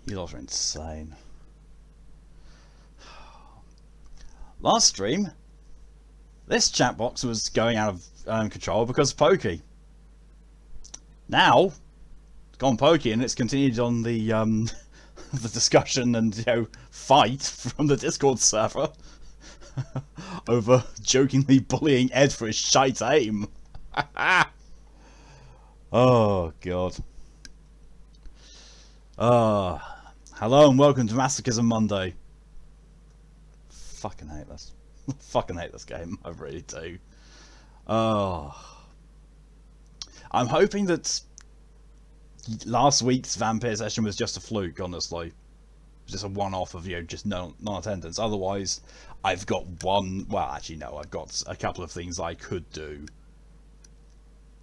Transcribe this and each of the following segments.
You lot are insane. Last stream, this chat box was going out of control because of Pokey. Now, it's gone Pokey and it's continued on the the discussion and fight from the Discord server over jokingly bullying Ed for his shite aim. Oh god. Hello and welcome to Masochism Monday. Fucking hate this. Fucking hate this game. I really do. I'm hoping that last week's Vampyr session was just a fluke, honestly. Just a one-off of, just non-attendance. Otherwise, I've got well, actually, no, I've got a couple of things I could do.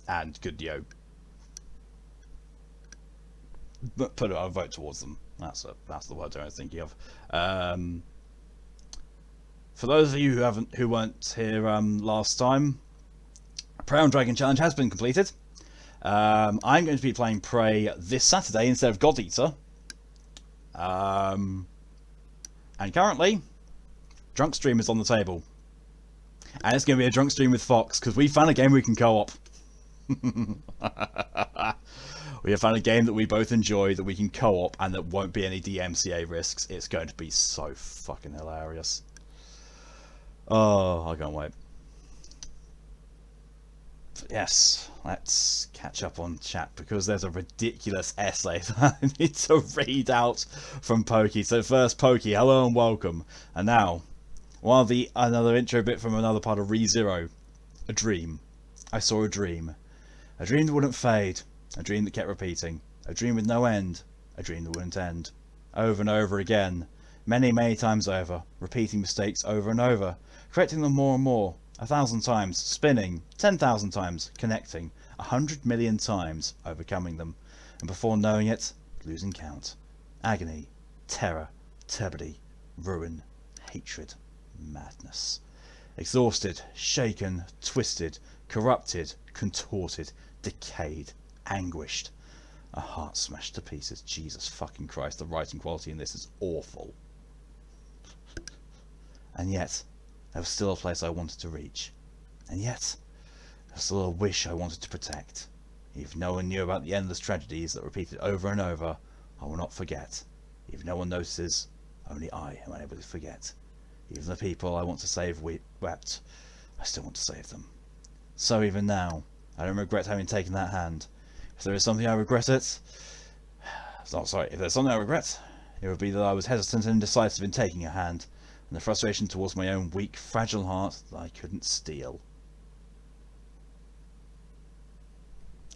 And could, put a vote towards them. That's the word I was thinking of. For those of you who weren't here last time, Prey on Dragon Challenge has been completed. I'm going to be playing Prey this Saturday instead of God Eater. And currently, Drunk Stream is on the table. And it's going to be a drunk stream with Fox, because we found a game we can co-op. We have found a game that we both enjoy, that we can co-op, and that won't be any DMCA risks. It's going to be so fucking hilarious. Oh, I can't wait. But yes, let's catch up on chat, because there's a ridiculous essay that I need to read out from Pokey. So first, Pokey, hello and welcome. And now, another intro bit from another part of ReZero. A dream. I saw a dream. A dream that wouldn't fade. A dream that kept repeating. A dream with no end. A dream that wouldn't end. Over and over again. Many, many times over. Repeating mistakes over and over. Correcting them more and more. 1,000 times. Spinning. 10,000 times. Connecting. 100 million times. Overcoming them. And before knowing it, losing count. Agony. Terror. Turbidity. Ruin. Hatred. Madness. Exhausted. Shaken. Twisted. Corrupted. Contorted. Decayed. Anguished. A heart smashed to pieces. Jesus fucking Christ, the writing quality in this is awful. And yet, there was still a place I wanted to reach. And yet, there was still a wish I wanted to protect. If no one knew about the endless tragedies that repeated over and over, I will not forget. If no one notices, only I am unable to forget. Even the people I want to save wept. I still want to save them. So even now, I don't regret having taken that hand. If there is something I regret if there's something I regret, it would be that I was hesitant and indecisive in taking a hand, and the frustration towards my own weak, fragile heart that I couldn't steal.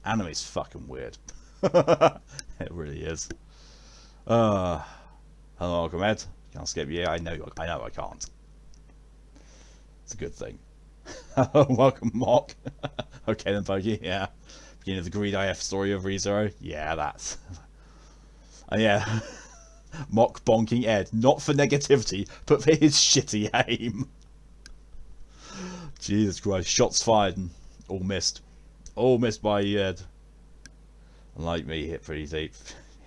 Anime's fucking weird. It really is. Hello, welcome, Ed. Can't skip you. I know I can't. It's a good thing. Welcome, Mock. Okay then, Pokey, yeah. Beginning of the Greed IF story of ReZero. Yeah, that's... And yeah. Mock bonking Ed. Not for negativity, but for his shitty aim. Jesus Christ. Shots fired and all missed. All missed by Ed. Unlike me, hit pretty deep.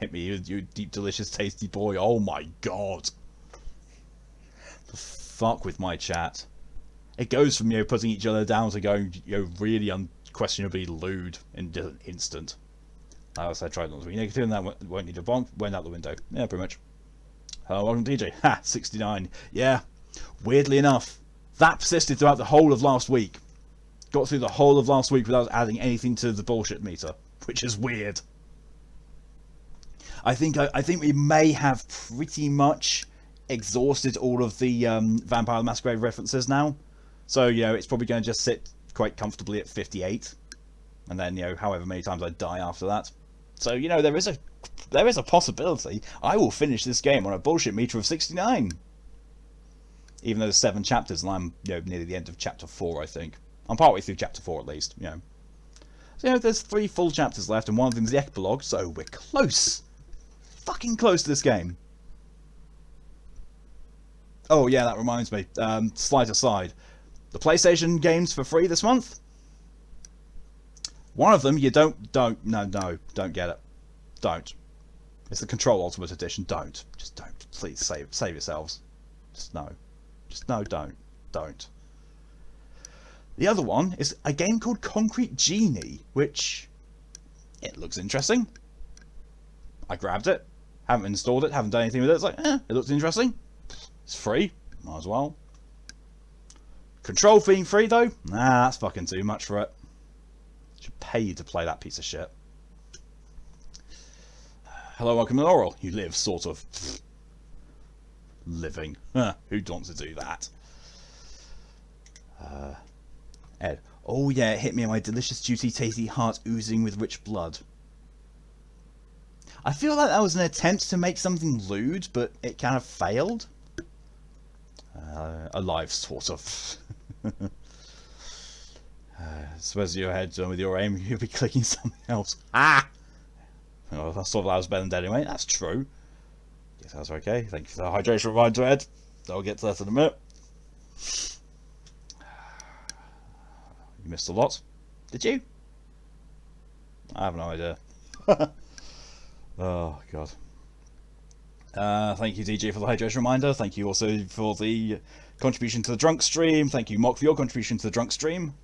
Hit me, you deep, delicious, tasty boy. Oh my god. The fuck with my chat. It goes from, putting each other down to going, really unquestionably lewd in just an instant. I tried not to be negative, and that won't need a bonk. Went out the window. Yeah, pretty much. Hello, welcome to DJ. Ha, 69. Yeah, weirdly enough, that persisted throughout the whole of last week. Got through the whole of last week without adding anything to the bullshit meter, which is weird. I think we may have pretty much exhausted all of the Vampire the Masquerade references now. So, it's probably going to just sit quite comfortably at 58. And then, however many times I die after that. So, there is a possibility I will finish this game on a bullshit meter of 69. Even though there's 7 chapters and I'm, nearly the end of chapter 4, I think. I'm partway through chapter 4 at least, So, there's 3 full chapters left and one of them's the epilogue, so we're close. Fucking close to this game. Oh yeah, that reminds me. Slight aside. The PlayStation games for free this month. One of them you don't get it. Don't. It's the Control Ultimate Edition. Don't. Just don't. Please save yourselves. Just no. Just no, don't. Don't. The other one is a game called Concrete Genie, which it looks interesting. I grabbed it. Haven't installed it. Haven't done anything with it. It's like, it looks interesting. It's free. Might as well. Control theme free though? Nah, that's fucking too much for it. Should pay you to play that piece of shit. Hello, welcome to Laurel. You live, sort of. Living. Who'd want to do that? Ed. Oh yeah, it hit me in my delicious, juicy, tasty heart oozing with rich blood. I feel like that was an attempt to make something lewd, but it kind of failed. Alive, sort of. Suppose you're ahead with your aim, you'll be clicking something else. Ah! Oh, I thought that was better than dead anyway. That's true. Yes, that's okay. Thank you for the hydration reminder, Ed. I'll get to that in a minute. You missed a lot. Did you? I have no idea. Oh, God. Thank you, DJ, for the hydration reminder. Thank you also for the contribution to the drunk stream. Thank you, Mock, for your contribution to the drunk stream.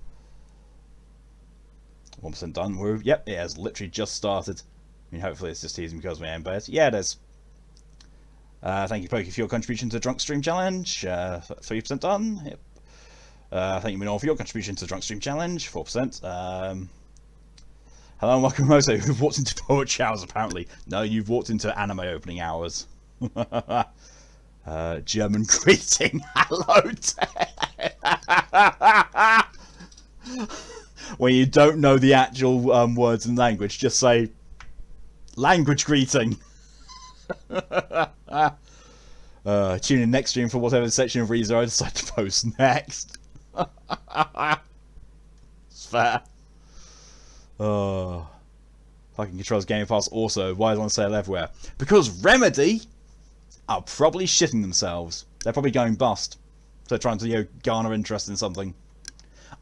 1% done. Yep, it has literally just started. I mean, hopefully it's just teasing because we aim bad. Yeah, it is. Thank you, Pokey, for your contribution to the drunk stream challenge. 3% done. Yep. Thank you, Minor, for your contribution to the drunk stream challenge. 4%. Hello and welcome, Moso. You've walked into poetry hours, apparently. No, you've walked into anime opening hours. German greeting. Hello, when you don't know the actual words and language, just say language greeting. Tune in next stream for whatever section of Rezo I decide to post next. It's fair. Oh, fucking controls Game Pass. Also, why is it on sale everywhere? Because Remedy are probably shitting themselves. They're probably going bust. So they're trying to, garner interest in something.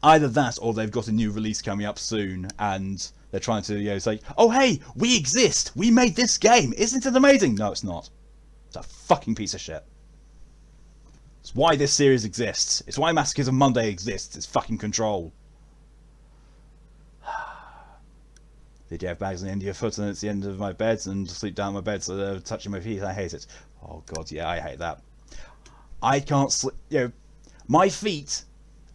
Either that, or they've got a new release coming up soon, and they're trying to, say, "Oh hey, we exist. We made this game. Isn't it amazing?" No, it's not. It's a fucking piece of shit. It's why this series exists. It's why Masochism Monday exists. It's fucking Control. Did you have bags on the end of your foot and it's the end of my bed and sleep down my bed so they're touching my feet? I hate it. Oh god, yeah, I hate that. I can't sleep, my feet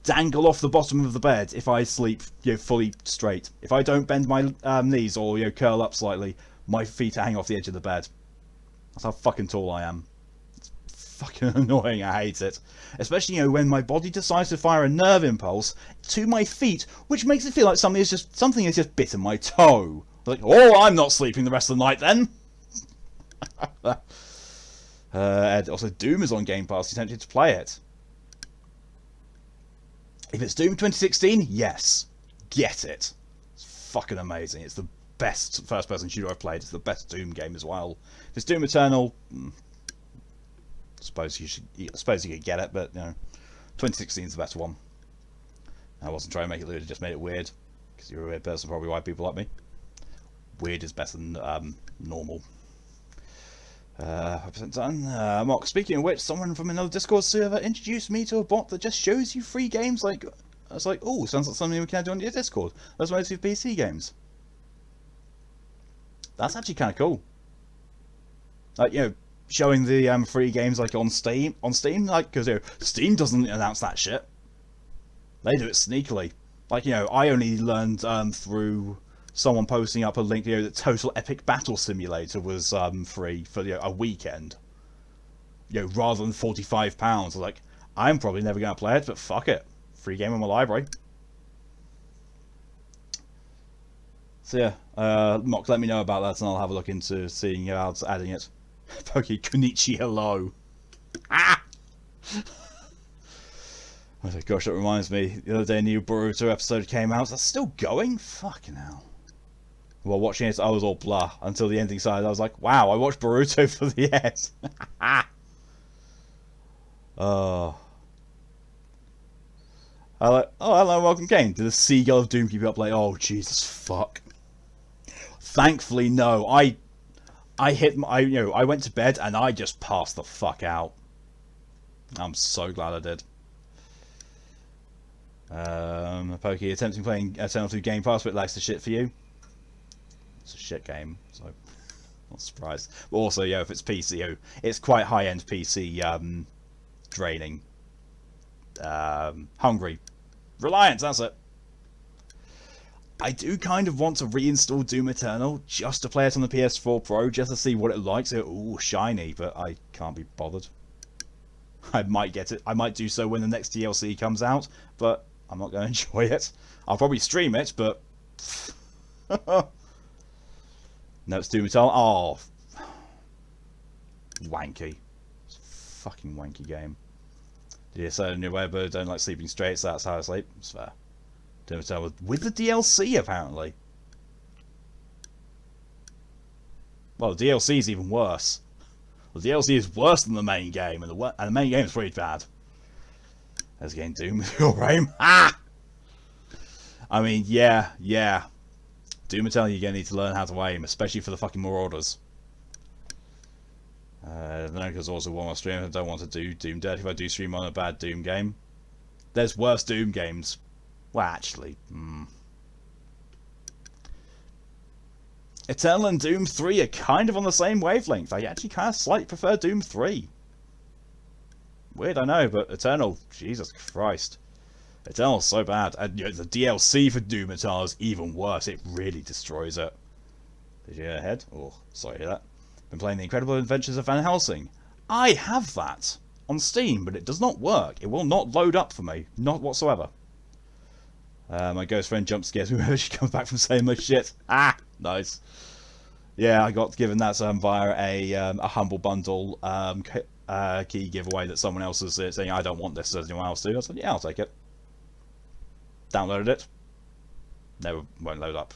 dangle off the bottom of the bed if I sleep, fully straight. If I don't bend my knees or, curl up slightly, my feet hang off the edge of the bed. That's how fucking tall I am. It's fucking annoying, I hate it. Especially, when my body decides to fire a nerve impulse to my feet, which makes it feel like something has just bitten my toe. Like, oh, I'm not sleeping the rest of the night then. Also, Doom is on Game Pass. You tempted to play it. If it's Doom 2016, yes, get it. It's fucking amazing. It's the best first-person shooter I've played. It's the best Doom game as well. If it's Doom Eternal, I suppose you could get it, but 2016 is the better one. I wasn't trying to make it lewd, I just made it weird because you're a weird person. Probably why people like me. Weird is better than normal. 5% done. Mark, speaking of which, someone from another Discord server introduced me to a bot that just shows you free games. I was like, oh, sounds like something we can do on your Discord. That's mostly PC games. That's actually kind of cool. Showing the free games on Steam, because Steam doesn't announce that shit. They do it sneakily. I only learned through someone posting up a link, that Total Epic Battle Simulator was free for a weekend. Rather than £45. I was like, I'm probably never going to play it, but fuck it, free game in my library. So yeah, Mock, let me know about that, and I'll have a look into seeing about adding it. Pokey Kunichi, hello. Ah! Oh gosh, that reminds me. The other day a new Boruto episode came out. That's still going? Fucking hell. While watching it, I was all blah. Until the ending side, I was like, wow, I watched Boruto for the end. Oh, hello, welcome, Kane. Did the Seagull of Doom keep you up late? Oh, Jesus, fuck. Thankfully, no. I went to bed and I just passed the fuck out. I'm so glad I did. Pokey attempting playing Eternal 2 Game Pass, but likes the shit for you. It's a shit game, so not surprised. But also, yeah, if it's PC, it's quite high-end PC draining. Hungry. Reliance, that's it. I do kind of want to reinstall Doom Eternal just to play it on the PS4 Pro, just to see what it likes. Ooh, shiny, but I can't be bothered. I might get it. I might do so when the next DLC comes out, but I'm not going to enjoy it. I'll probably stream it, but... No, it's Doom Eternal. Oh. Wanky. It's a fucking wanky game. Did you say a new way, but don't like sleeping straight, so that's how I sleep? It's fair. Doom Eternal with the DLC, apparently. Well, the DLC is even worse. The DLC is worse than the main game, and the main game is pretty bad. There's getting Doom with your aim. Ah! I mean, yeah. Doom Eternal, you're going to need to learn how to aim, especially for the fucking Marauders. There's also one more stream I don't want to do Doom Dead if I do stream on a bad Doom game. There's worse Doom games. Well, actually, Eternal and Doom 3 are kind of on the same wavelength. I actually kind of slightly prefer Doom 3. Weird, I know, but Eternal, Jesus Christ. Eternal's so bad. And the DLC for Doom Eternal is even worse. It really destroys it. Did you hear ahead? Oh, sorry to hear that. Been playing The Incredible Adventures of Van Helsing. I have that on Steam, but it does not work. It will not load up for me. Not whatsoever. My ghost friend jump scares me whenever she comes back from saying my shit. Ah, nice. Yeah, I got given that via a Humble Bundle key giveaway that someone else was saying, I don't want this, does anyone else do? I said, yeah, I'll take it. Downloaded it. Never won't load up.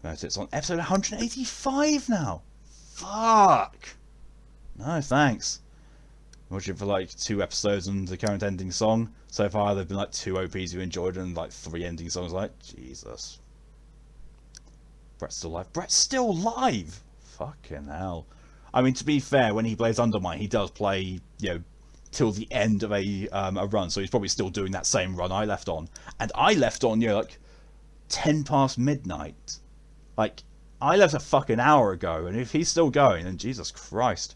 It's on episode 185 now. Fuck. No, thanks. Watching for like 2 episodes and the current ending song. So far, there've been like 2 OPs you enjoyed and like 3 ending songs. Like, Jesus. Brett's still live. Brett's still live. Fucking hell. I mean, to be fair, when he plays Undermine, he does play, till the end of a run. So he's probably still doing that same run I left on. And I left on, like 10 past midnight. Like, I left a fucking hour ago, and if he's still going, then Jesus Christ.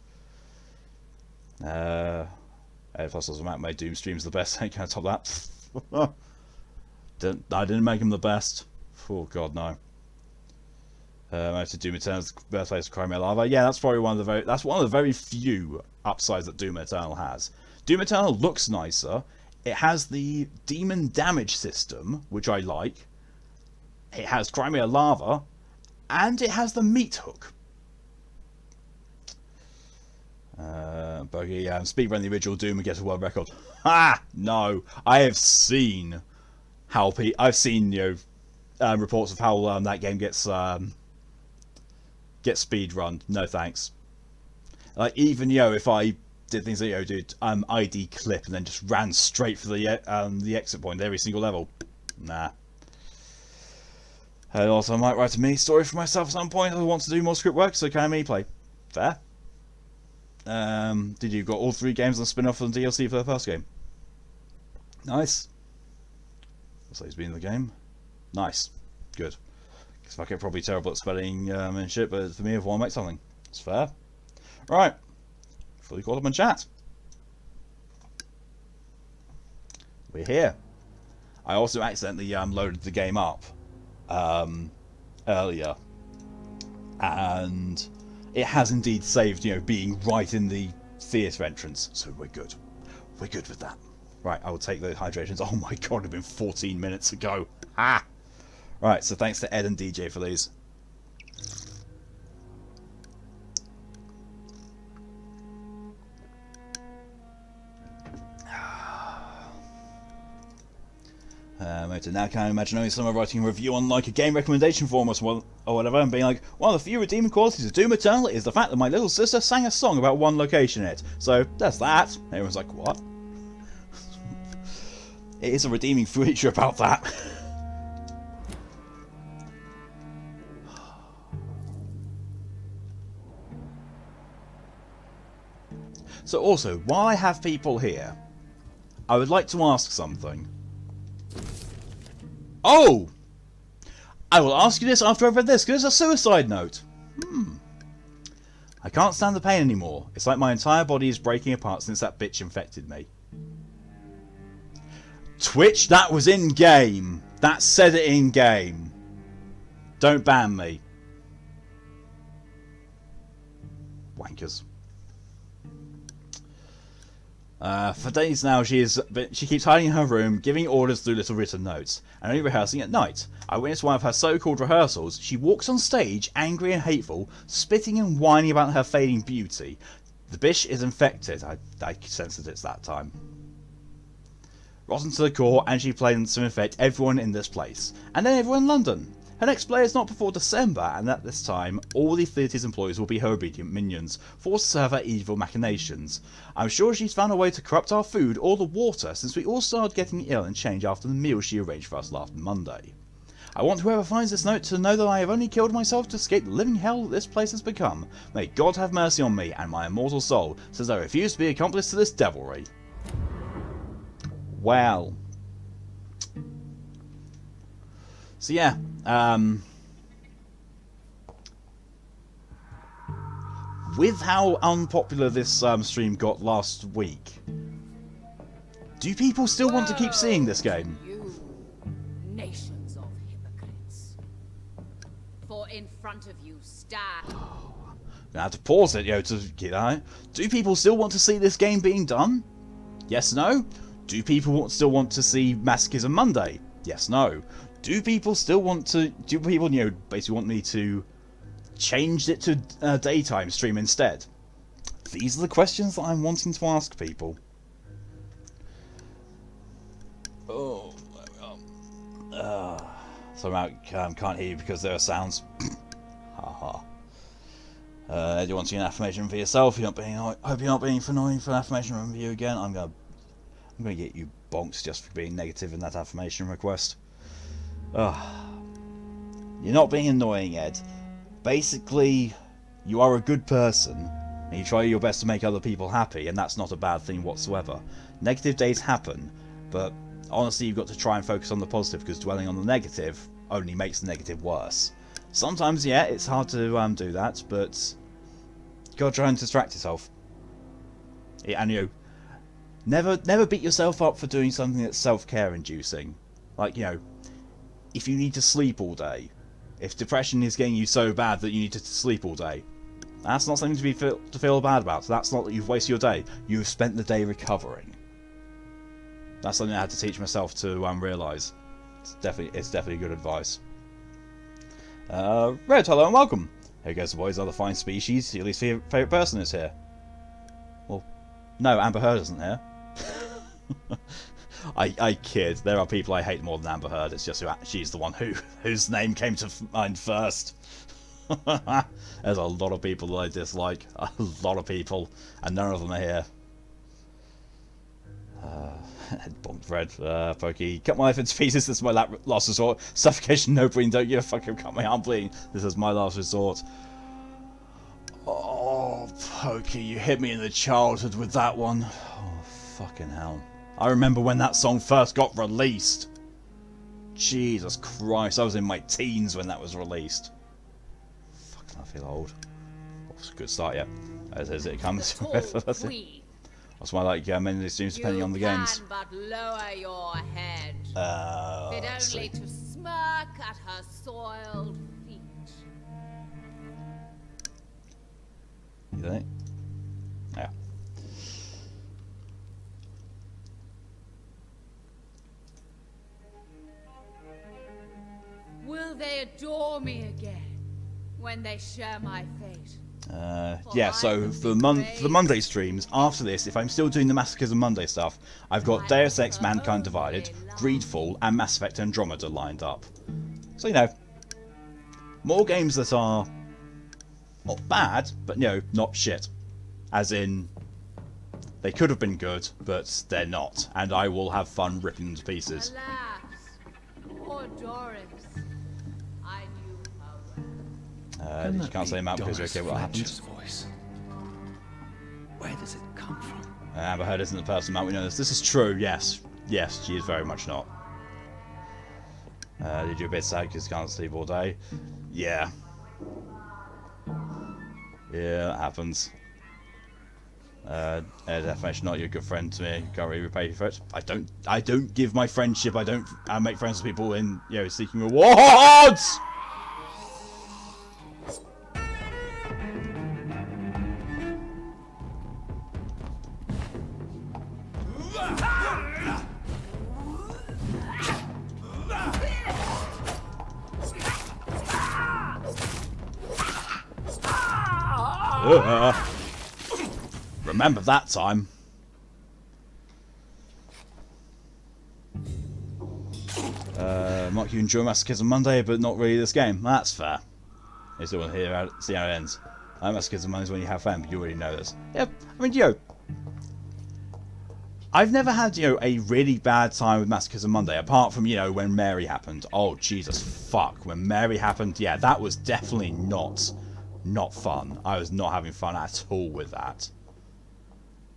Plus, as a map, my Doom stream's the best. I can't top that. I didn't make him the best. Oh God, no. To Doom Eternal's birthplace of Crimea Lava. Yeah, that's probably one of the very few upsides that Doom Eternal has. Doom Eternal looks nicer. It has the demon damage system, which I like. It has Crimea Lava, and it has the meat hook. Bogey, speedrun the original Doom and get a world record. Ha! No, I have seen how reports of how that game gets speedrun. No thanks. Like even if I did things that did ID clip and then just ran straight for the exit point every single level. Nah. Also, I might write a mini story for myself at some point. I want to do more script work, so can I mini play? Fair. Did you got all 3 games on spin-off and DLC for the first game? Nice. Looks like he's been in the game. Nice. Good. Because fuck it, probably terrible at spelling and shit, but for me, if I want to make something, it's fair. Right. Fully caught up in chat. We're here. I also accidentally loaded the game up earlier, and it has indeed saved, being right in the theatre entrance, so we're good. We're good with that. Right, I will take those hydrations. Oh my god, it's been 14 minutes ago. Ah! Right, so thanks to Ed and DJ for these. Now can I imagine only someone writing a review on like a game recommendation forum or whatever and being like, one of the few redeeming qualities of Doom Eternal is the fact that my little sister sang a song about one location in it. So that's that. And everyone's like, what? It is a redeeming feature about that. So also, while I have people here, I would like to ask something. Oh! I will ask you this after I've read this, because it's a suicide note. I can't stand the pain anymore. It's like my entire body is breaking apart since that bitch infected me. Twitch, that was in-game. That said it in-game. Don't ban me. Wankers. For days now, she keeps hiding in her room, giving orders through little written notes, and only rehearsing at night. I witnessed one of her so-called rehearsals. She walks on stage, angry and hateful, spitting and whining about her fading beauty. The bitch is infected. I censored it that time. Rotten to the core, and she plans to infect everyone in this place, and then everyone in London. Her next play is not before December, and at this time, all the theatre's employees will be her obedient minions, forced to serve her evil machinations. I'm sure she's found a way to corrupt our food or the water, since we all started getting ill and change after the meal she arranged for us last Monday. I want whoever finds this note to know that I have only killed myself to escape the living hell that this place has become. May God have mercy on me and my immortal soul, since I refuse to be accomplice to this devilry. Well. So yeah, with how unpopular this stream got last week, do people still want to keep seeing this game? You nations of hypocrites. For in front of you stand. I have to pause it, to get that. Do people still want to see this game being done? Yes, no? Do people still want to see Masochism Monday? Yes, no. Do people still want to... Do people, basically want me to change it to a daytime stream instead? These are the questions that I'm wanting to ask people. Oh, so I can't hear you because there are sounds. Haha. Do you want to see an affirmation for yourself? You're not being... I hope you're not being annoying for an affirmation from you again. I'm gonna get you bonks just for being negative in that affirmation request. You're not being annoying, Ed. Basically, you are a good person, and you try your best to make other people happy, and that's not a bad thing whatsoever. Negative days happen, but honestly, you've got to try and focus on the positive, because dwelling on the negative only makes the negative worse. Sometimes, yeah, it's hard to do that, but you gotta try and distract yourself. And never beat yourself up for doing something that's self-care inducing. Like, if you need to sleep all day, if depression is getting you so bad that you need to sleep all day, that's not something to feel bad about. That's not that you've wasted your day. You've spent the day recovering. That's something I had to teach myself to realise. It's definitely good advice. Red, hello and welcome. Here goes the boys, other fine species. Your least favourite person is here. Well, no, Amber Heard isn't here. I kid. There are people I hate more than Amber Heard. It's just she's the one whose name came to mind first. There's a lot of people that I dislike. A lot of people, and none of them are here. Bonked Red, Pokey. Cut my life into pieces. This is my last resort. Suffocation, no breathing. Don't you fucking cut my arm bleeding. This is my last resort. Oh, Pokey, you hit me in the childhood with that one. Oh, fucking hell. I remember when that song first got released. Jesus Christ, I was in my teens when that was released. Fucking, I feel old. Oh, it's a good start, yeah. As it comes. That's why I like many of these streams depending on the games. You can but lower your head. Fit only to smirk at her soiled feet. You think? Yeah. Will they adore me again when they share my fate? Yeah, so for the Monday streams, after this, if I'm still doing the Masochism Monday stuff, I've got Deus Ex Mankind Divided, Greedfall, and Mass Effect Andromeda lined up. So, more games that are not bad, but, not shit. As in, they could have been good, but they're not, and I will have fun ripping them to pieces. Alas, poor Doris. I knew her well. You can't say him out because you're okay with what happens. Voice. Where does it come from? Amber Heard isn't the person, Matt. We know this. This is true, yes. Yes, she is very much not. Did you a bit sad because you can't sleep all day? Yeah. Yeah, that happens. Defamation, not your good friend to me. Can't really repay you for it. I don't give my friendship. I make friends with people in, you know, seeking rewards. Remember that time. Mark, you enjoy Masochism Monday, but not really this game. That's fair. You still want to see how it ends. Masochism Monday is when you have fun, but you already know this. Yep. I mean, you know, I've never had, you know, a really bad time with Masochism Monday, apart from, you know, when Mary happened. Oh, Jesus, fuck. When Mary happened, yeah, that was definitely not fun. I was not having fun at all with that.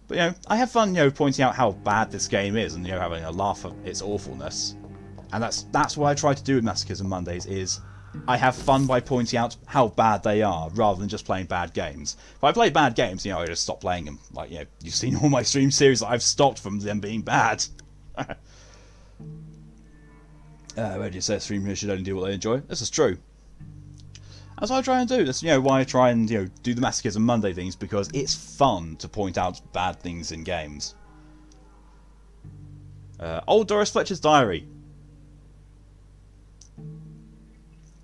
But, you know, I have fun, you know, pointing out how bad this game is and, you know, having a laugh at its awfulness. And that's what I try to do with Masochism Mondays, is I have fun by pointing out how bad they are, rather than just playing bad games. If I play bad games, you know, I just stop playing them. Like, you know, you've seen all my stream series that I've stopped from them being bad. Where do you say streamers should only do what they enjoy? This is true. That's what I try and do. That's, you know, why I try and, you know, do the Masochism Monday things, because it's fun to point out bad things in games. Old Doris Fletcher's diary.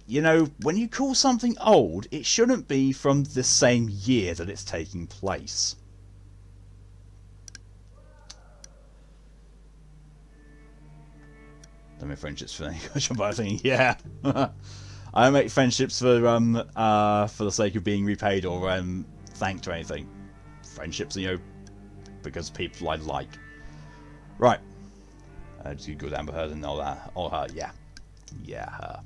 You know, when you call something old, it shouldn't be from the same year that it's taking place. Don't make friendships for anything. Yeah. I don't make friendships for the sake of being repaid or thanked or anything. Friendships, you know, because people I like. Right. Just you good Amber Heard and all that. All her, yeah. Yeah, her.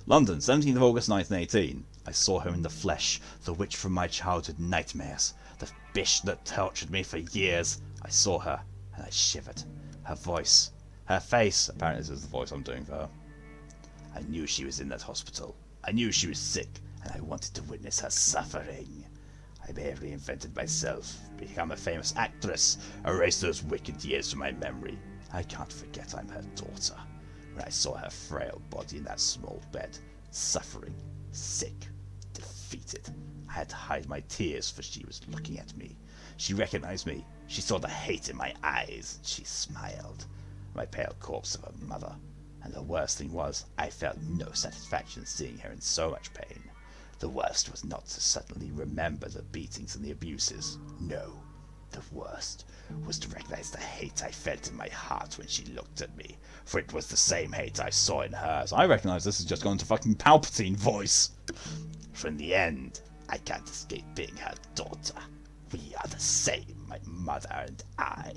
London, 17th of August 1918. I saw her in the flesh, the witch from my childhood nightmares, the bitch that tortured me for years. I saw her, and I shivered. Her voice, her face, apparently this is the voice I'm doing for her. I knew she was in that hospital. I knew she was sick, and I wanted to witness her suffering. I may have reinvented myself, become a famous actress, erase those wicked years from my memory. I can't forget I'm her daughter. When I saw her frail body in that small bed, suffering, sick, defeated, I had to hide my tears, for she was looking at me. She recognized me. She saw the hate in my eyes. She smiled. My pale corpse of her mother. And the worst thing was, I felt no satisfaction seeing her in so much pain. The worst was not to suddenly remember the beatings and the abuses. No. The worst was to recognize the hate I felt in my heart when she looked at me, for it was the same hate I saw in hers. I recognize this has just gone to fucking Palpatine voice. For in the end, I can't escape being her daughter. We are the same, my mother and I.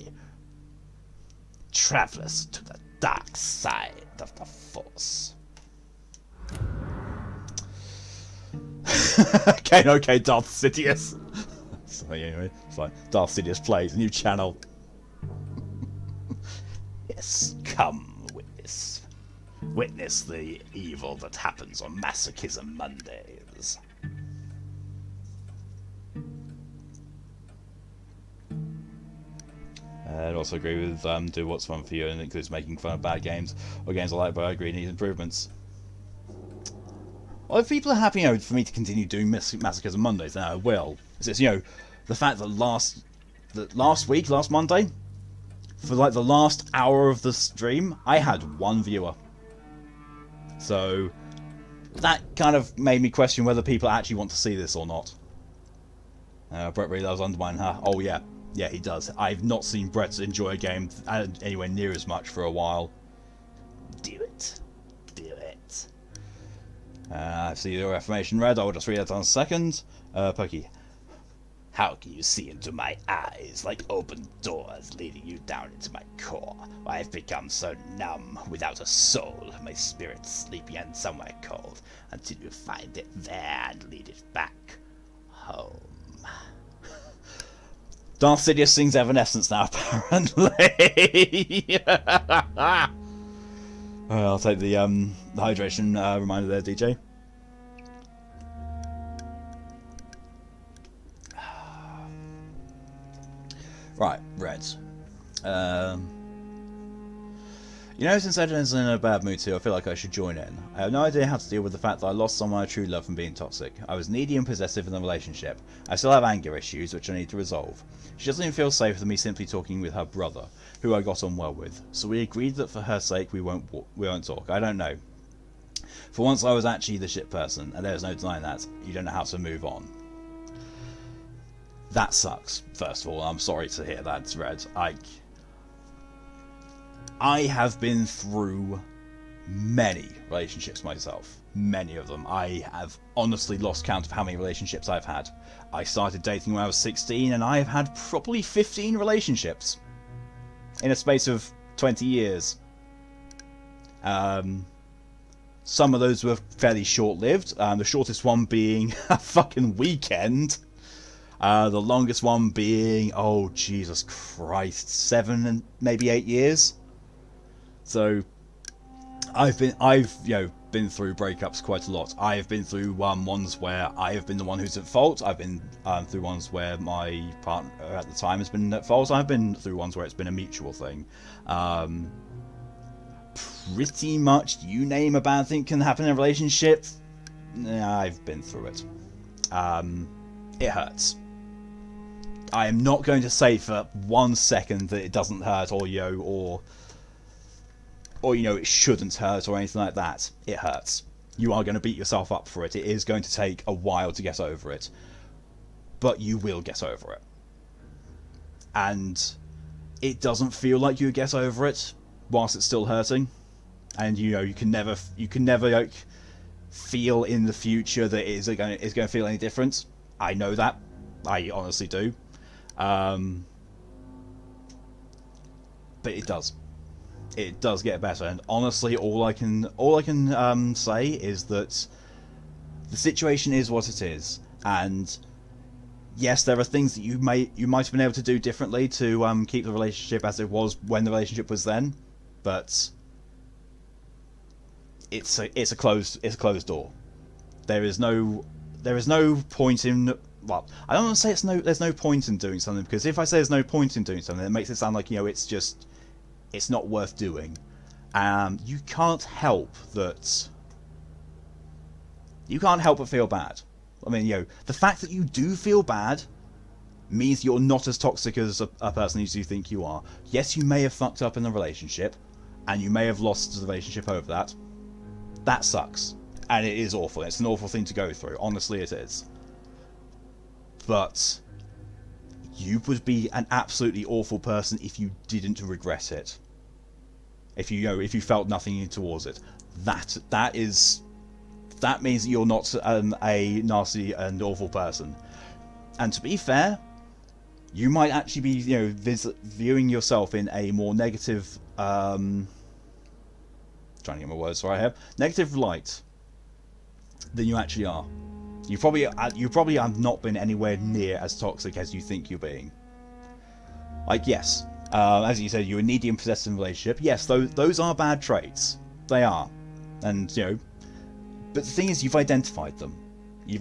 Travelers to the dark side of the Force. Okay, Darth Sidious. So anyway, it's like Darth Sidious plays a new channel. Yes, come witness. Witness the evil that happens on Masochism Mondays. I'd also agree with do what's fun for you, and it includes making fun of bad games or games I like, but I agree need improvements. Well, if people are happy, you know, for me to continue doing Masochism Mondays, then I will. It's, you know, the fact that last Monday, for like the last hour of the stream, I had one viewer. So that kind of made me question whether people actually want to see this or not. Brett really loves Undermine, huh? Oh yeah. Yeah, he does. I've not seen Brett enjoy a game anywhere near as much for a while. Do it. Do it. I see your affirmation read. I will just read it on a second. Pokey. How can you see into my eyes like open doors leading you down into my core? I've become so numb, without a soul, my spirit sleepy and somewhere cold, until you find it there and lead it back home. Darth Sidious sings Evanescence now, apparently. I'll take the hydration reminder there, DJ. Right, Reds. You know, since everyone's in a bad mood too, I feel like I should join in. I have no idea how to deal with the fact that I lost someone I truly love from being toxic. I was needy and possessive in the relationship. I still have anger issues, which I need to resolve. She doesn't even feel safe with me simply talking with her brother, who I got on well with. So we agreed that for her sake we won't talk. I don't know. For once I was actually the shit person, and there's no denying that. You don't know how to move on. That sucks, first of all. I'm sorry to hear that, Red. I have been through many relationships myself. Many of them. I have honestly lost count of how many relationships I've had. I started dating when I was 16, and I have had probably 15 relationships in a space of 20 years. Some of those were fairly short-lived. The shortest one being a fucking weekend. The longest one being, oh Jesus Christ, 7 and maybe 8 years. So I've been through breakups quite a lot. I have been through ones where I have been the one who's at fault. I've been through ones where my partner at the time has been at fault. I've been through ones where it's been a mutual thing. Pretty much you name a bad thing can happen in a relationship, I've been through it. It hurts. I am not going to say for 1 second that it doesn't hurt, or it shouldn't hurt or anything like that. It hurts. You are going to beat yourself up for it. It is going to take a while to get over it. But you will get over it. And it doesn't feel like you get over it whilst it's still hurting. And you can never like feel in the future that it's going to feel any different. I know that. I honestly do. But it does. It does get better, and honestly, all I can say is that the situation is what it is, and yes, there are things that you might have been able to do differently to keep the relationship as it was when the relationship was then, but it's a closed door. There is no point in. Well, I don't want to say there's no point in doing something, because if I say there's no point in doing something, it makes it sound like it's not worth doing. You can't help but feel bad. I mean, the fact that you do feel bad means you're not as toxic as a person as you think you are. Yes, you may have fucked up in the relationship, and you may have lost the relationship over that. That sucks. And it is awful. It's an awful thing to go through. Honestly, it is. But you would be an absolutely awful person if you didn't regret it. If you felt nothing towards it. That means that you're not a nasty and awful person. And to be fair, you might actually be viewing yourself in a more negative trying to get my words right here, negative light than you actually are. You probably have not been anywhere near as toxic as you think you're being. Like, yes, as you said, you're a needy and possessive relationship. Yes, those are bad traits. They are. And, but the thing is, you've identified them. You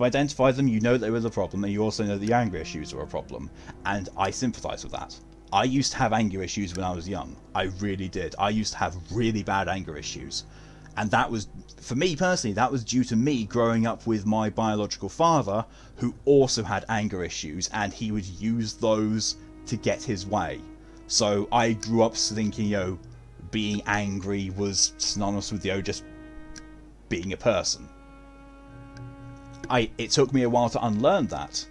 know they were the problem, and you also know the anger issues are a problem. And I sympathise with that. I used to have anger issues when I was young. I really did. I used to have really bad anger issues. And that was, for me personally, that was due to me growing up with my biological father, who also had anger issues, and he would use those to get his way. So I grew up thinking, being angry was synonymous with, just being a person. It took me a while to unlearn that,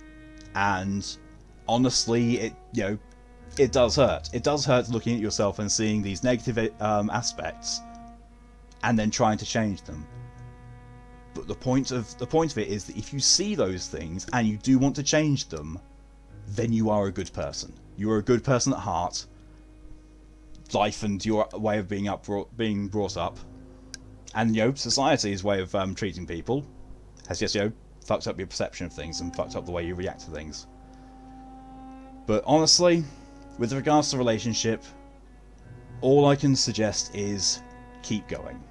and honestly, it does hurt. It does hurt looking at yourself and seeing these negative aspects, and then trying to change them. But the point of it is that if you see those things and you do want to change them, then you are a good person. You are a good person at heart. Life and your way of being brought up, and society's way of treating people has just fucked up your perception of things and fucked up the way you react to things. But honestly, with regards to relationship, all I can suggest is keep going.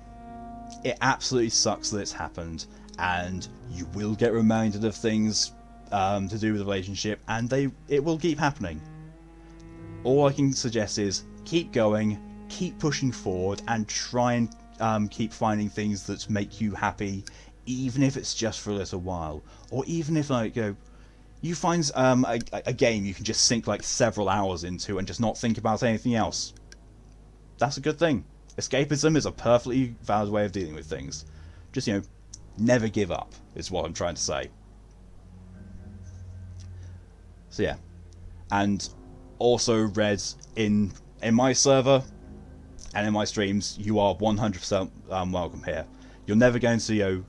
It absolutely sucks that it's happened, and you will get reminded of things to do with the relationship, and it will keep happening. All I can suggest is keep going, keep pushing forward, and try and keep finding things that make you happy, even if it's just for a little while, or even if you find a game you can just sink like several hours into and just not think about anything else. That's a good thing. Escapism is a perfectly valid way of dealing with things. Just, never give up, is what I'm trying to say. So yeah. And also, Red, in my server and in my streams, you are 100% welcome here. You're never going to, you're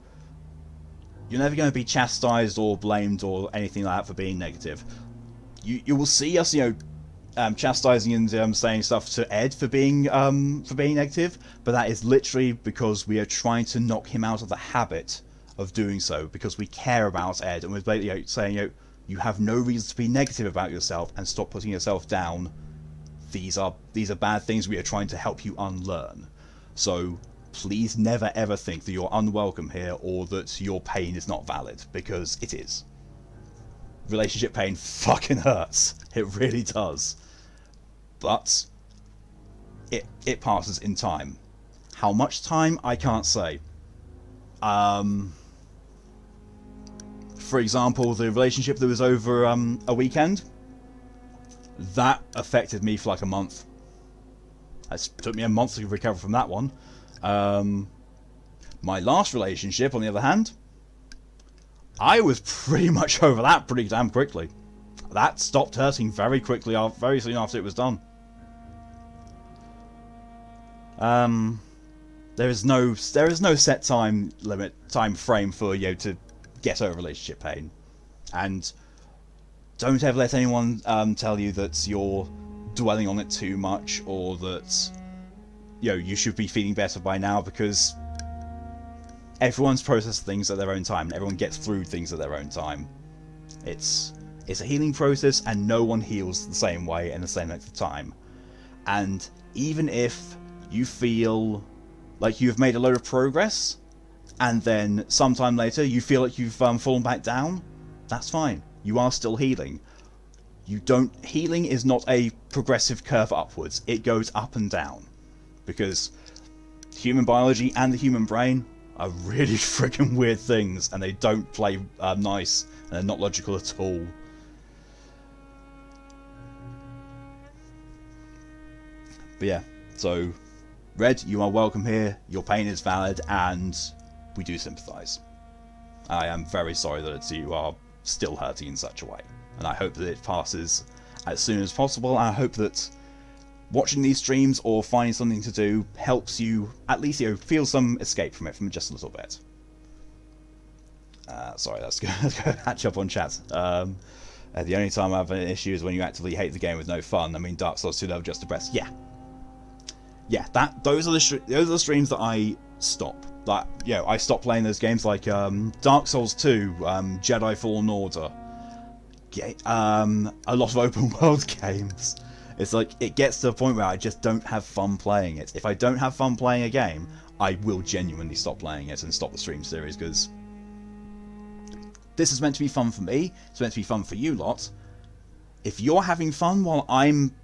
never going to be chastised or blamed or anything like that for being negative. You will see us, chastising and saying stuff to Ed for being negative, but that is literally because we are trying to knock him out of the habit of doing so, because we care about Ed, and we're basically saying, you have no reason to be negative about yourself, and stop putting yourself down. These are bad things we are trying to help you unlearn. So please never ever think that you're unwelcome here or that your pain is not valid, because it is. Relationship pain fucking hurts. It really does. But it passes in time. How much time, I can't say. For example, the relationship that was over a weekend, that affected me for like a month. It took me a month to recover from that one. My last relationship, on the other hand, I was pretty much over that pretty damn quickly. That stopped hurting very quickly, very soon after it was done. There is no set time frame for to get over relationship pain, and don't ever let anyone tell you that you're dwelling on it too much, or that you should be feeling better by now, because everyone's processed things at their own time, and everyone gets through things at their own time. It's a healing process, and no one heals the same way in the same length of time. And even if you feel like you've made a load of progress, and then sometime later you feel like you've fallen back down, that's fine. You are still healing. Healing is not a progressive curve upwards. It goes up and down, because human biology and the human brain are really freaking weird things, and they don't play nice, and they're not logical at all. But yeah, so Red, you are welcome here. Your pain is valid, and we do sympathise. I am very sorry that you are still hurting in such a way, and I hope that it passes as soon as possible. I hope that watching these streams or finding something to do helps you at least feel some escape from it, from just a little bit. Sorry, let's go catch up on chat. The only time I have an issue is when you actively hate the game with no fun. I mean, Dark Souls 2 level just depressed. Yeah. Those are the streams that I stop. Like, I stopped playing those games, like Dark Souls 2, Jedi Fallen Order, a lot of open world games. It's like, it gets to the point where I just don't have fun playing it. If I don't have fun playing a game, I will genuinely stop playing it and stop the stream series, because this is meant to be fun for me, it's meant to be fun for you lot. If you're having fun while I'm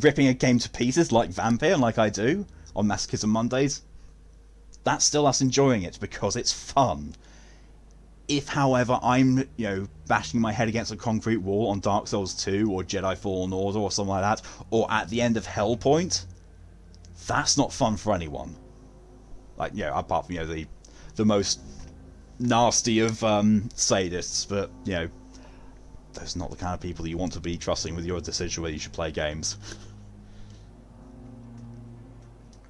ripping a game to pieces like Vampyr, like I do on Masochism Mondays, that's still us enjoying it because it's fun. If, however, I'm, bashing my head against a concrete wall on Dark Souls 2 or Jedi Fallen Order or something like that, or at the end of Hellpoint, that's not fun for anyone. Like, apart from, the most nasty of sadists, but, those are not the kind of people that you want to be trusting with your decision whether you should play games.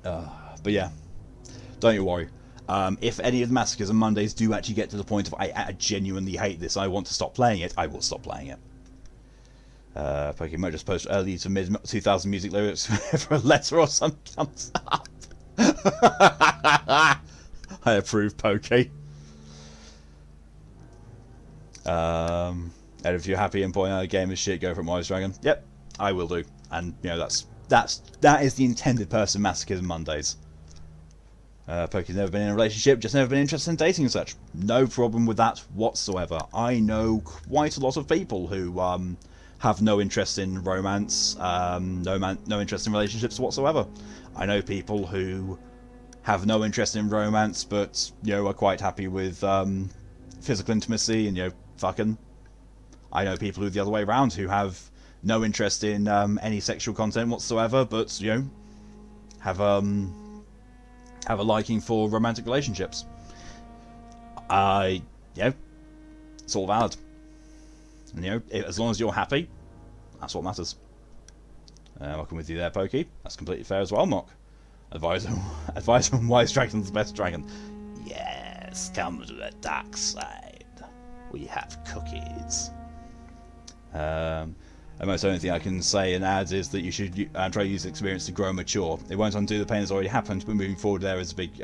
But yeah, don't you worry. If any of the Masochism Mondays do actually get to the point of I genuinely hate this, I want to stop playing it, I will stop playing it. Pokemon just post early to mid 2000 music lyrics for a letter or something comes up. I approve, Pokey. And if you're happy and pointing out a game is shit, go for it, Wise Dragon. Yep, I will do. And you know that is the intended person masochism Mondays. Pokey's never been in a relationship, just never been interested in dating and such. No problem with that whatsoever. I know quite a lot of people who have no interest in romance, no interest in relationships whatsoever. I know people who have no interest in romance, but you know are quite happy with physical intimacy and you know fucking. I know people who are the other way around who have no interest in any sexual content whatsoever, but you know have a liking for romantic relationships. Yeah, it's all valid. And, you know, as long as you're happy, that's what matters. Welcome with you there, Pokey. That's completely fair as well, Mock. Advise on Wise Dragon's the best dragon. Yes, come to the dark side. We have cookies. The most only thing I can say and add is that you should try to use experience to grow and mature. It won't undo the pain that's already happened, but moving forward there is a big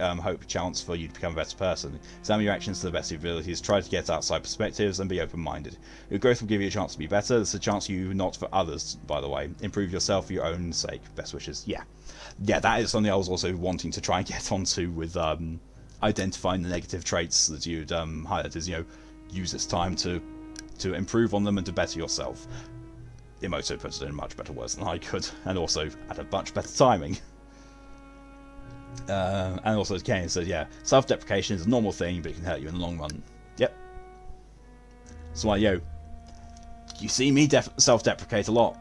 chance for you to become a better person. Examine your actions to the best of your abilities, try to get outside perspectives, and be open-minded. Your growth will give you a chance to be better. There's a chance you not for others, by the way. Improve yourself for your own sake. Best wishes. Yeah, that is something I was also wanting to try and get onto with identifying the negative traits that you'd highlight as, you know, use this time to improve on them and to better yourself. Emoto puts it in much better words than I could, and also at a much better timing. And also, Kane said, yeah, self-deprecation is a normal thing, but it can hurt you in the long run. Yep. So, like, yo, you see me self-deprecate a lot.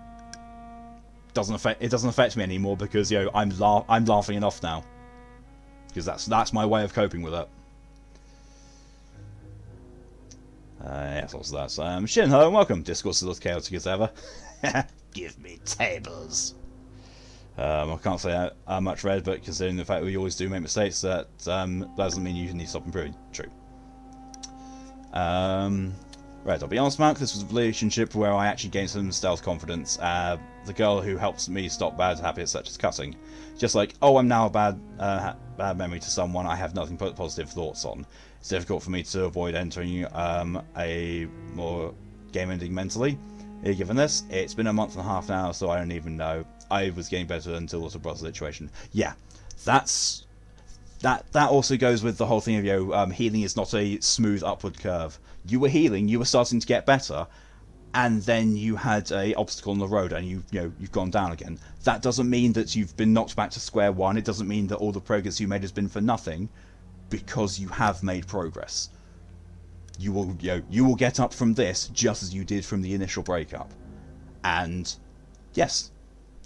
It doesn't affect me anymore because, yo, I'm laughing it off now, because that's my way of coping with it. Yes, also that's Shin, hello and welcome. Discourse is as chaotic as ever. Give me tables. I can't say I'm much read, but considering the fact we always do make mistakes, that doesn't mean you need to stop improving. True. Right, I'll be honest, Mark, this was a relationship where I actually gained some stealth confidence. The girl who helps me stop bad habits such as cussing. Just like, oh, I'm now a bad memory to someone I have nothing but positive thoughts on. It's difficult for me to avoid entering a more game ending mentally. Given this, it's been a month and a half now, so I don't even know. I was getting better until the brother situation. Yeah, that also goes with the whole thing of, you know, healing is not a smooth upward curve. You were healing, you were starting to get better, and then you had a obstacle on the road, and you've gone down again. That doesn't mean that you've been knocked back to square one. It doesn't mean that all the progress you made has been for nothing, because you have made progress. You will get up from this just as you did from the initial breakup. And yes,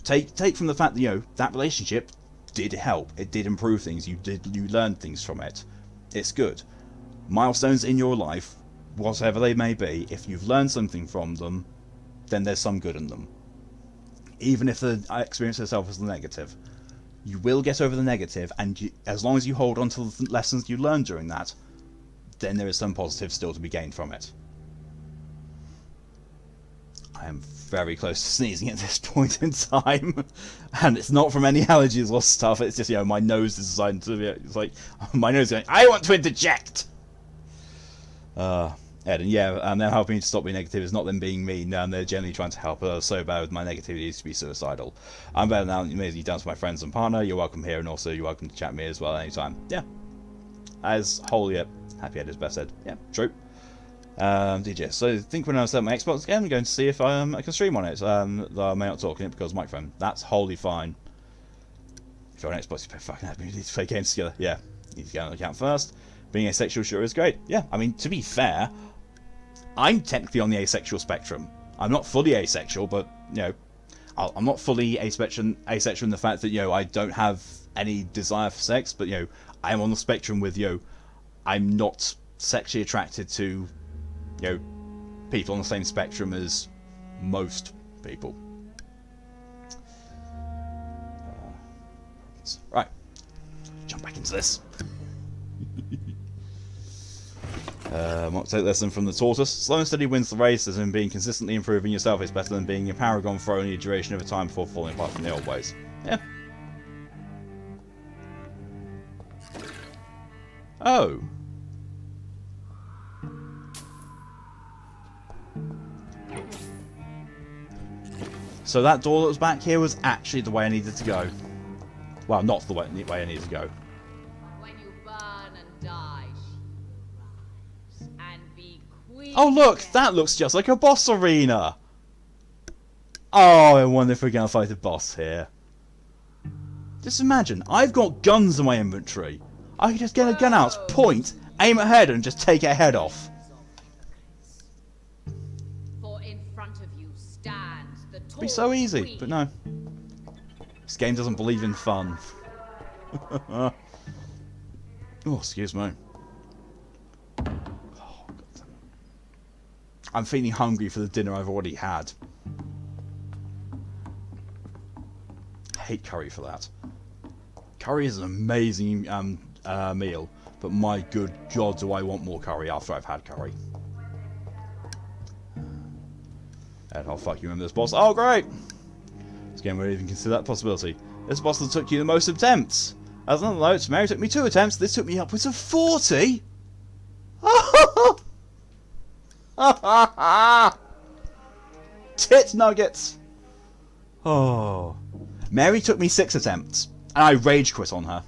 take from the fact that, you know, that relationship did help. It did improve things. You learned things from it. It's good. Milestones in your life, whatever they may be, if you've learned something from them, then there's some good in them. Even if the experience itself is negative, you will get over the negative, and as long as you hold on to the lessons you learned during that, then there is some positive still to be gained from it. I am very close to sneezing at this point in time, and it's not from any allergies or stuff. It's just, you know, my nose is designed to be. It's like my nose is going, I want to interject. Ed, and yeah, they're helping me to stop being negative. It's not them being mean. They're generally trying to help. So bad with my negativity is to be suicidal. I'm better now. Amazingly down to my friends and partner. You're welcome here, and also you're welcome to chat with me as well anytime. Yeah, as whole, yeah. Happy Ed is best Ed. Yeah, true. DJ. So I think when I set my Xbox again, I'm going to see if I can stream on it. I may not talk on it because of microphone. That's wholly fine. If you're on Xbox, you fucking have me. We need to play games together. Yeah, you need to get on the account first. Being asexual sure is great. Yeah, I mean, to be fair, I'm technically on the asexual spectrum. I'm not fully asexual, but, you know, I'm not fully asexual in the fact that, you know, I don't have any desire for sex, but, you know, I'm on the spectrum with, you know, I'm not sexually attracted to, you know, people on the same spectrum as most people. Right, jump back into this. Take a lesson from the tortoise. Slow and steady wins the race, as in being consistently improving yourself is better than being a paragon for only a duration of a time before falling apart from the old ways. Yeah. Oh. So that door that was back here was actually the way I needed to go. Well, not the way I needed to go. When you burn and die, she will rise and be queen. Oh look, that looks just like a boss arena. Oh, I wonder if we're going to fight a boss here. Just imagine, I've got guns in my inventory. I could just get a gun out, point, aim at head and just take a head off. For in front of you stands the It'd be so easy, queen. but no. This game doesn't believe in fun. Oh, excuse me. Oh, God. I'm feeling hungry for the dinner I've already had. I hate curry for that. Curry is an amazing meal, but my good God, do I want more curry after I've had curry. And I'll fuck you remember this boss. Oh, great! This game won't even consider that possibility. This boss that took you the most attempts. As another note, Mary took me 2 attempts. This took me upwards of 40. Tit nuggets. Oh, Mary took me 6 attempts, and I rage quit on her.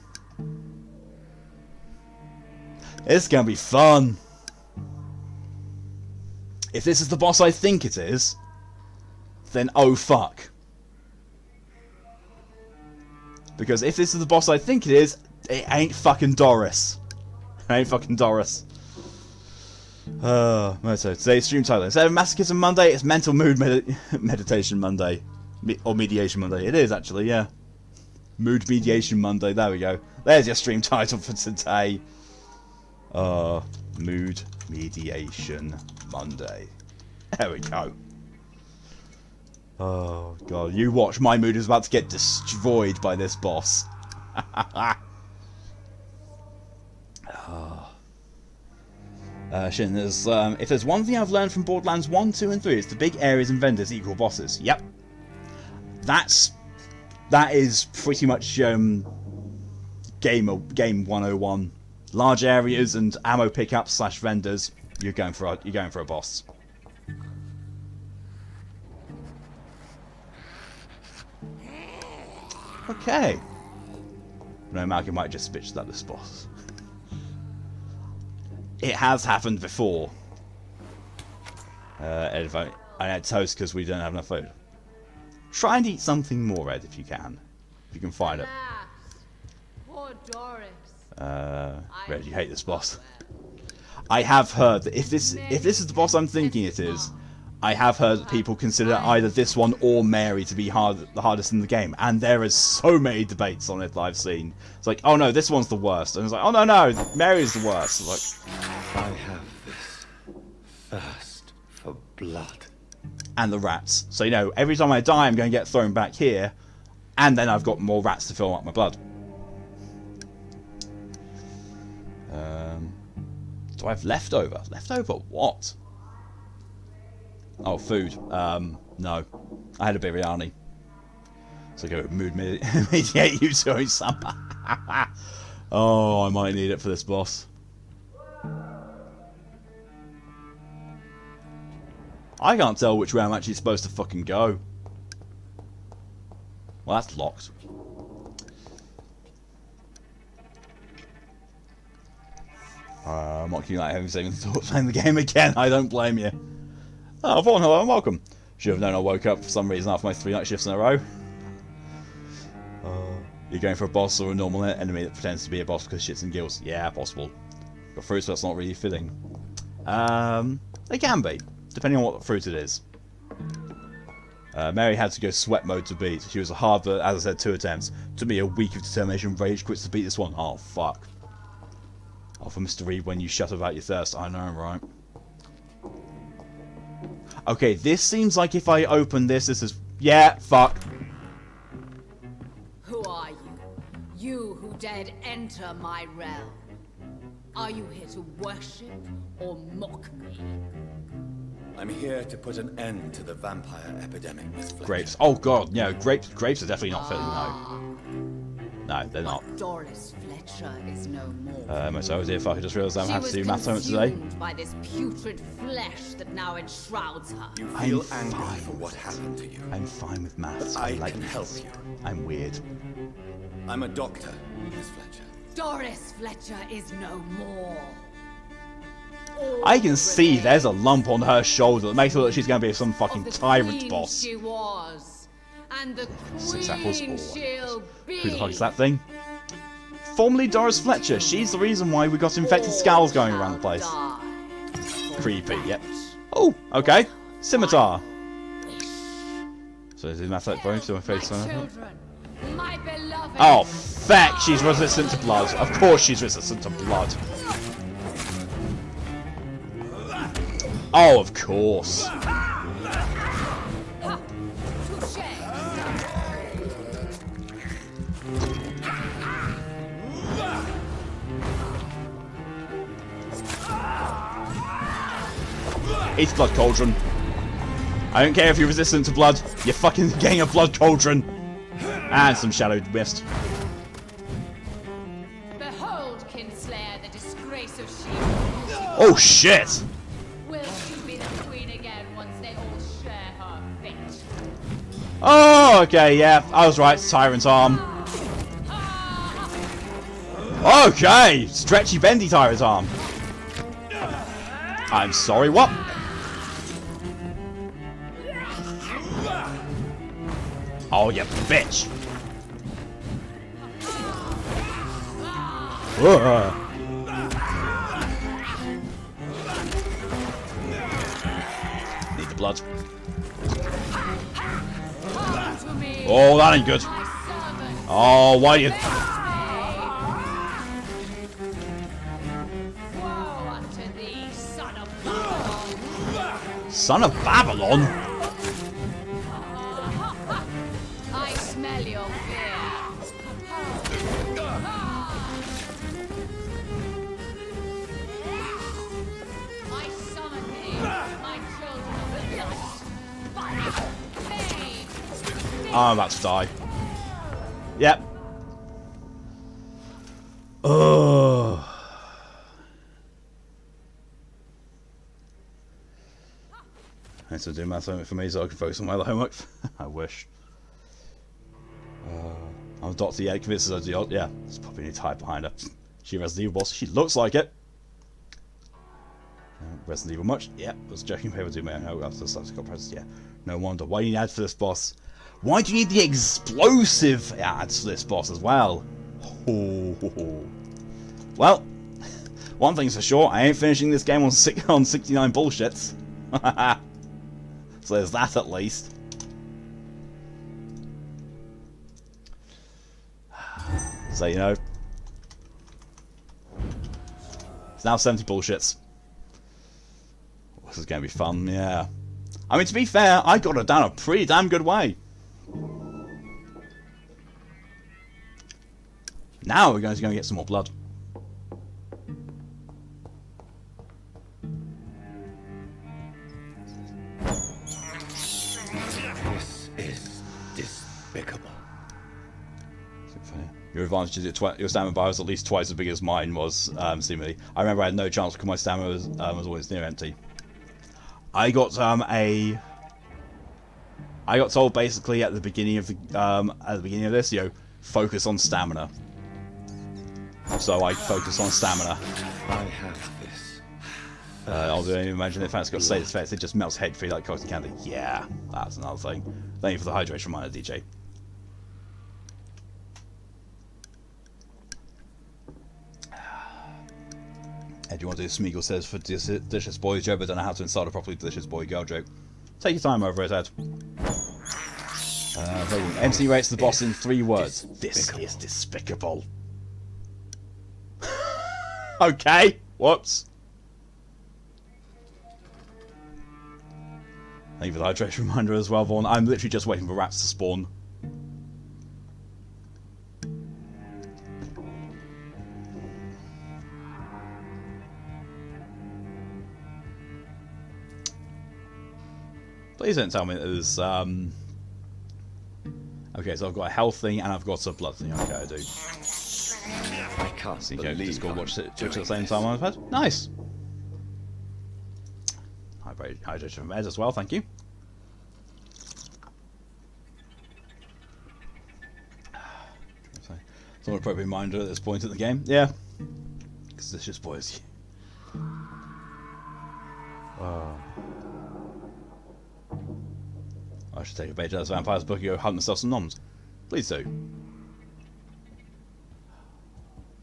It's gonna be fun. If this is the boss I think it is, then oh fuck. Because if this is the boss I think it is, it ain't fucking Doris. It ain't fucking Doris. So today's stream title, instead of Masochism Monday, it's Mental Mood Meditation Monday. Or Mediation Monday. It is actually, yeah. Mood Mediation Monday, there we go. There's your stream title for today. Mood Mediation Monday. There we go. Oh god, you watch, my mood is about to get destroyed by this boss. Shin, if there's one thing I've learned from Borderlands 1, 2 and 3, it's the big areas and vendors equal bosses. Yep. That is pretty much game 101. Large areas and ammo pickups / vendors, you're going for a boss. Okay. No, Malcolm might just bitch that this boss. It has happened before. I had toast because we don't have enough food. Try and eat something more, Ed, if you can. If you can find it. Poor Doris. Red, you hate this boss. I have heard that if this is the boss I'm thinking it is, I have heard that people consider either this one or Mary to be the hardest in the game, and there is so many debates on it that I've seen. It's like, oh no, this one's the worst, and it's like, oh no, Mary's the worst. It's like, I have this thirst for blood. And the rats. So you know, every time I die, I'm going to get thrown back here, and then I've got more rats to fill up my blood. Do I have leftover? Leftover what? Oh, food. No. I had a biryani. So go mood mediate you doing some. Oh, I might need it for this boss. I can't tell which way I'm actually supposed to fucking go. Well, that's locked. I'm not keeping like having saving thoughts playing the game again. I don't blame you. Oh, Vaughn, hello and welcome. Should have known I woke up for some reason after my 3 night shifts in a row. You're going for a boss or a normal enemy that pretends to be a boss because shits and gills. Yeah, possible. But fruits that's not really fitting. They can be, depending on what fruit it is. Mary had to go sweat mode to beat. She was hard, but as I said, 2 attempts. Took me a week of determination, rage quits to beat this one. Oh, fuck. Oh, for Mr. Reed, when you shut about your thirst. I know, right? Okay, this seems like if I open this is... Yeah, fuck. Who are you? You who dared enter my realm. Are you here to worship or mock me? I'm here to put an end to the vampire epidemic, Miss Fletcher. Grapes. Oh god, no, grapes are definitely not filling, no. No, they're not. Doris Fletcher. Fletcher is no more. So if I could just realise I'm She having was to do math homework today. consumed by this putrid flesh that now enshrouds her. You I'm feel fine. angry for what happened to you. I'm fine with maths. I like can help maths. you. I'm weird. I'm a doctor, Miss Fletcher. Doris Fletcher is no more. I can see there's a lump on her shoulder that makes it look like she's going to be some fucking Of the tyrant queen boss. She was, and the Six apples. queen Oh, she'll be. who the fuck is that thing? Formerly Doris Fletcher. She's the reason why we got infected skulls going around the place. Creepy, yep. Oh, okay. Scimitar. So is it math bone to my face? My beloved. Oh, feck, she's resistant to blood. Of course she's resistant to blood. Oh, of course. It's blood cauldron. I don't care if you're resistant to blood. You're fucking getting a blood cauldron. And some shadow mist. Behold, Kinslayer, the disgrace of she. Oh shit! Will she be the queen again once they all share her fate? Oh, okay, yeah, I was right. Tyrant's arm. Okay, stretchy, bendy tyrant's arm. I'm sorry, what? Oh, you bitch! Ugh. Need the blood. Oh, that ain't good. Oh, why you... Woe unto thee, son of Babylon! Son of Babylon? I smell your fear. I summon thee, my children of light. Pain. I'm about to die. Yep. Ugh. I need to do math homework for me so I can focus on my other homework. I wish. I'm Dr. Yeah, convinces her to do. Yeah, there's probably any type behind her. She Resident Evil boss. She looks like it. Resident Evil much? Yeah, I was joking. People do my own homework after the stuff got presents. Yeah, no wonder. Why do you need ads for this boss? Why do you need the explosive ads for this boss as well? Oh. Well, one thing's for sure, I ain't finishing this game on 69 bullshits. So there's that at least. So, you know. It's now 70 bullshits. This is going to be fun, yeah. I mean, to be fair, I got it down a pretty damn good way. Now we're going to go and get some more blood. This is despicable. Your advantage is your stamina bar is at least twice as big as mine was, seemingly. I remember I had no chance because my stamina was always near empty. I got told basically at the beginning of this, you know, focus on stamina. So I focus on stamina. I have this. Although imagine if it's got side effects, it just melts head free like cotton candy. Yeah, that's another thing. Thank you for the hydration reminder, DJ. Ed, you want to do Smeagol says for delicious boy joke, but don't know how to insult a properly delicious boy girl joke. Take your time over it, Ed. MC rates the boss in 3 words. This is despicable. Okay, whoops. Thank you for the hydration reminder as well, Vaughn. I'm literally just waiting for rats to spawn. Please don't tell me there's okay, so I've got a health thing and I've got a blood thing. Okay, I do. I can't So you can believe just go I'm watch it doing at the same this. time on the pad. Nice. Hydration from Ed as well, thank you. Someone appropriate reminder at this point in the game. Yeah. Because this just spoils you. Oh. I should take a page out of this vampire's book and go hunt myself some noms. Please do.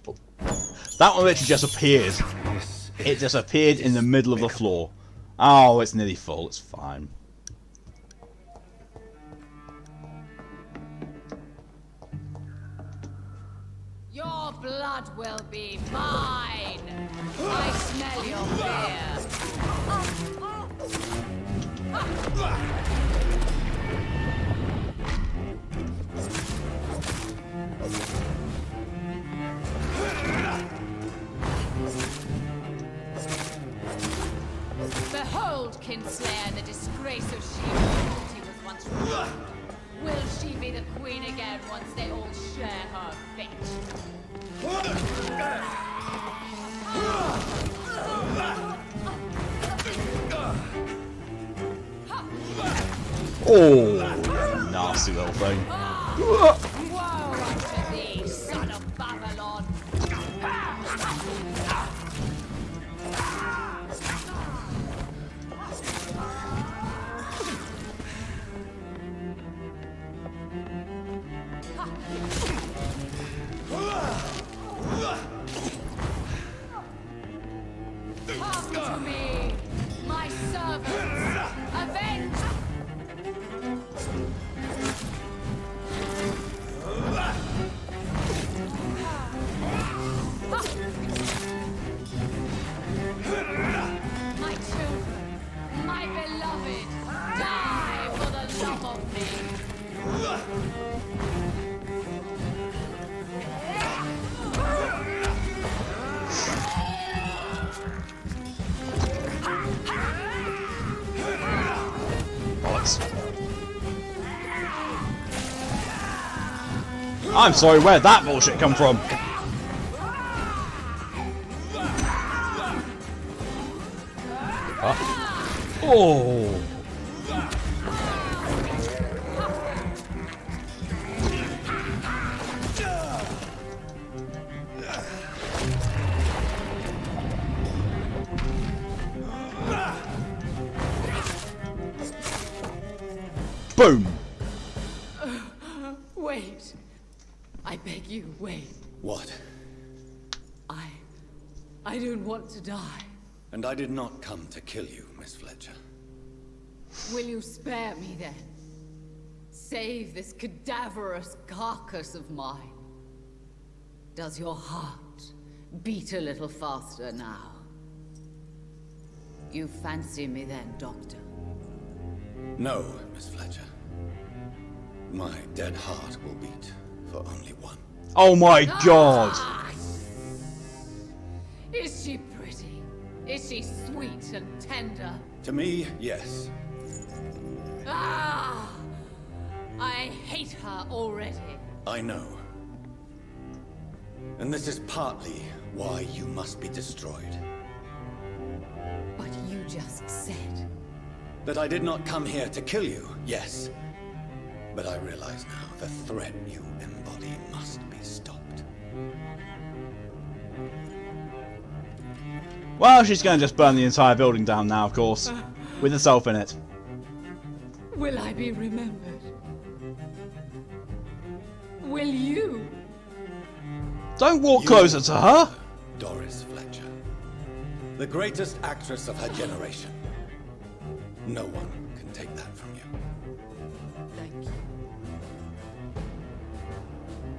Oh. That one literally just appeared. It just appeared in the middle of the floor. Oh, it's nearly full. It's fine. Your blood will be mine. I smell your fear. Behold, Kinslayer, the disgrace of she was once ruled. Will she be the queen again once they all share her fate? Oh, nasty little thing. Woe unto thee, son of Babylon! Come to me, my servants! Avenge! My children, my beloved, die for the love of me! Bollocks. I'm sorry, where'd that bullshit come from? Oh. Boom. Wait. I beg you, wait. What? I don't want to die. And I did not come to kill you, Miss Fletcher. Will you spare me then? Save this cadaverous carcass of mine. Does your heart beat a little faster now? You fancy me then, Doctor? No, Miss Fletcher. My dead heart will beat for only one. Oh my god. Ah! Is she pretty? Is she sweet and tender? To me, yes. Ah! I hate her already. I know. And this is partly why you must be destroyed. But you just said... That I did not come here to kill you, yes. But I realize now the threat you embody must be stopped. Well, she's going to just burn the entire building down now, of course. With herself in it. Will I be remembered? Will you? Don't walk You closer to her. Doris Fletcher. The greatest actress of her generation. No one can take that from you. Thank you.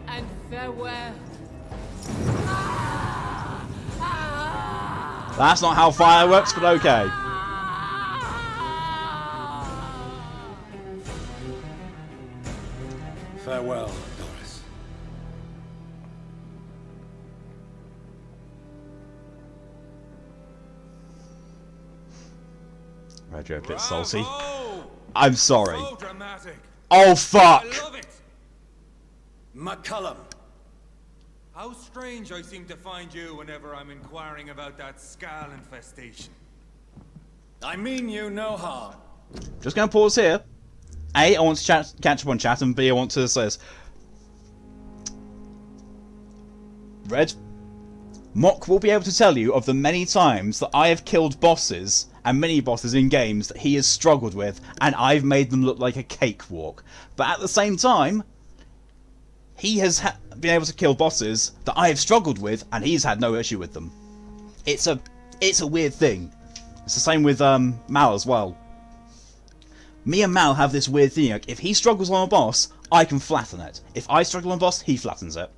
And farewell. That's not how fire works, but okay. Farewell, Doris. Right, you're a bit Bravo! salty. I'm sorry. So dramatic. Oh fuck! I love it. McCullum. How strange I seem to find you whenever I'm inquiring about that Skal infestation. I mean you no harm. Just going to pause here. A, I want to catch up on chat, and B, I want to say this. Red, Mock will be able to tell you of the many times that I have killed bosses and mini-bosses in games that he has struggled with, and I've made them look like a cakewalk. But at the same time, he has been able to kill bosses that I have struggled with, and he's had no issue with them. It's a weird thing. It's the same with Mal as well. Me and Mal have this weird thing. Like, if he struggles on a boss, I can flatten it. If I struggle on a boss, he flattens it.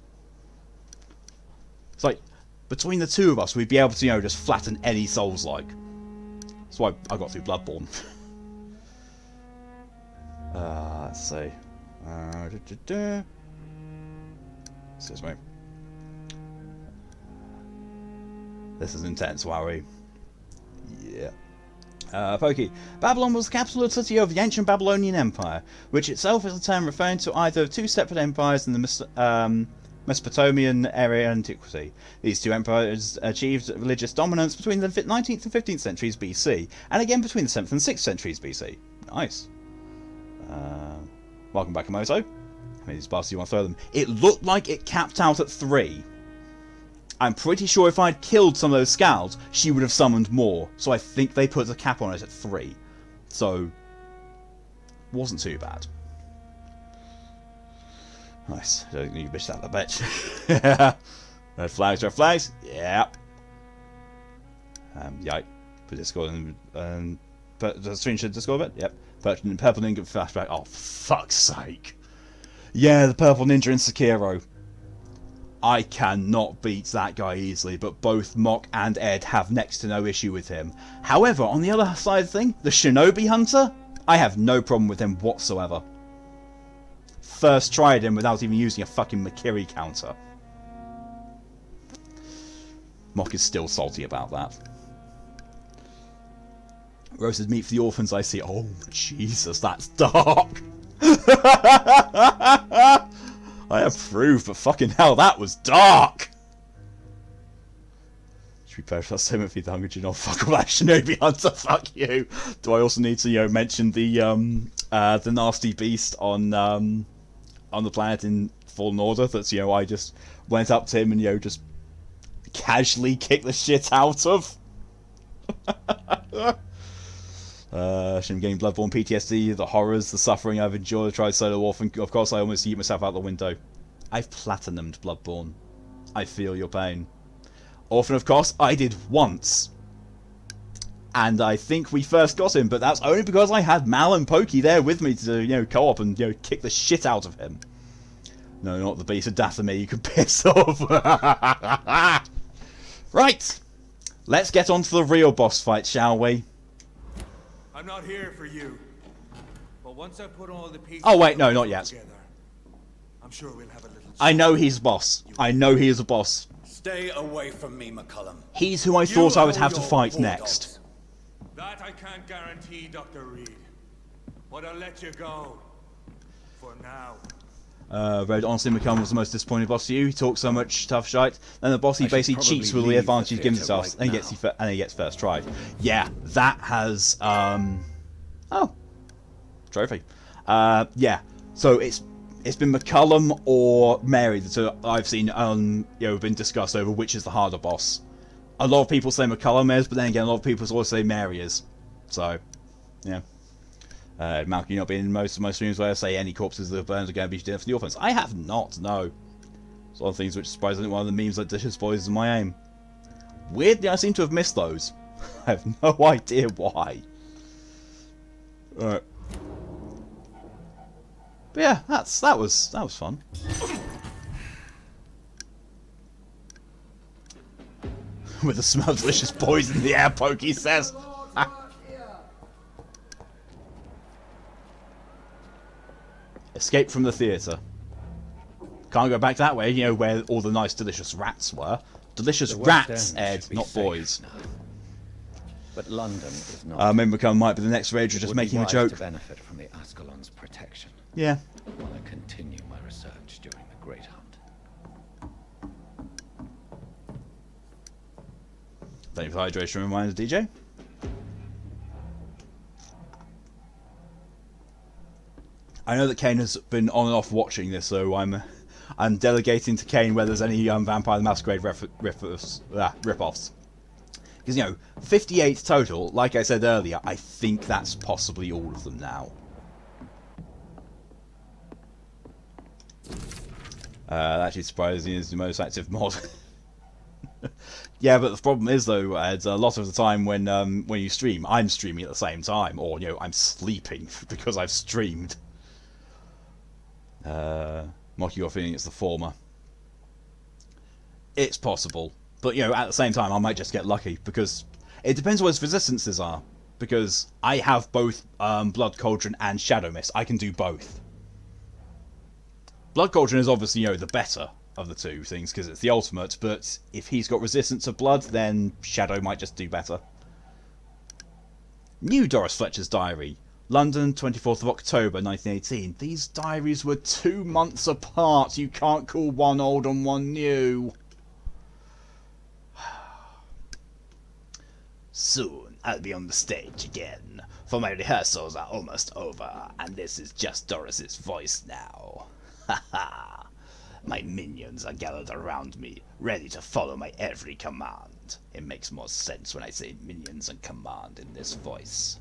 It's like, between the two of us, we'd be able to, just flatten any Souls-like. That's why I got through Bloodborne. Let's see. Excuse me. This is intense, Wowie. Yeah. Pokey. Babylon was the capital city of the ancient Babylonian Empire, which itself is a term referring to either two separate empires in the Mesopotamian area of antiquity. These two empires achieved religious dominance between the 19th and 15th centuries BC, and again between the 7th and 6th centuries BC. Nice. Welcome back, Amoto. How many bars do you want to throw them? It looked like it capped out at 3. I'm pretty sure if I'd killed some of those scouts, she would have summoned more. So I think they put the cap on it at 3. So, wasn't too bad. Nice. You bitched out the bitch. Red flags, red flags. Yeah. Yike. Put Discord and put the screenshot Discord bit. Yep. Purple Ninja flashback. Oh, for fuck's sake. Yeah, the purple ninja in Sekiro. I cannot beat that guy easily, but both Mock and Ed have next to no issue with him. However, on the other side of the thing, the Shinobi Hunter, I have no problem with him whatsoever. First tried him without even using a fucking Makiri counter. Mock is still salty about that. Roasted meat for the orphans, I see. Oh, Jesus, that's dark. I approve, but fucking hell, that was dark! Should we perish that Timothy the Hungry General? Fuck all that Shinobi Hunter, fuck you! Do I also need to, mention the nasty beast on the planet in Fallen Order that's, I just went up to him and, just casually kicked the shit out of? Shim getting Bloodborne PTSD, the horrors, the suffering I've endured, tried solo orphan. Of course, I almost eat myself out the window. I've platinumed Bloodborne. I feel your pain. Orphan, of course, I did once. And I think we first got him, but that's only because I had Mal and Pokey there with me to, co-op and, kick the shit out of him. No, not the beast of Dathomir, you can piss off. Right. Let's get on to the real boss fight, shall we? I'm not here for you. But once I put all the pieces Oh wait, no, not yet. Together, I'm sure we'll have a little I know he's a boss. I know he is a boss. Stay away from me, McCullum. He's who I thought I would have to fight next. That I can't guarantee, Dr. Reed. But I'll let you go. For now. Red, honestly, McCullum was the most disappointing boss to you. He talks so much tough shite. Then the boss, he basically cheats with all the advantage he gives himself, and he gets first try. Yeah, that has oh, trophy. Yeah. So it's been McCullum or Mary that I've seen been discussed over which is the harder boss. A lot of people say McCullum is, but then again, a lot of people also say Mary is. So, yeah. Malcolm, you not been in most of my streams where I say any corpses that are burned are going to be dinner for the orphans. I have not, no. It's one of the things which surprised me. One of the memes like Dishes Boys is my aim. Weirdly, I seem to have missed those. I have no idea why. Alright. But yeah, that was fun. With the smell of delicious poison in the air, Pokey says. Escape from the theatre. Can't go back that way, where all the nice, delicious rats were. Delicious rats, Ed, not boys. Now. But London is not. Maybe McCullum might be the next rager just making a joke. To benefit from the Ascalon's protection. Yeah. While I continue my research during the Great Hunt. Thank you for the hydration reminder, DJ. I know that Kane has been on and off watching this, so I'm delegating to Kane whether there's any Vampire the Masquerade ripoffs. Because, you know, 58 total, like I said earlier, I think that's possibly all of them now. That actually surprising is the most active mod. Yeah, but the problem is though, Ed, a lot of the time when you stream, I'm streaming at the same time, or you know, I'm sleeping because I've streamed. Mocky, you're feeling it's the former. It's possible, but you know, at the same time, I might just get lucky because it depends what his resistances are. Because I have both Blood Cauldron and Shadow Mist, I can do both. Blood Cauldron is obviously, you know, the better of the two things because it's the ultimate, but if he's got resistance to blood, then Shadow might just do better. New Doris Fletcher's diary. London, 24th of October 1918. These diaries were 2 months apart. You can't call one old and one new. Soon I'll be on the stage again, for my rehearsals are almost over, and this is just Doris's voice now. Ha ha! My minions are gathered around me, ready to follow my every command. It makes more sense when I say minions and command in this voice.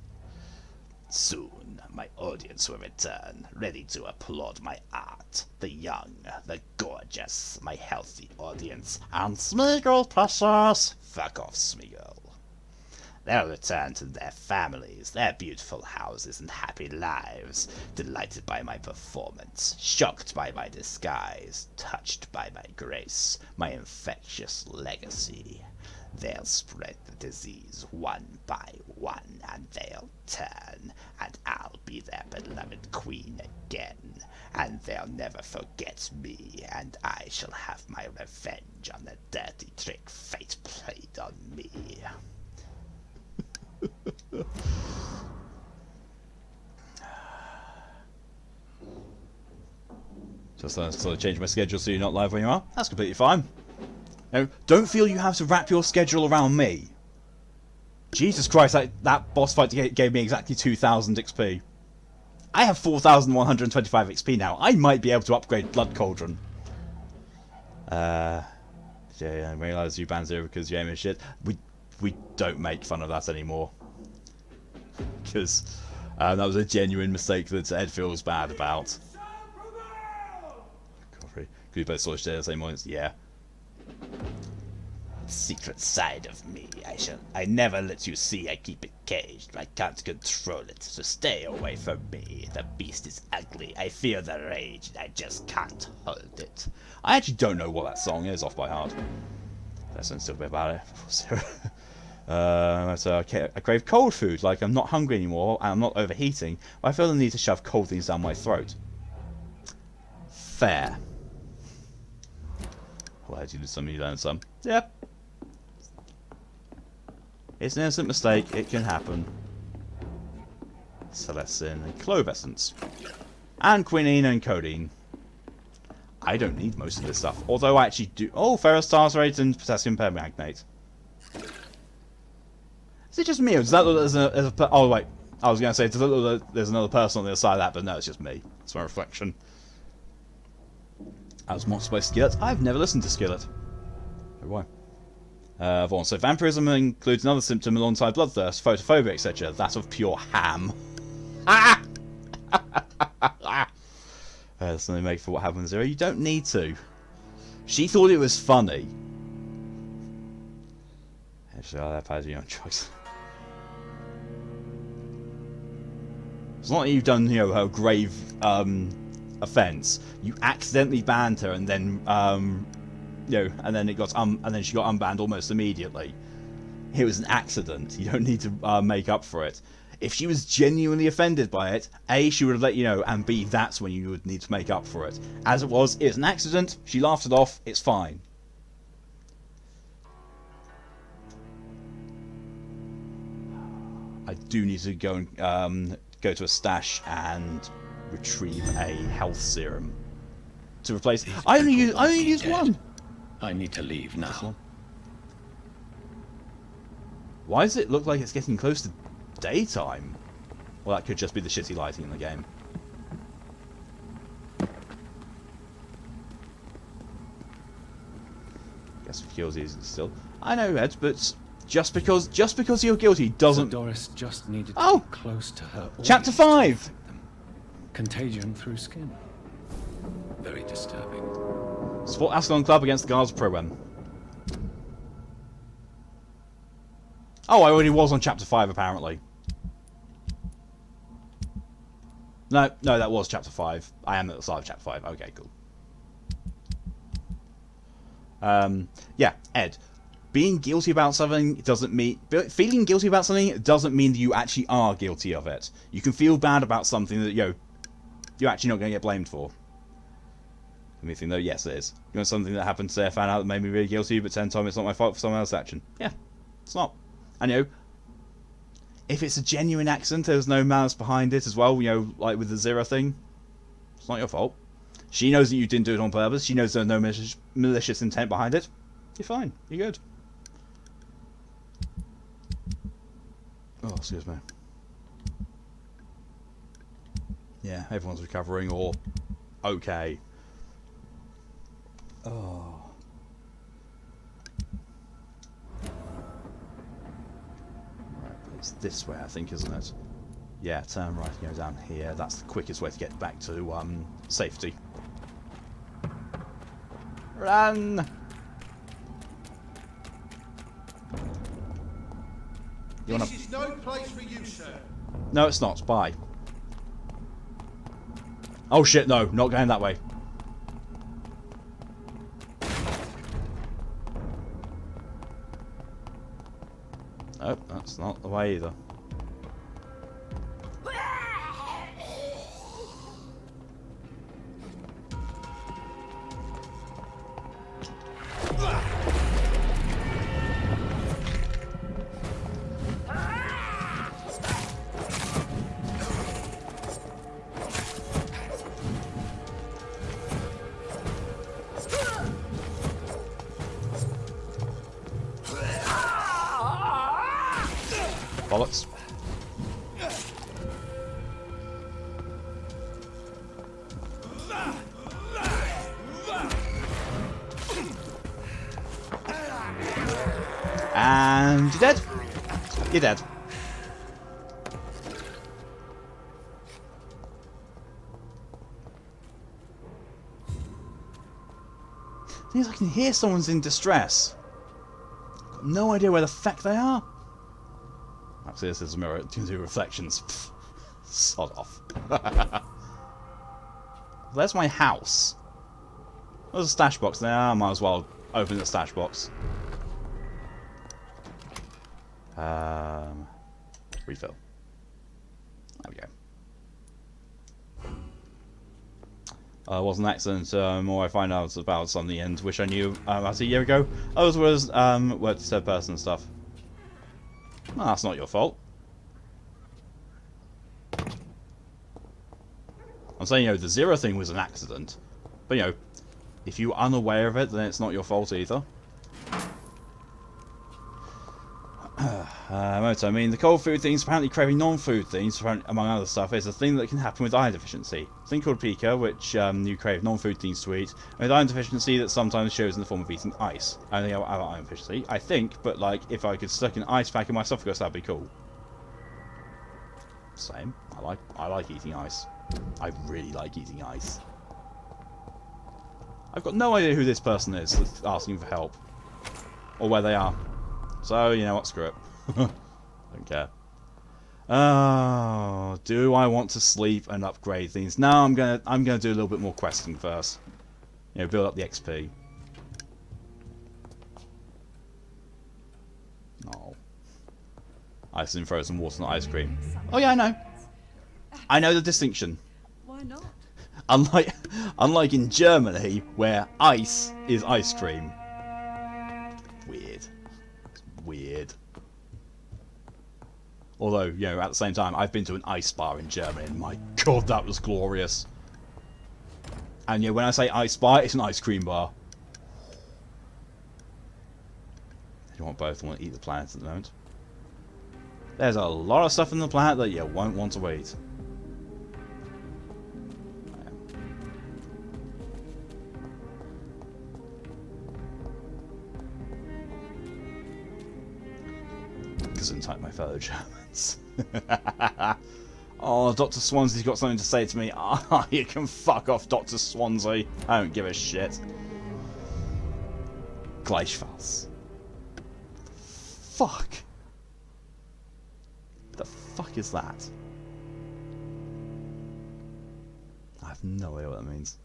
Soon, my audience will return, ready to applaud my art. The young, the gorgeous, my healthy audience. And Smeagol, precious! Fuck off, Smeagol. They'll return to their families, their beautiful houses and happy lives, delighted by my performance, shocked by my disguise, touched by my grace, my infectious legacy. They'll spread the disease one by one, and they'll turn, and I'll be their beloved queen again, and they'll never forget me, and I shall have my revenge on the dirty trick fate played on me. Just sort of change my schedule so you're not live when you are. That's completely fine. Now, don't feel you have to wrap your schedule around me. Jesus Christ, that boss fight gave me exactly 2,000 XP. I have 4,125 XP now. I might be able to upgrade Blood Cauldron. Yeah, I realise you banned Zero because you aim is shit. We don't make fun of that anymore. Because that was a genuine mistake that Ed feels bad about. Could we both sort of share the same audience? Yeah. Secret side of me, I never let you see. I keep it caged. I can't control it, so stay away from me. The beast is ugly. I feel the rage, and I just can't hold it. I actually don't know what that song is off by heart. That's still a bit about it. So I crave cold food, like I'm not hungry anymore, and I'm not overheating, but I feel the need to shove cold things down my throat. Fair. Well, as you do some, you learn some. Yep. It's an innocent mistake, it can happen. Celestin and Clove Essence. And quinine and codeine. I don't need most of this stuff, although I actually do. Oh, ferrous tartarate and potassium permanganate. Is it just me, or does that look as a oh wait, I was going to say, does it look like there's another person on the other side of that, but no, it's just me. It's my reflection. As mocked by Skillet. I've never listened to Skillet. Oh, why? Vaughan. So vampirism includes another symptom alongside bloodthirst, photophobia, etc. That of pure ham. Ah! That's something make for what happens Zero. You don't need to. She thought it was funny. Actually, I'll have your own choice. It's not like you've done, you know, her grave offence. You accidentally banned her, and then you know, and then it got and then she got unbanned almost immediately. It was an accident. You don't need to make up for it. If she was genuinely offended by it, A, she would have let you know, and B, that's when you would need to make up for it. As it was, it's an accident. She laughed it off. It's fine. I do need to go and go to a stash and retrieve a health serum to replace. I only use one. I need to leave now. Why does it look like it's getting close to daytime? Well, that could just be the shitty lighting in the game. Guess guilty is still. I know, Ed, but just because you're guilty doesn't. So Doris just needed to Oh! be close to her. Chapter audience 5! to infect them. Contagion through skin. Very disturbing. Support Ascalon Club against the Guards of Proem. Oh, I already was on Chapter 5, apparently. No, that was Chapter 5. I am at the start of Chapter 5. Okay, cool. Yeah, Ed. Being guilty about something doesn't mean... Feeling guilty about something doesn't mean that you actually are guilty of it. You can feel bad about something that, you're actually not going to get blamed for. Let me think, though. Yes, it is. You know, something that happened today I found out that made me really guilty, but 10 times it's not my fault for someone else's action. Yeah, it's not. And, if it's a genuine accident, there's no malice behind it as well, like with the Zero thing, it's not your fault. She knows that you didn't do it on purpose. She knows there's no malicious intent behind it. You're fine. You're good. Oh, excuse me. Yeah, everyone's recovering or okay. Oh. Right, it's this way, I think, isn't it? Yeah, turn right and go down here. That's the quickest way to get back to safety. Run! This is no place for you, sir. No, it's not. Bye. Oh shit, no. Not going that way. Oh, that's not the way either. Bollocks. And you're dead. You're dead. Thing is, I can hear someone's in distress. Got no idea where the fuck they are. Actually, this is a mirror. It can do reflections. Pfft. Sod off. There's my house. There's a stash box there. I might as well open the stash box. Refill. There we go. Was an accident. More I find out about something and wish I knew about a year ago. Others was worked as third person and stuff. Well, that's not your fault. I'm saying, the Zero thing was an accident. But, if you're unaware of it, then it's not your fault either. I mean, the cold food things, apparently craving non-food things, among other stuff, is a thing that can happen with iron deficiency. A thing called pica, which you crave non-food things to eat, and with iron deficiency that sometimes shows in the form of eating ice. I don't think I have iron deficiency, I think, but like, if I could stuck an ice pack in my esophagus, that'd be cool. Same. I like eating ice. I really like eating ice. I've got no idea who this person is that's asking for help. Or where they are. So, you know what, screw it. Don't care. Oh, do I want to sleep and upgrade things? No, I'm gonna do a little bit more questing first. Build up the XP. Oh. Ice and frozen water and ice cream. Oh yeah, I know. I know the distinction. Why not? Unlike in Germany, where ice is ice cream. Weird. Weird. Although, at the same time, I've been to an ice bar in Germany, and my god, that was glorious. And when I say ice bar, it's an ice cream bar. You want both? I want to eat the planet at the moment. There's a lot of stuff on the planet that you won't want to eat. Gesundheit, my fellow Germans. Oh, Dr. Swansea's got something to say to me. Ah, you can fuck off, Dr. Swansea. I don't give a shit. Gleichfalls. Fuck. The fuck is that? I have no idea what that means.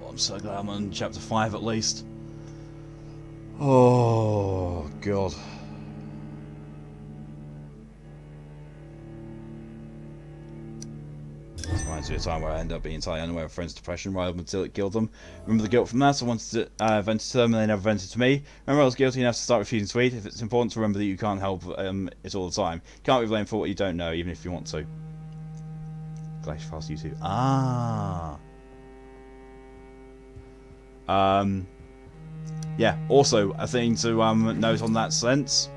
I'm so glad I'm on chapter 5 at least. Oh, God. This reminds me of a time where I ended up being entirely unaware of friends' depression right up until it killed them. Remember the guilt from that? I wanted to vent to them and they never vented to me. Remember I was guilty enough to start refusing to eat. If it's important to remember that you can't help it all the time. You can't be blamed for what you don't know, even if you want to. Glacier Fast YouTube. Ah. Yeah, also a thing to note on that sense.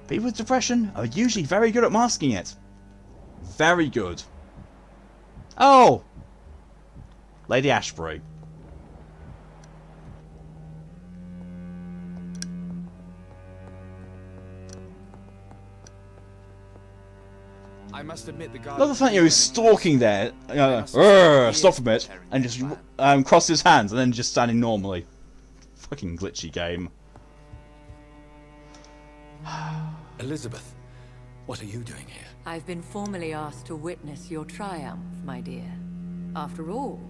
People with depression are usually very good at masking it. Very good. Oh! Lady Ashbury. I must admit the guy. Love the fact he was stalking there, stop a bit, and just crossed his hands and then just standing normally. Fucking glitchy game. Elizabeth, what are you doing here? I've been formally asked to witness your triumph, my dear. After all,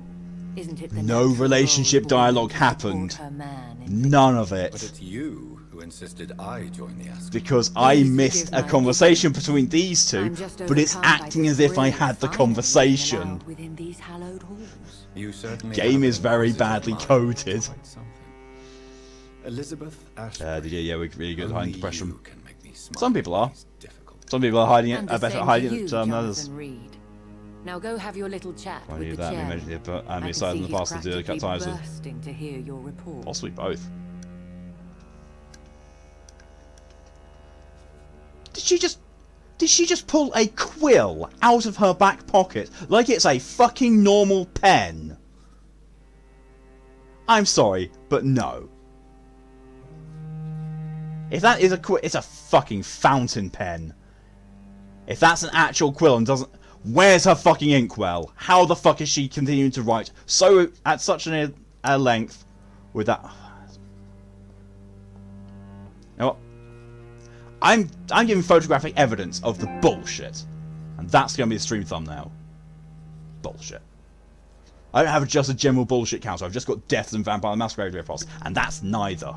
isn't it the No natural relationship role dialogue to support happened. her man in None of it. But it's you who insisted I join the Ascalon. Because I missed a conversation between these two, I'm just but it's overcome by acting the as if I thrill had the of finding conversation. allowed within these hallowed halls. You certainly Game have is been very positive badly mind. coded. Quite something. Elizabeth Ashbury. Yeah, we're really good at hiding Only depression. you can make me smile Some people when are. it's difficult. Some people are hiding it, And are the better at same hiding to it you, than others. Jonathan Reed. Now go have your little chat I with knew the that, chairman. imagine it, but I'm I can excited see in the he's past to do the cut practically ties with. bursting to hear your report. Possibly both. Did she just pull a quill out of her back pocket like it's a fucking normal pen? I'm sorry, but no. If that is a quill, it's a fucking fountain pen. If that's an actual quill and doesn't... Where's her fucking inkwell? How the fuck is she continuing to write so at such a length with that... You know what? I'm giving photographic evidence of the bullshit. And that's going to be the stream thumbnail. Bullshit. I don't have just a general bullshit counter. I've just got Deaths and Vampire Masquerade ripoffs. And that's neither.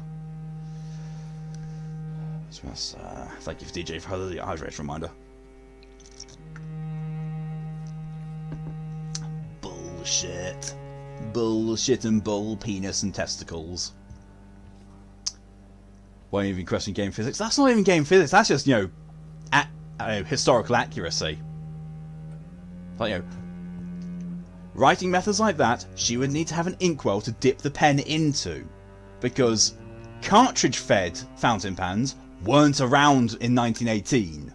So that's, thank you for DJ for the hydration reminder. Bullshit. Bullshit and bull penis and testicles. Won't even question game physics. That's not even game physics. That's just, you know, historical accuracy. Like, you know, writing methods like that, she would need to have an inkwell to dip the pen into, because cartridge-fed fountain pens weren't around in 1918.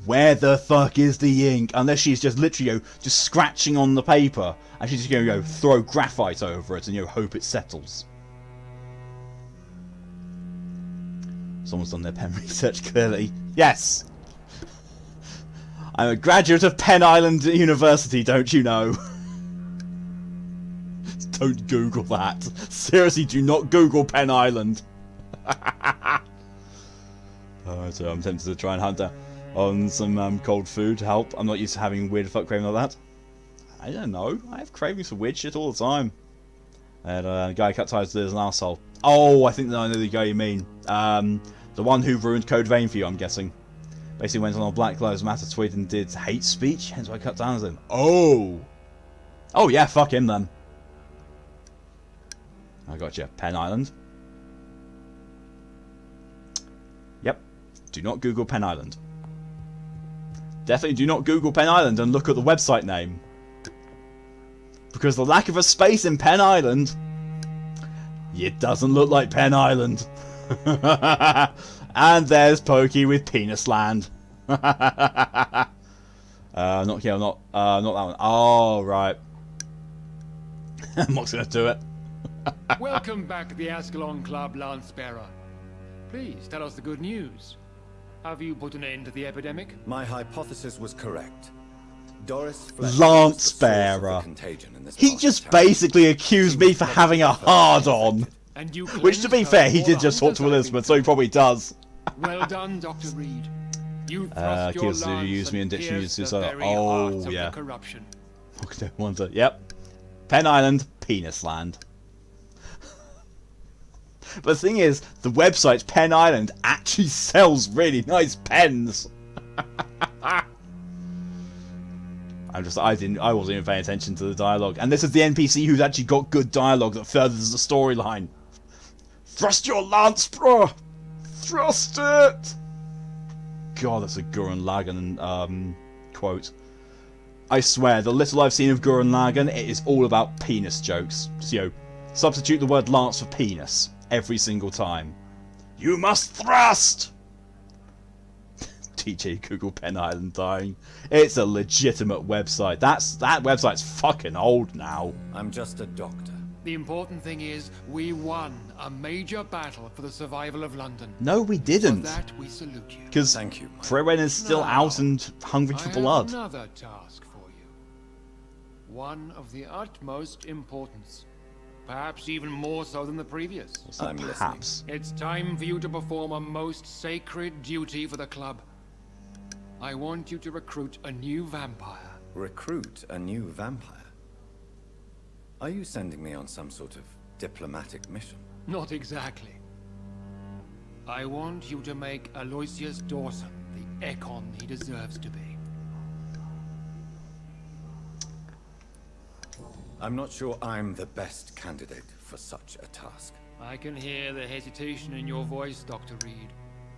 Where the fuck is the ink? Unless she's just literally, you know, just scratching on the paper, and she's just going to, you know, throw graphite over it and, you know, hope it settles. Someone's done their pen research, clearly. Yes! I'm a graduate of Penn Island University, don't you know? Don't Google that. Seriously, do not Google Penn Island. So I'm tempted to try and hunt down on some cold food to help. I'm not used to having weird fuck craving like that. I don't know. I have cravings for weird shit all the time. And a guy cut ties with an arsehole. Oh, I think that I know the guy you mean. The one who ruined Code Vein for you, I'm guessing. Basically went on a Black Lives Matter tweet and did hate speech, hence why I cut down on him. Oh! Oh yeah, fuck him then. I got you. Penn Island. Yep. Do not Google Penn Island. definitely do not Google Pen Island and look at the website name. Because the lack of a space in Pen Island, it doesn't look like Pen Island. And there's Pokey with Penis Land. Not here, not that one. Oh, right. I'm not going to do it. Welcome back to the Ascalon Club, Lance-Bearer. Please tell us the good news. Have you put an end to the epidemic? My hypothesis was correct. Doris Fletcher Lance-Bearer. He just basically accused me for having a hard-on. Which, to be fair, he did just talk to Elizabeth, so he probably does. Well done, Dr. Reed. You thrust your Kills you lance use me in and dictionary pierced use the this. very Oh, heart of yeah. the corruption. Yep. Pen Island, Penis Land. But the thing is, the website Pen Island actually sells really nice pens. I wasn't even paying attention to the dialogue. And this is the NPC who's actually got good dialogue that furthers the storyline. Thrust your lance, bro! Thrust it! God, that's a Gurren Lagann quote. I swear, the little I've seen of Gurren Lagann, it is all about penis jokes. So, you know, substitute the word lance for penis every single time. You must thrust! TJ Google Pen Island dying. It's a legitimate website. That website's fucking old now. I'm just a doctor. The important thing is, we won a major battle for the survival of London. No, we didn't. For that, we salute you. Because Frewen is still out and hungry for blood. I have another task for you. One of the utmost importance. Perhaps even more so than the previous. Perhaps. It's time for you to perform a most sacred duty for the club. I want you to recruit a new vampire. Recruit a new vampire? Are you sending me on some sort of diplomatic mission? Not exactly. I want you to make Aloysius Dawson the Ekon he deserves to be. I'm not sure I'm the best candidate for such a task. I can hear the hesitation in your voice, Dr. Reed.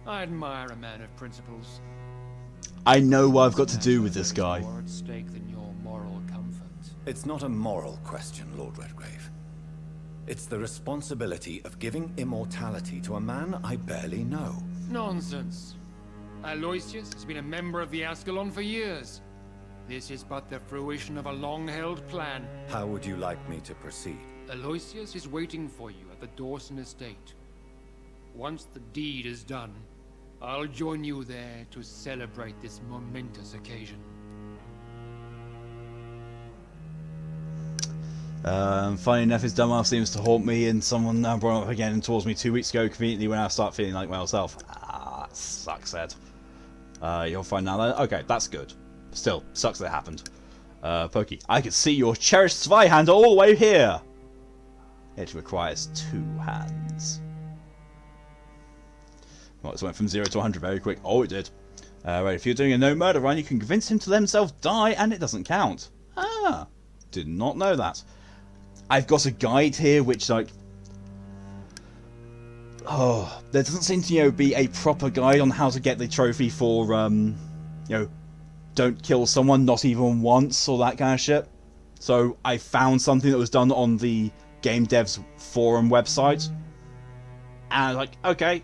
I admire a man of principles. I know what I've got to do with this guy. More at stake than your moral comfort. It's not a moral question, Lord Redgrave. It's the responsibility of giving immortality to a man I barely know. Nonsense. Aloysius has been a member of the Ascalon for years. This is but the fruition of a long-held plan. How would you like me to proceed? Aloysius is waiting for you at the Dawson estate. Once the deed is done, I'll join you there to celebrate this momentous occasion. Funny enough, his dumbass seems to haunt me, and someone now brought up again towards me 2 weeks ago, conveniently when I start feeling like myself. Ah, sucks, Ed. You're fine now then? Okay, that's good. Still, sucks that it happened. Pokey, I can see your cherished Zweihander all the way here! It requires 2 hands. Well, this went from 0 to 100 very quick. Oh, it did. Right, if you're doing a no-murder run, you can convince him to let himself die, and it doesn't count. Ah, did not know that. I've got a guide here, which, like... Oh, there doesn't seem to, you know, be a proper guide on how to get the trophy for, you know, don't kill someone, not even once, or that kind of shit. So, I found something that was done on the Game Devs Forum website. And I was like, okay.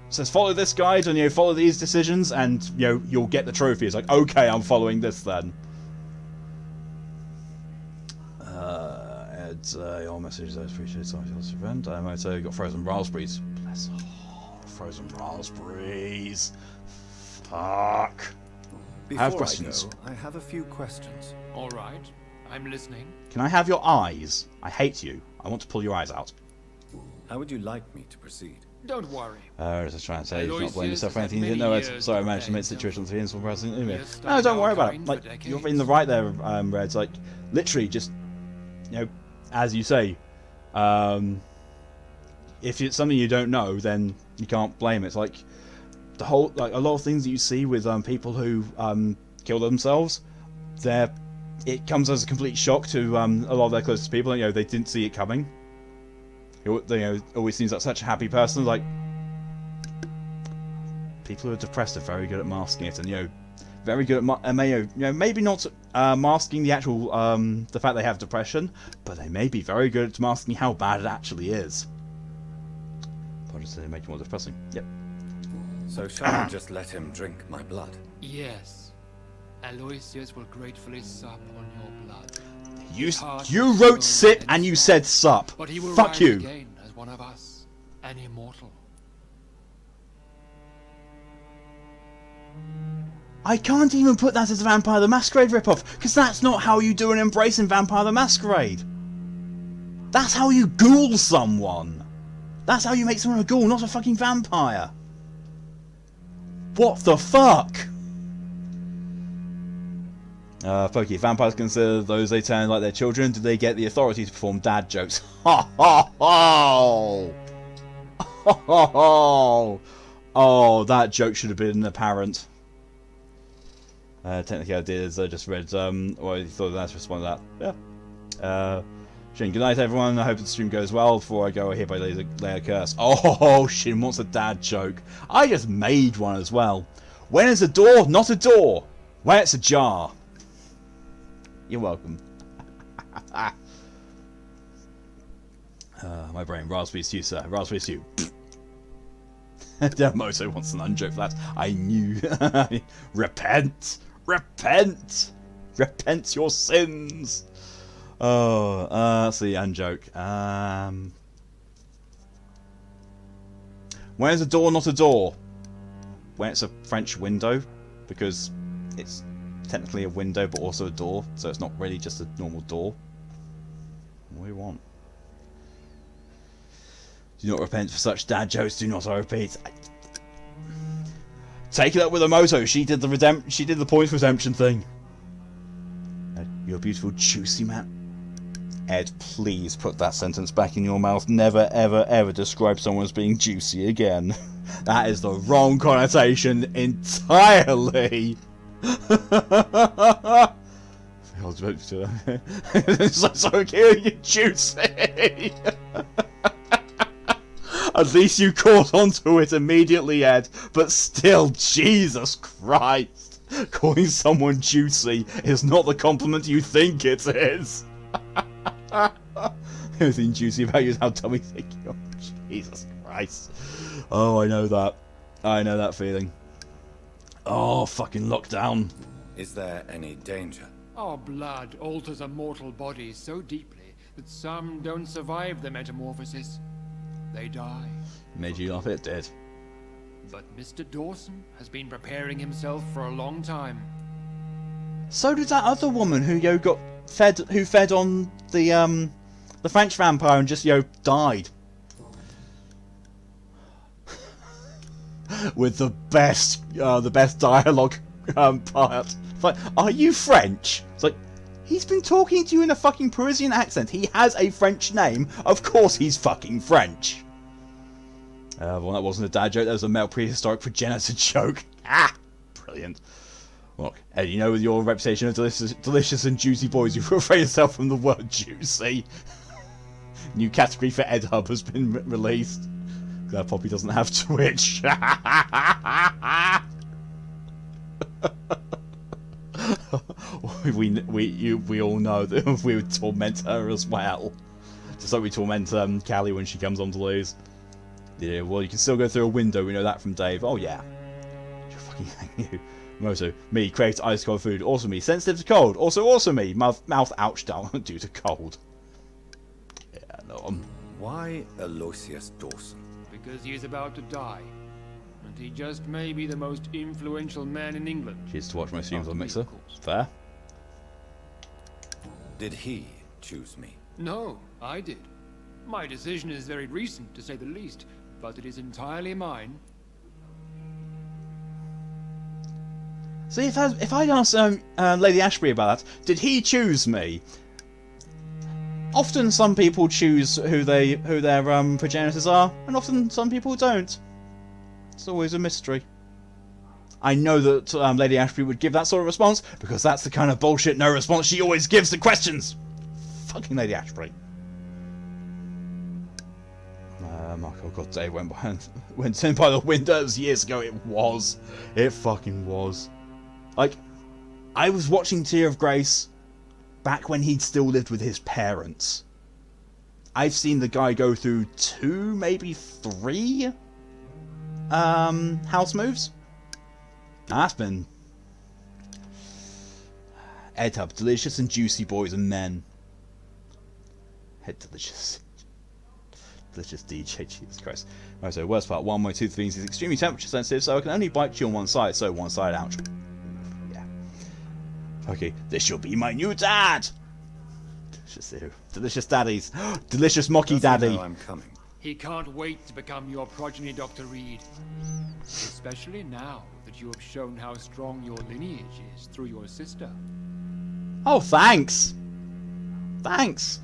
Says follow this guide and, you know, follow these decisions and, you know, you'll get the trophy. It's like, okay, I'm following this then. Ed, your message, I appreciate something else event. I might say you got frozen raspberries. Bless. Oh, frozen raspberries. Fuck. Before I have questions. I have a few questions. All right, I'm listening. Can I have your eyes? I hate you. I want to pull your eyes out. How would you like me to proceed? Don't worry. As I was trying to say, you not blame Aloysius yourself for has anything you didn't many know. years Sorry, I to managed to make prepare situations for himself. the present. He No, has studied don't worry our about it. kind Like, for you're decades. in the right there, Reds. Like, literally, just, you know, as you say, if it's something you don't know, then you can't blame it. It's like the whole, like a lot of things that you see with people who kill themselves, it comes as a complete shock to a lot of their closest people. And, you know, they didn't see it coming. You know, always seems like such a happy person. Like, people who are depressed are very good at masking it, and, you know, very good at maybe not masking the actual the fact they have depression, but they may be very good at masking how bad it actually is. I'll just make it more depressing. Yep. So shall I just let him drink my blood? Yes. Aloysius will gratefully sup on your blood. You wrote sip and you said sup. But he will Fuck rise you. again as one of us, an immortal. I can't even put that as a Vampire the Masquerade ripoff, because that's not how you do an embrace in Vampire the Masquerade. That's how you ghoul someone. That's how you make someone a ghoul, not a fucking vampire. What the fuck? Pokey, vampires consider those they turn like their children. Do they get the authority to perform dad jokes? Ha ha ha! Oh, that joke should have been apparent. Technically I did, as I just read, well, I thought that's respond to that. Yeah. Shin, good night everyone, I hope the stream goes well. Before I go, I hereby lay a curse. Oh, Shin wants a dad joke. I just made one as well. When is a door not a door? When it's a jar. You're welcome. My brain, raspberry stew, sir. Raspberry stew. Moto wants an unjoke for that. I knew. Repent! Repent! Repent your sins! Oh, that's the unjoke. When is a door not a door? When it's a French window, because it's technically a window but also a door, so it's not really just a normal door. What do you want? Do not repent for such dad jokes. Do not repeat. Take it up with Emoto. She did the points redemption thing. You're a beautiful, juicy man. Ed, please put that sentence back in your mouth. Never, ever, ever describe someone as being juicy again. That is the wrong connotation entirely. It's so cute, you're juicy. At least you caught onto it immediately, Ed. But still, Jesus Christ. Calling someone juicy is not the compliment you think it is. The only thing juicy about you is how dumb you think you are. Jesus Christ. Oh, I know that. I know that feeling. Oh, fucking lockdown. Is there any danger? Our blood alters a mortal body so deeply that some don't survive the metamorphosis. They die. Made you laugh, it did. But Mr. Dawson has been preparing himself for a long time. So did that other woman who got fed on the French vampire and just died. With the best dialogue part. It's like, are you French? It's like, he's been talking to you in a fucking Parisian accent. He has a French name. Of course he's fucking French. Well, that wasn't a dad joke. That was a male prehistoric progenitor joke. Ah, brilliant. Look, Ed, you know, with your reputation of delicious and juicy boys, you've refrained yourself from the word juicy. New category for Ed Hub has been released. Glad Poppy doesn't have Twitch. we all know that we would torment her as well. Just like we torment Callie when she comes on to lose. Yeah, well, you can still go through a window. We know that from Dave. Oh yeah. Fucking thank you. Moto, me, create ice cold food. Also me, sensitive to cold. Also me, mouth ouched down due to cold. Yeah, no. Why Aloysius Dawson? Because he is about to die. And he just may be the most influential man in England. Cheers to watch my streams on Mixer. Fair. Did he choose me? No, I did. My decision is very recent, to say the least, but it is entirely mine. See, if I'd asked Lady Ashbury about that, did he choose me? Often some people choose who their progenitors are, and often some people don't. It's always a mystery. I know that Lady Ashbury would give that sort of response, because that's the kind of bullshit no response she always gives to questions. Fucking Lady Ashbury. Oh god, Dave went in by the windows years ago. It fucking was. Like, I was watching Tear of Grace back when he'd still lived with his parents. I've seen the guy go through 2, maybe 3 house moves. That's been Ed Hub, delicious and juicy boys and men. Head delicious. Delicious DJ, Jesus Christ. Right, so worst part, one, my tooth things is extremely temperature sensitive, so I can only bite you on one side, so one side, ouch. Yeah. Okay, this shall be my new dad! Delicious ew. Delicious daddies. Delicious mocky daddy. I'm coming. He can't wait to become your progeny, Dr. Reed. Especially now that you have shown how strong your lineage is through your sister. Oh, thanks. Thanks.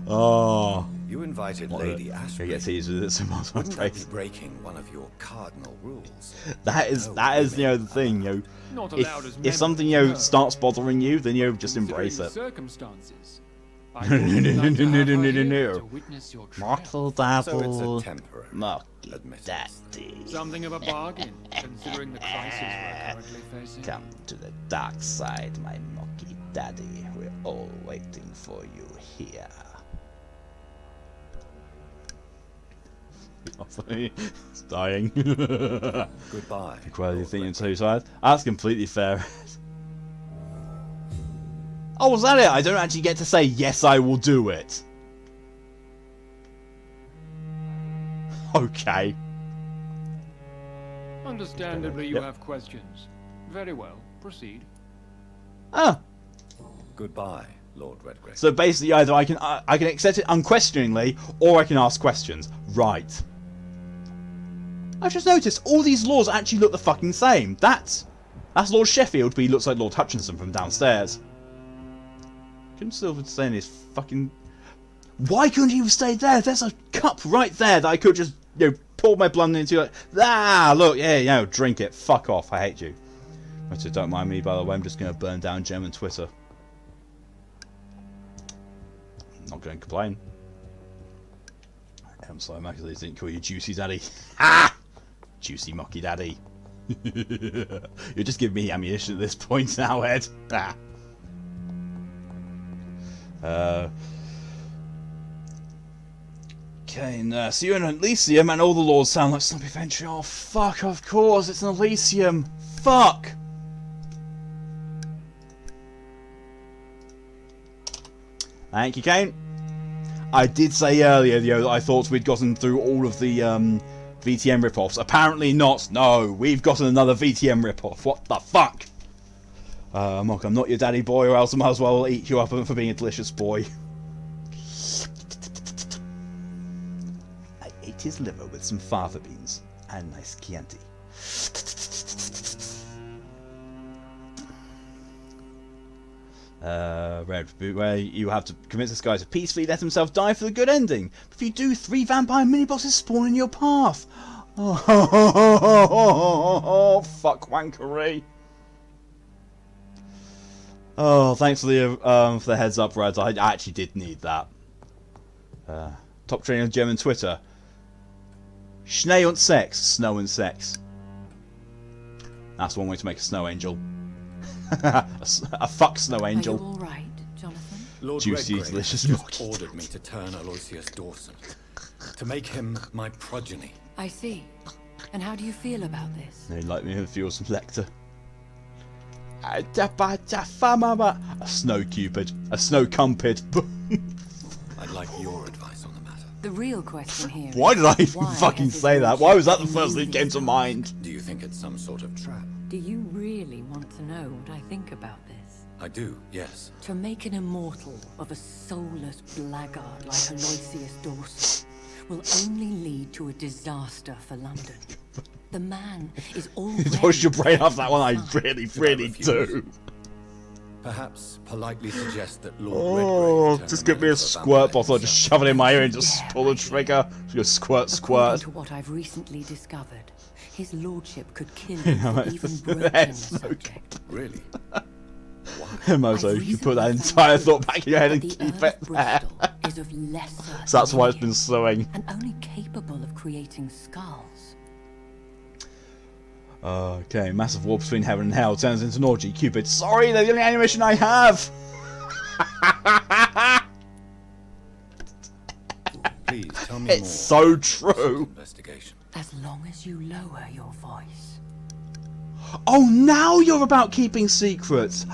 Oh. You invited Lady Ashby. Get teased with it so much. Wouldn't that be breaking one of your cardinal rules? That is, the thing, Not allowed as if something, starts bothering you, then, just embrace it. Circumstances. No. Mortal dabble. So it's a temporary. Mocky daddy. Something of a bargain, considering the crisis we're currently facing. Come to the dark side, my mocky daddy. We're all waiting for you here. It's dying. Goodbye. Quality thinking too side. That's completely fair. Oh, was that it? I don't actually get to say yes, I will do it. Okay. Understandably, you have questions. Very well, proceed. Ah. Goodbye, Lord Redgrave. So basically, either I can accept it unquestioningly, or I can ask questions. Right. I've just noticed all these lords actually look the fucking same. That's Lord Sheffield, but he looks like Lord Hutchinson from downstairs. Couldn't still stay in his fucking. Why couldn't he have stayed there? There's a cup right there that I could just, pour my blood into. Like, look, yeah, drink it. Fuck off. I hate you. So don't mind me, by the way. I'm just going to burn down German Twitter. Not going to complain. I'm sorry, Michael, didn't call you Juicy Daddy. Ah! Juicy Mocky Daddy. You're just giving me ammunition at this point now, Ed. Ah. Okay, so you're in Elysium and all the lords sound like Snuppy Venture. Oh, fuck, of course, it's an Elysium. Fuck! Thank you, Kane. I did say earlier, that I thought we'd gotten through all of the VTM ripoffs. Apparently not. No, we've gotten another VTM ripoff. What the fuck? Mock, I'm not your daddy boy, or else I might as well eat you up for being a delicious boy. I ate his liver with some fava beans and nice Chianti. Red, where you have to convince this guy to peacefully let himself die for the good ending. If you do, 3 vampire mini-bosses spawn in your path. Oh, fuck wankery. Oh, thanks for the heads up, Reds. I actually did need that. Top training on German Twitter. Schnee und Sex. Snow and sex. That's one way to make a snow angel. a fuck snow angel. Are you all right, Jonathan? Lord Juicy, Redgrave delicious just mocky. ordered me to turn Aloysius Dawson, to make him my progeny. I see. And how do you feel about this? They like me with the awesome lector. A snow cupid. A snow cupid. I'd like your advice on the matter. The real question here Why is, did I even why fucking has his say that? lordship Why was that the been first thing that came to using mind? Do you think it's some sort of trap? Do you really want to know what I think about this? I do, yes. To make an immortal of a soulless blackguard like Aloysius Dawson will only lead to a disaster for London. The man is already... Wash your brain off that one, I really refuse. do. Perhaps politely suggest that Lord Oh, Redgrave turn just a give me man a into squirt vampire bottle, just himself. shove it in my ear and just pull the trigger. Just go squirt, According squirt. to what I've recently discovered, his lordship could kill you for even broaching the That's subject. Really? Mozo, I've you put that recently entire found thought back in your head and that the keep Earl it of there. Bristol is of lesser So that's why it's been volume slowing. and only capable of creating skulls. Okay, massive war between heaven and hell turns into an orgy. Cupid, sorry, they're the only animation I have! Please tell me It's more. so true! Investigation. As long as you lower your voice. Oh, now you're about keeping secrets!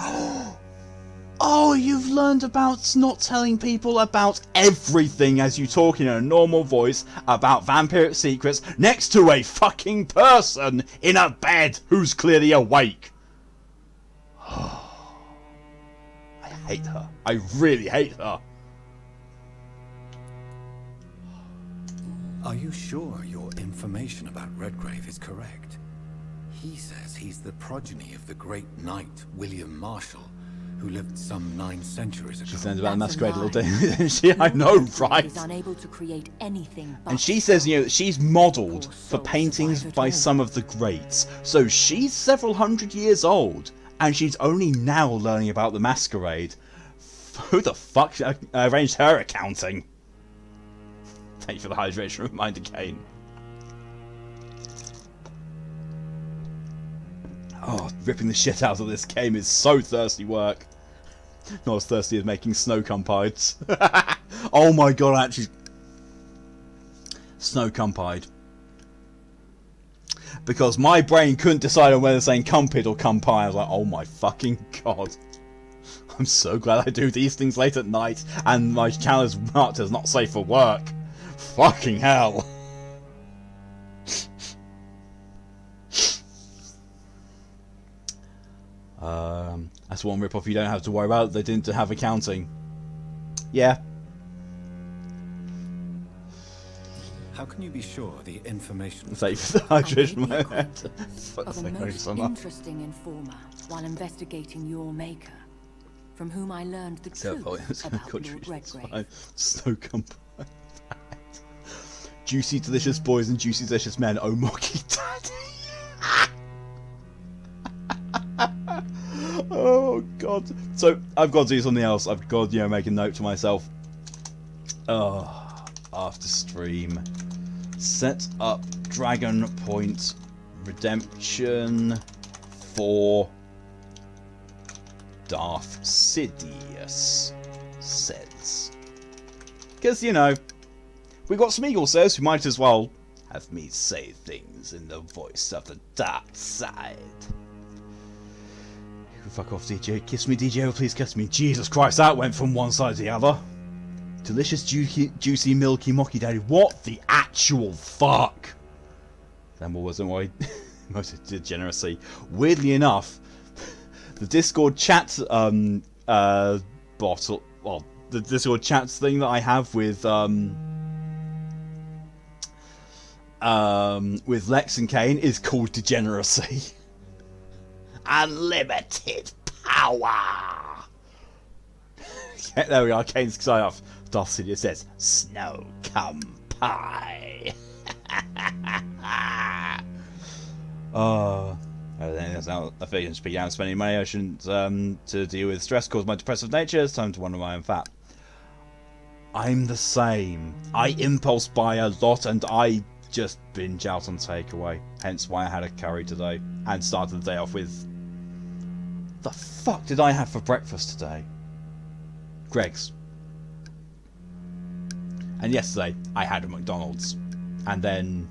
Oh, you've learned about not telling people about everything as you talk in a normal voice about vampiric secrets next to a fucking person in a bed who's clearly awake. I hate her. I really hate her. Are you sure your information about Redgrave is correct? He says he's the progeny of the great knight William Marshall, who lived some 9 centuries ago. She sounds about the That's a Masquerade a lie. little day. She, I know, right? He's unable to create anything but And she says, you know, that she's modelled Poor for soul paintings survive at by all. some of the greats. So she's several hundred years old, and she's only now learning about the Masquerade. Who the fuck arranged her accounting? Thank you for the hydration reminder, Kane. Oh, ripping the shit out of this game is so thirsty work. Not as thirsty as making snow cumpides. Oh my god, actually. Snow cumpide. Because my brain couldn't decide on whether saying cumpid or cumpi. I was like, oh my fucking god. I'm so glad I do these things late at night and my channel is marked as not safe for work. Fucking hell. That's one ripoff you don't have to worry about. They didn't have accounting. Yeah. How can you be sure the information... Thank you for the hydration. I made the of a most interesting informer while investigating your maker, from whom I learned the truth about Lord Redgrave. Snow cumpide. Juicy delicious boys and juicy delicious men. Oh mocky daddy. Oh god. So I've got to do something else. I've got to, make a note to myself. Oh, after stream, set up Dragon Point Redemption for Darth Sidious says. Because we got Smeagol says we might as well have me say things in the voice of the dark side. Fuck off, DJ. Kiss me, DJ. Oh, please kiss me. Jesus Christ, that went from one side to the other. Delicious, juicy, milky, mocky daddy. What the actual fuck? Then what wasn't why most degeneracy. Weirdly enough, the Discord chat bottle. Well, the Discord chats thing that I have with Lex and Kane is called degeneracy. Unlimited power. Yeah, there we are. Kane's sign off. Darth Sidious says, "Snow come pie." I think speaking out of spending money, I shouldn't to deal with stress caused by depressive nature. It's time to wonder why I'm fat. I'm the same. I impulse buy a lot, and I just binge out on takeaway. Hence why I had a curry today and started the day off with. The fuck did I have for breakfast today? Greg's. And yesterday I had a McDonald's. And then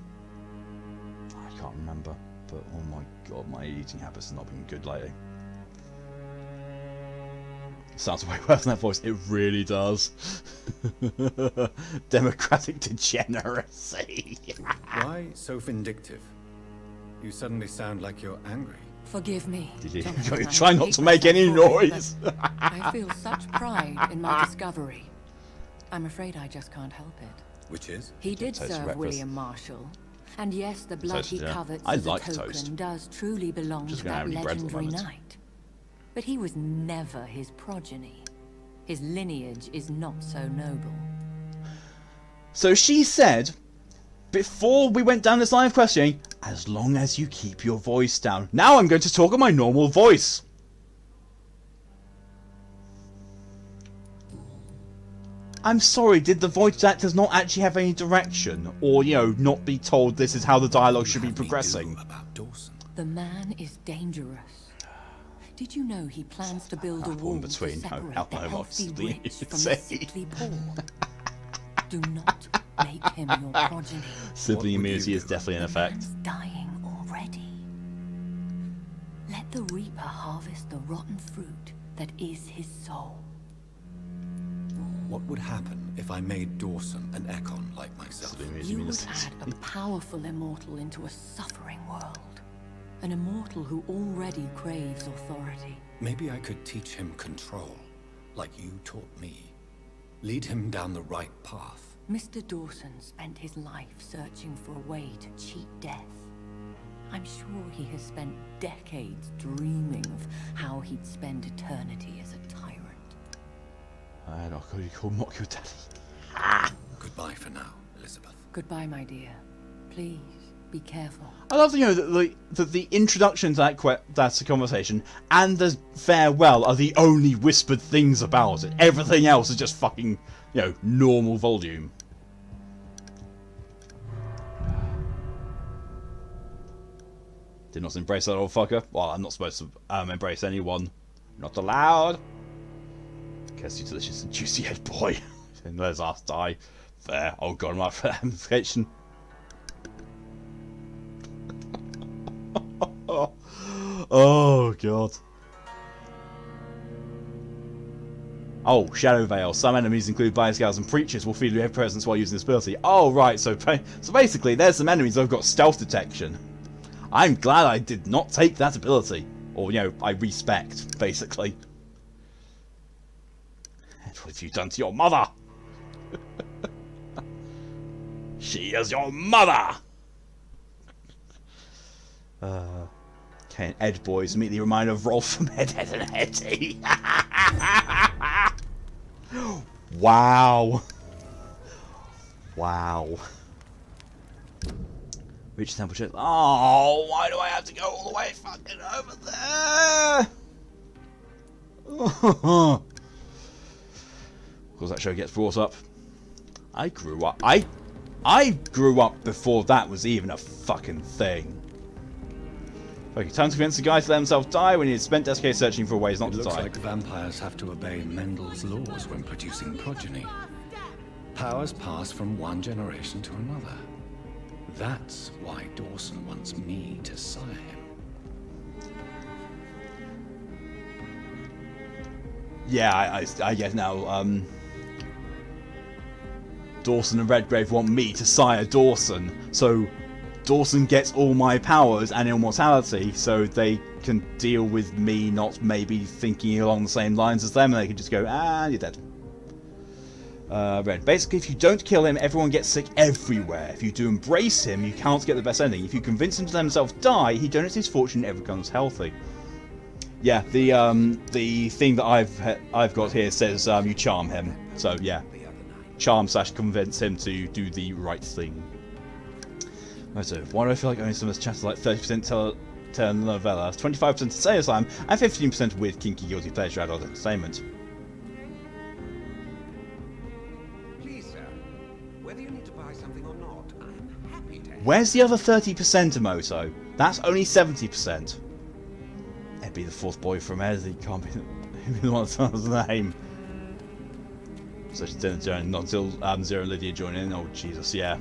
I can't remember. But oh my god, my eating habits have not been good lately. It sounds way worse than that voice. It really does. Democratic degeneracy. Why so vindictive? You suddenly sound like you're angry. Forgive me. Did you Jonathan, I try not hate to make any myself for it, noise? but I feel such pride in my discovery. I'm afraid I just can't help it. Which is? He did Toast for serve breakfast. William Marshall. And yes, the blood Toast for he dinner. covets I as like a token toast. does truly belong Just to gonna that have any bread at the legendary moment. knight. But he was never his progeny. His lineage is not so noble. So she said, before we went down this line of questioning, as long as you keep your voice down. Now I'm going to talk in my normal voice. I'm sorry, did the voice actors not actually have any direction? Or, not be told this is how the dialogue should be progressing? About Dawson. The man is dangerous. Did you know he plans to build a wall to separate the healthy rich from the sickly poor? Do not make him your progeny. Sibling immunity is definitely in effect. The man's dying already. Let the Reaper harvest the rotten fruit that is his soul. What would happen if I made Dawson an Ekon like myself? You would add a powerful immortal into a suffering world. An immortal who already craves authority. Maybe I could teach him control, like you taught me. Lead him down the right path. Mr. Dawson spent his life searching for a way to cheat death. I'm sure he has spent decades dreaming of how he'd spend eternity as a tyrant. I don't know, you call mock your daddy. Goodbye for now, Elizabeth. Goodbye, my dear. Please, be careful. I love, you know, that the introduction to that's a conversation and the farewell are the only whispered things about it. Everything else is just fucking, you know, normal volume. Did not embrace that old fucker. Well, I'm not supposed to embrace anyone. Not allowed. Guess you delicious and juicy head boy. And let's us die. There. Oh god, my ramification. Oh god. Oh, Shadow Veil. Some enemies, include Bioscouts and Preachers, will feel your presence while using this ability. Oh, right. So basically, there's some enemies that have got stealth detection. I'm glad I did not take that ability. Or, you know, I respect, basically. And what have you done to your mother? She is your mother! Okay, and Ed Boys immediately remind of Rolf from Ed, Ed and Eddie. Wow. Wow. Reach temperature. Oh, why do I have to go all the way fucking over there? Of course, that show gets brought up. I grew up. I grew up before that was even a fucking thing. Okay, time to convince the guy to let himself die when he had spent decades searching for ways not to die. Looks like vampires have to obey Mendel's laws when producing progeny. Powers pass from one generation to another. That's why Dawson wants me to sire him. Yeah, I get now. Dawson and Redgrave want me to sire Dawson, so Dawson gets all my powers and immortality, so they can deal with me not maybe thinking along the same lines as them, and they can just go, ah, you're dead. Red. Basically, if you don't kill him, everyone gets sick everywhere. If you do embrace him, you can't get the best ending. If you convince him to let himself die, he donates his fortune and everyone becomes healthy. Yeah, the thing that I've got here says you charm him. So yeah, charm / convince him to do the right thing. Right, so why do I feel like owning some of this chat is like 30% telenovela, 25% to Sailor Slam, and 15% weird kinky guilty pleasure adult entertainment? Where's the other 30%, Emoto? That's only 70%. It'd be the fourth boy from Ed. He can't be the one that tells the name. So she didn't join, not until Zero and Lydia join in. Oh, Jesus, yeah.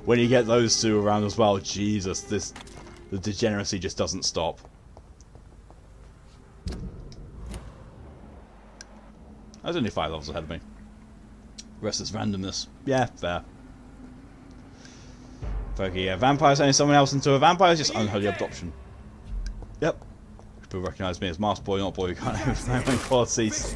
When you get those two around as well, Jesus, the degeneracy just doesn't stop. There's only 5 levels ahead of me. The rest is randomness. Yeah, fair. Okay, yeah, vampire turning someone else into a vampire is just unholy adoption. Yep. People recognise me as Masked Boy, not Boy who can't have my qualities.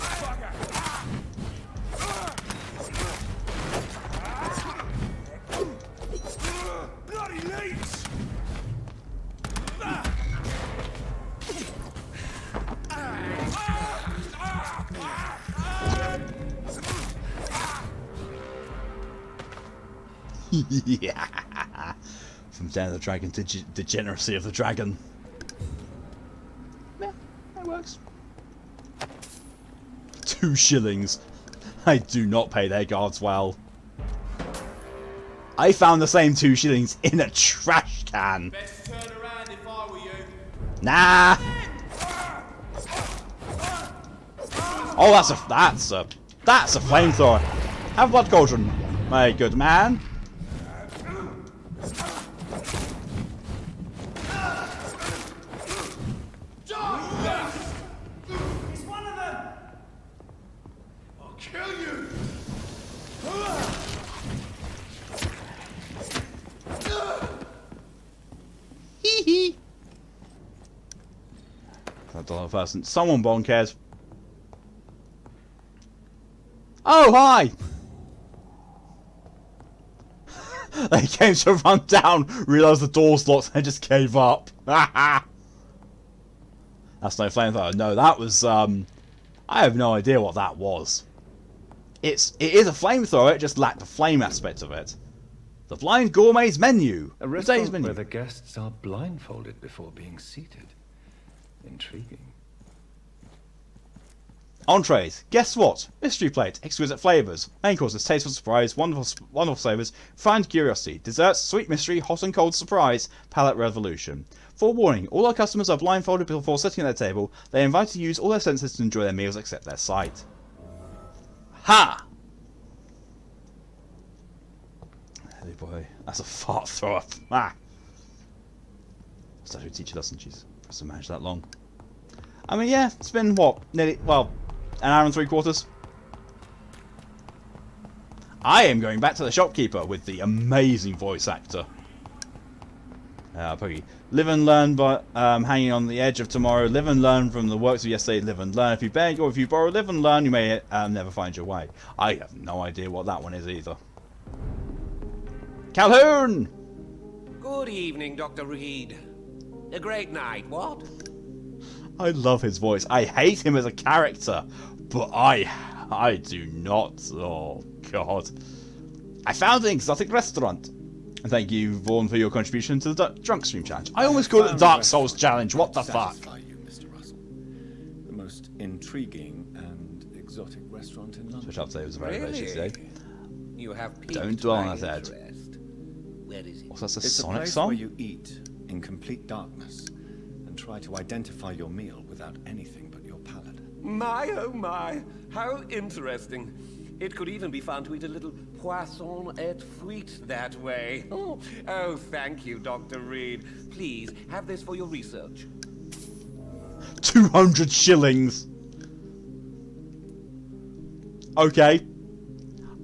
Yeah. From Den of the Dragon to Degeneracy of the Dragon. Yeah, that works. 2 shillings. I do not pay their guards well. I found the same 2 shillings in a trash can. Best turn around if I were you. Nah. Oh, that's a flamethrower. Have blood cauldron, my good man. It's one of them! I'll kill you! Hee hee. That's another person. Someone bonkers. Oh, hi! They came to run down, realised the door's locked, and just gave up. That's no flamethrower. No, that was, I have no idea what that was. It is a flamethrower, it just lacked the flame aspect of it. The Blind Gourmet's menu. A restaurant where the guests are blindfolded before being seated. Intriguing. Entrees. Guess what? Mystery plate. Exquisite flavours. Main courses. Tasteful surprise. Wonderful flavours. Fine curiosity. Desserts. Sweet mystery. Hot and cold surprise. Palate revolution. Forewarning. All our customers are blindfolded before sitting at their table. They are invited to use all their senses to enjoy their meals except their sight. Ha! Hey boy. That's a fart thrower. Ah! Statue teacher doesn't she's supposed to manage that long. I mean, yeah, it's been what? Nearly, well, an hour and 3/4. I am going back to the shopkeeper with the amazing voice actor. Puggy. Live and learn by hanging on the edge of tomorrow. Live and learn from the works of yesterday. Live and learn. If you beg or if you borrow, live and learn. You may never find your way. I have no idea what that one is either. Calhoun! Good evening, Dr. Reed. A great night, what? I love his voice. I hate him as a character, but I do not. Oh, God. I found an exotic restaurant. And thank you, Vaughn, for your contribution to the Drunk Stream Challenge. I almost called it the Dark Souls Challenge. What the fuck? You, Mr. Russell. The most intriguing and exotic restaurant in London. Which I'd say was very delicious today. You have Don't dwell on that, Ed. Where is it? What's that, a It's Sonic a place song? where you eat in complete darkness and try to identify your meal without anything but your palate. My, oh my, how interesting. It could even be fun to eat a little poisson et frites that way. Oh, thank you, Dr. Reed. Please, have this for your research. 200 shillings. Okay.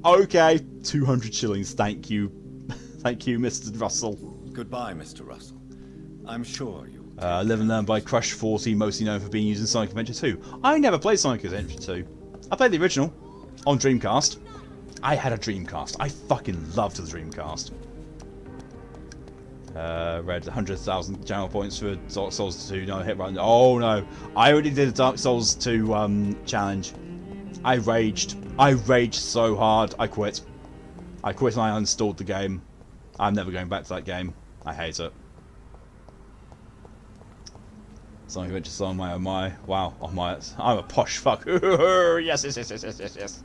Okay. 200 shillings. Thank you. Thank you, Mr. Russell. Goodbye, Mr. Russell. I'm sure you. Live and Learn by Crush 40, mostly known for being used in Sonic Adventure 2. I never played Sonic Adventure 2. I played the original on Dreamcast. I had a Dreamcast. I fucking loved the Dreamcast. Read 100,000 channel points for Dark Souls 2. No hit run. Oh no. I already did a Dark Souls 2 challenge. I raged. I raged so hard. I quit. I quit and I uninstalled the game. I'm never going back to that game. I hate it. Sonic Adventure Song, my oh my. Wow, oh my. I'm a posh fuck. Yes, yes, yes, yes, yes, yes, yes.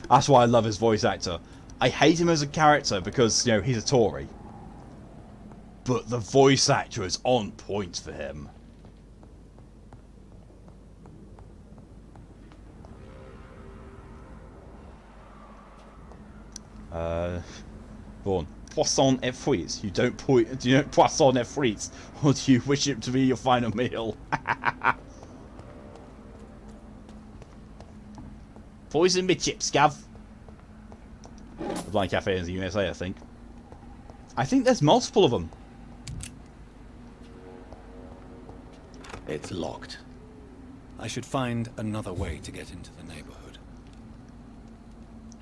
That's why I love his voice actor. I hate him as a character because, you know, he's a Tory. But the voice actor is on point for him. Vaughn. Poisson et frites. You don't poisson et frites, or do you wish it to be your final meal? Poison me chips, Gav. The Blind Cafe in the USA, I think. I think there's multiple of them. It's locked. I should find another way to get into the neighborhood.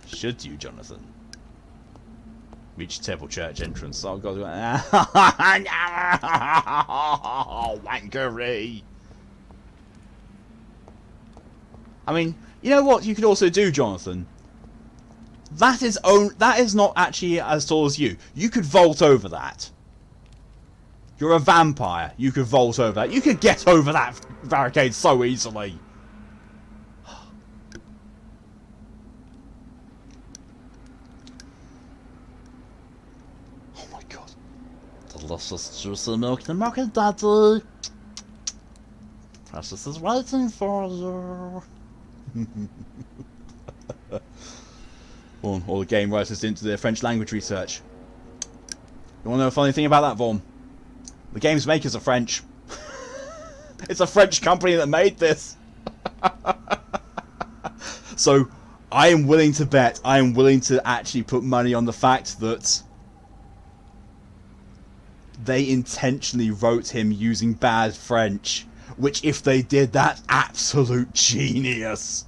Should you, Jonathan? Reach Temple Church entrance. Oh god. Wankery. I mean, you know what you could also do, Jonathan? That is not actually as tall as you. You could vault over that. You're a vampire. You could vault over that. You could get over that barricade so easily. Precious juicy milk and milk, Daddy. Precious is waiting for you. Vaughn, all the game writers didn't do their French language research. You want to know a funny thing about that, Vaughn? The game's makers are French. It's a French company that made this. So, I am willing to bet, I am willing to actually put money on the fact that they intentionally wrote him using bad French. Which, if they did, that's absolute genius.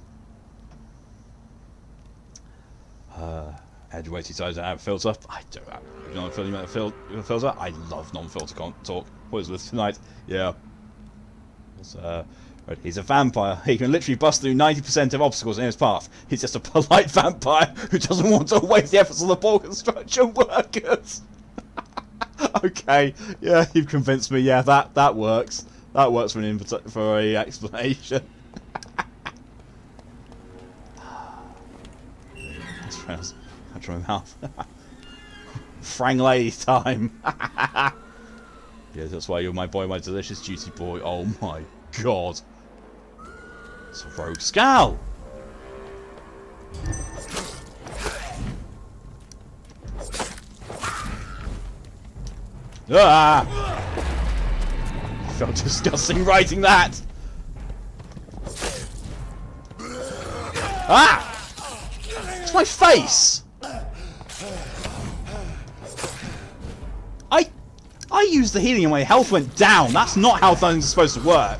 Edgeways decides to add filter. I don't have non-filter. I love non-filter talk. What is this tonight? Yeah. He's a vampire. He can literally bust through 90% of obstacles in his path. He's just a polite vampire who doesn't want to waste the efforts of the poor construction workers. Okay, yeah, you've convinced me. Yeah, that works. That works for an explanation. That's my mouth. Frangley time. Yeah, that's why you're my boy, my delicious juicy boy. Oh my god. It's a rogue Scal. Ah! Felt disgusting writing that. Ah! It's my face. I used the healing and my health went down. That's not how things are supposed to work.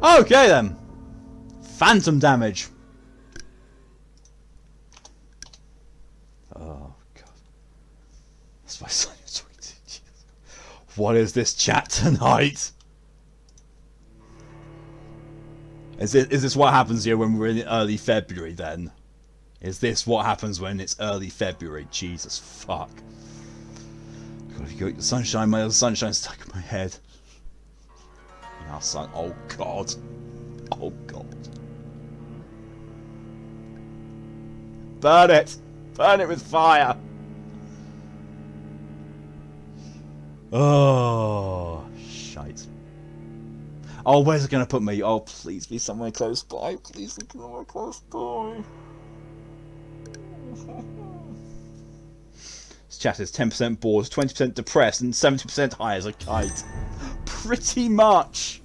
Okay then. Phantom damage. Oh god. That's my son you're talking to. Jesus. What is this chat tonight? Is this what happens here when we're in early February then? Is this what happens when it's early February? Jesus fuck. God, you got the sunshine, my little sunshine's stuck in my head. Now sun, oh god. Oh god. Burn it! Burn it with fire! Oh, shite. Oh, where's it gonna put me? Oh, please be somewhere close by. Please be somewhere close by. This chat is 10% bored, 20% depressed, and 70% high as a kite. Pretty much.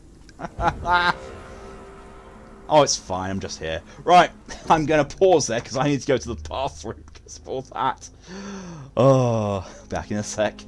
Oh, it's fine. I'm just here. Right, I'm gonna pause there because I need to go to the bathroom because of all that. Oh, back in a sec.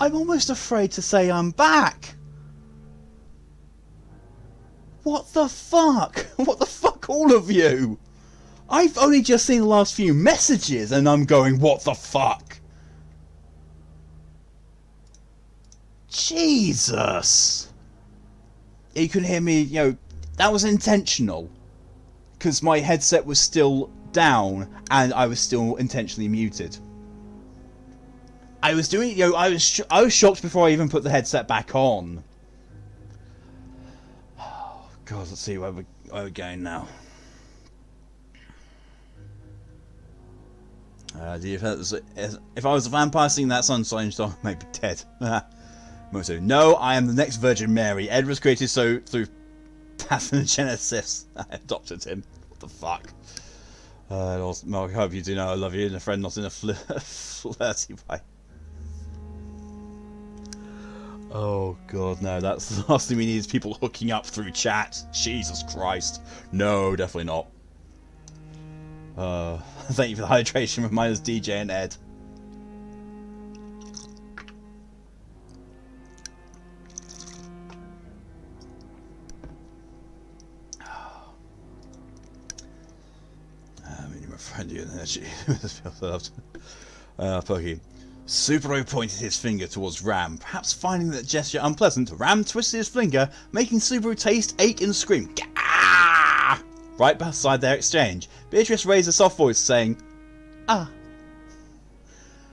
I'm almost afraid to say I'm back. What the fuck? What the fuck, all of you? I've only just seen the last few messages and I'm going, what the fuck? Jesus. You can hear me, you know, that was intentional. Because my headset was still down and I was still intentionally muted. I was doing, you know, I was shocked before I even put the headset back on. Oh, God, let's see where we're going now. If I was a vampire seeing that sunshine star, I'd be dead. Moto, no, I am the next Virgin Mary. Ed was created so through pathogenesis. I adopted him. What the fuck? Mark, I hope you do know I love you and a friend, not in a flirty way. Oh god, no, that's the last thing we need is people hooking up through chat. Jesus Christ. No, definitely not. Thank you for the hydration, remind us DJ and Ed. Friend you energy. Pokey. Supero pointed his finger towards Ram, perhaps finding that gesture unpleasant. Ram twisted his finger, making Subaru taste, ache and scream. Gah! Right beside their exchange, Beatrice raised a soft voice saying, ah.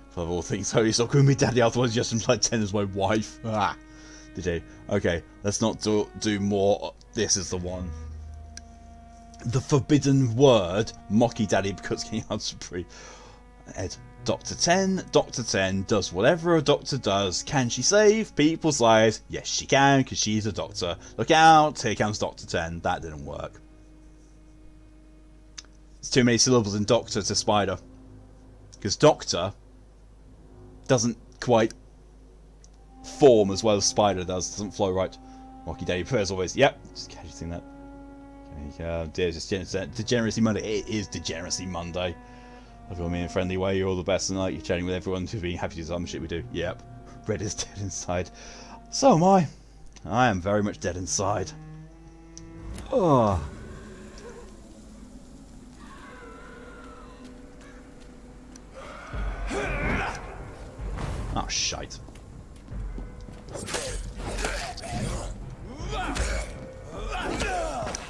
For all things holy, stop calling me daddy, otherwise you just implied Ten as my wife. Ah. Did he? Okay, let's not do more. This is the one. The forbidden word, Mocky Daddy, because King Hudsonbury. Ed, Dr. Ten does whatever a doctor does. Can she save people's lives? Yes, she can, because she's a doctor. Look out, here comes Dr. Ten. That didn't work. It's too many syllables in doctor to spider. Because doctor doesn't quite form as well as spider does. Doesn't flow right. Mocky Daddy prayers always. Yep, just casually that. Degeneracy Monday. It is Degeneracy Monday. I've got me in a friendly way. You're all the best tonight. You're chatting with everyone to be happy to do some shit we do. Yep. Red is dead inside. So am I. I am very much dead inside. Oh. Oh, shite.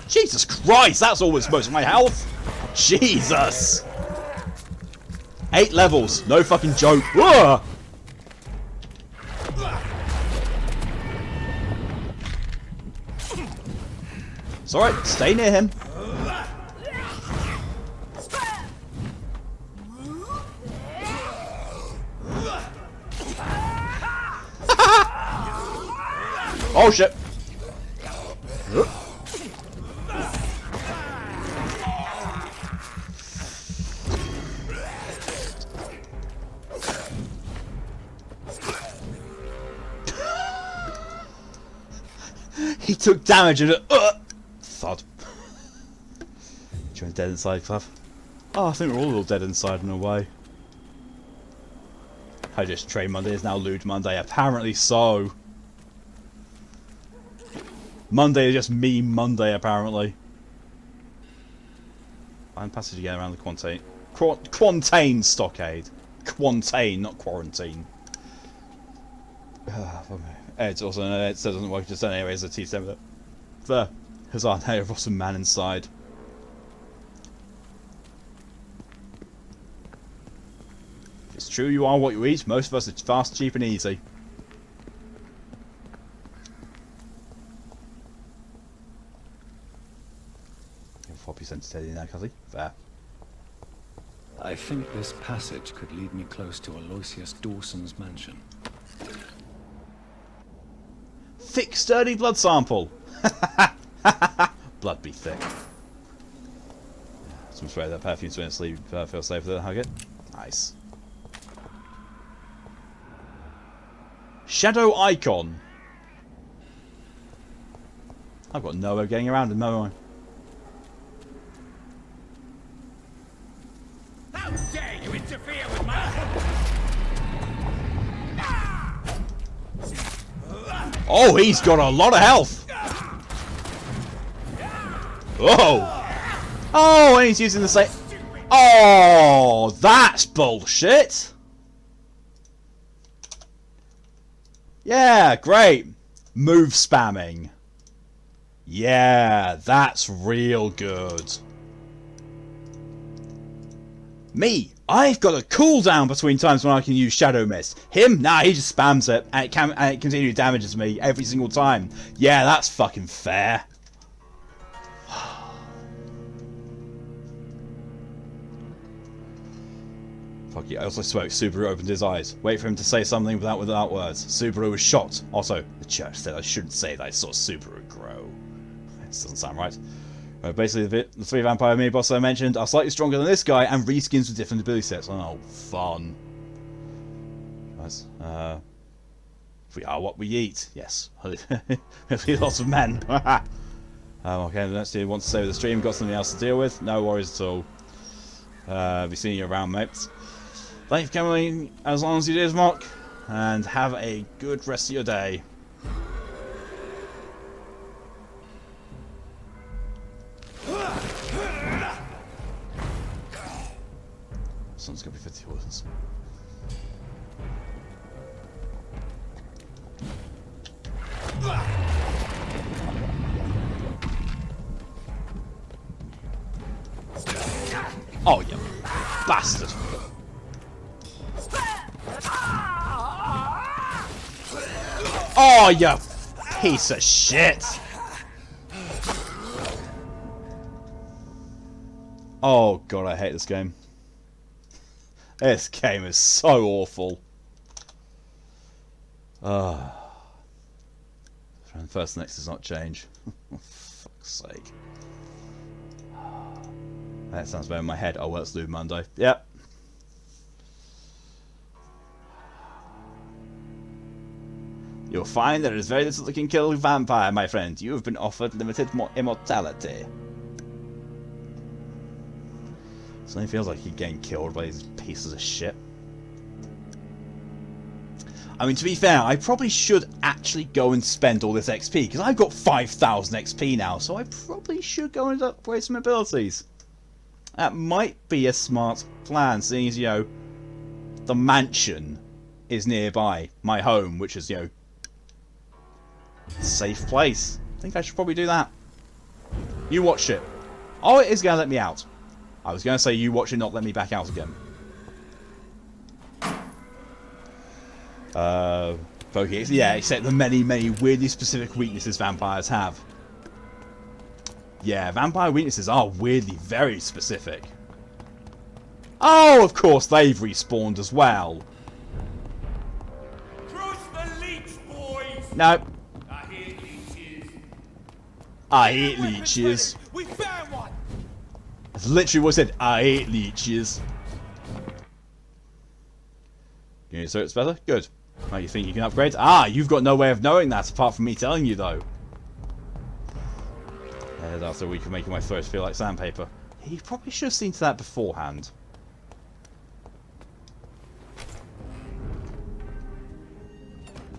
Jesus Christ, that's almost most of my health. Jesus. 8 levels, no fucking joke. Ugh. It's alright, stay near him. Oh shit. He took damage and thud. You're dead inside, Club. Oh, I think we're all dead inside in a way. I just Trade Monday is now Lewd Monday. Apparently so. Monday is just meme Monday, apparently. Find passage again around the Quantain stockade. Quantain, not quarantine. It's also it still doesn't work just anyway as a T7. There. Huzzah, now you've got some man inside. If it's true you are what you eat, most of us are fast, cheap and easy. What % steady now, Cuzzy? Fair. I think this passage could lead me close to Aloysius Dawson's mansion. Thick, sturdy blood sample. Blood be thick. Some spray that perfume to sleep. Feel safe with it. Hug it. Nice. Shadow icon. I've got no way of getting around him, no one. How dare you interfere with my... Oh, he's got a lot of health. Whoa. Oh, and he's using the same... Oh, that's bullshit. Yeah, great. Move spamming. Yeah, that's real good. Me, I've got a cooldown between times when I can use Shadow Mist. Him, nah, he just spams it, and it continually damages me every single time. Yeah, that's fucking fair. Fuck you, I also spoke. Subaru opened his eyes. Wait for him to say something without words. Subaru was shocked. Also, the church said I shouldn't say that I saw Subaru grow. This doesn't sound right. Basically, the 3 vampire mini-boss I mentioned are slightly stronger than this guy and reskins with different ability sets. Oh, fun. Nice. We are what we eat. Yes. Lots of men. Okay, let's see. Want to save the stream? Got something else to deal with? No worries at all. Be seeing you around, mates. Thank you for coming as long as you did, Mock. And have a good rest of your day. Someone's gonna be 50 horses. Oh, you bastard! Oh, you piece of shit! Oh god, I hate this game. This game is so awful. First next does not change. For fuck's sake. That sounds better in my head. Oh well, it's Blue Monday. Yep. You'll find that it is very little that can kill a vampire, my friend. You have been offered limited immortality. Suddenly feels like you're getting killed by these pieces of shit. I mean, to be fair, I probably should actually go and spend all this XP, because I've got 5,000 XP now, so I probably should go and upgrade some abilities. That might be a smart plan, seeing as, you know, the mansion is nearby, my home, which is, you know, a safe place. I think I should probably do that. You watch it. Oh, it is going to let me out. I was going to say you watch it, not let me back out again. Okay, yeah, except the many, many weirdly specific weaknesses vampires have. Yeah, vampire weaknesses are weirdly very specific. Oh, of course, they've respawned as well. Crush the leech, boys! No. I hear leeches. I hate leeches. We found one! That's literally what I said. I hate leeches. So it's better? Good. Right, you think you can upgrade? Ah, you've got no way of knowing that apart from me telling you, though. And after a week of making my throat feel like sandpaper. You probably should have seen to that beforehand.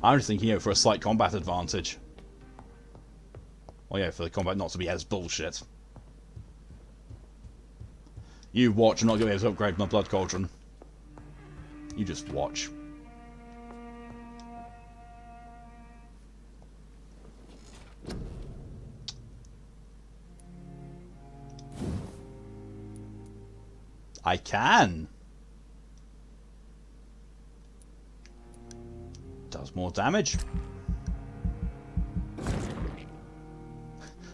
I'm just thinking, you know, for a slight combat advantage. Well, yeah, for the combat not to be as bullshit. You watch, I'm not going to be able to upgrade my blood cauldron. You just watch. I can. Does more damage.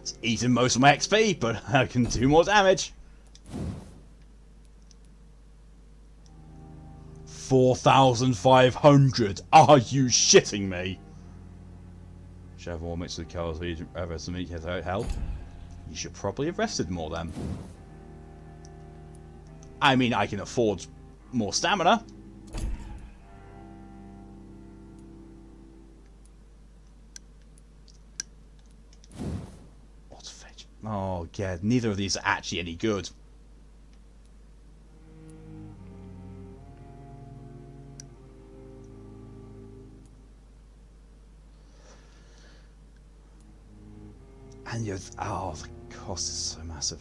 It's eating most of my XP, but I can do more damage. 4,500. Are you shitting me? Should have more mixed with colours so you ever to meet without help. You should probably have rested more then. I mean, I can afford more stamina. What's fetch? Oh, yeah, neither of these are actually any good. And you're... Oh, the cost is so massive.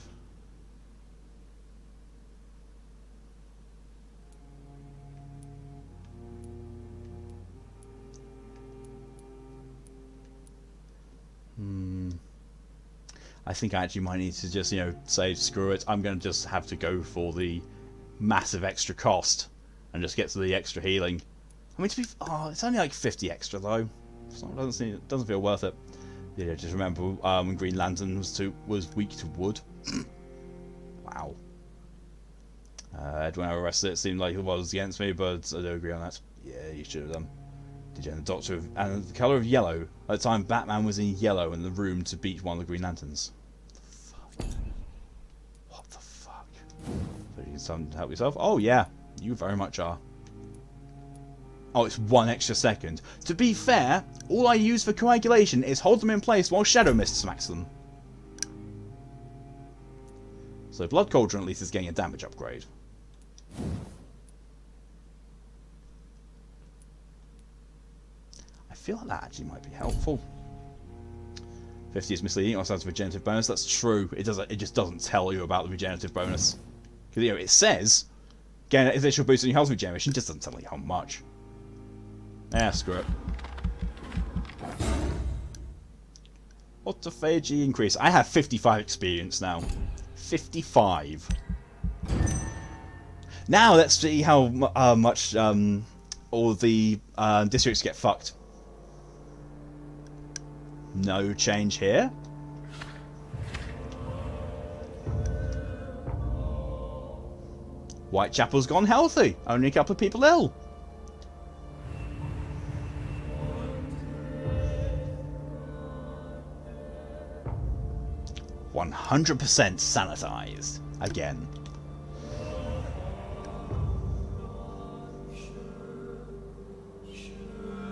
I think I actually might need to just, say, screw it. I'm going to just have to go for the massive extra cost and just get to the extra healing. I mean, it's only like 50 extra though. So it doesn't feel worth it. Yeah, just remember when Green Lantern was weak to wood. Wow. When I arrested it seemed like it was against me, but I do agree on that. Yeah, you should have done. Did you? And the Doctor and the colour of yellow. At the time, Batman was in yellow in the room to beat one of the Green Lanterns. What the fuck? So you need something to help yourself? Oh yeah, you very much are. Oh, it's 1 extra second. To be fair, all I use for coagulation is hold them in place while Shadow Mist smacks them. So Blood Cauldron at least is getting a damage upgrade. I feel like that actually might be helpful. 50 is misleading. Also has a regenerative bonus. That's true. It just doesn't tell you about the regenerative bonus. Because it says gain an additional boost in your health regeneration. It just doesn't tell you how much. Yeah, screw it. Autophagy increase. I have 55 experience now. 55. Now let's see how much all the districts get fucked. No change here. Whitechapel's gone healthy. Only a couple of people ill. %100 sanitized again.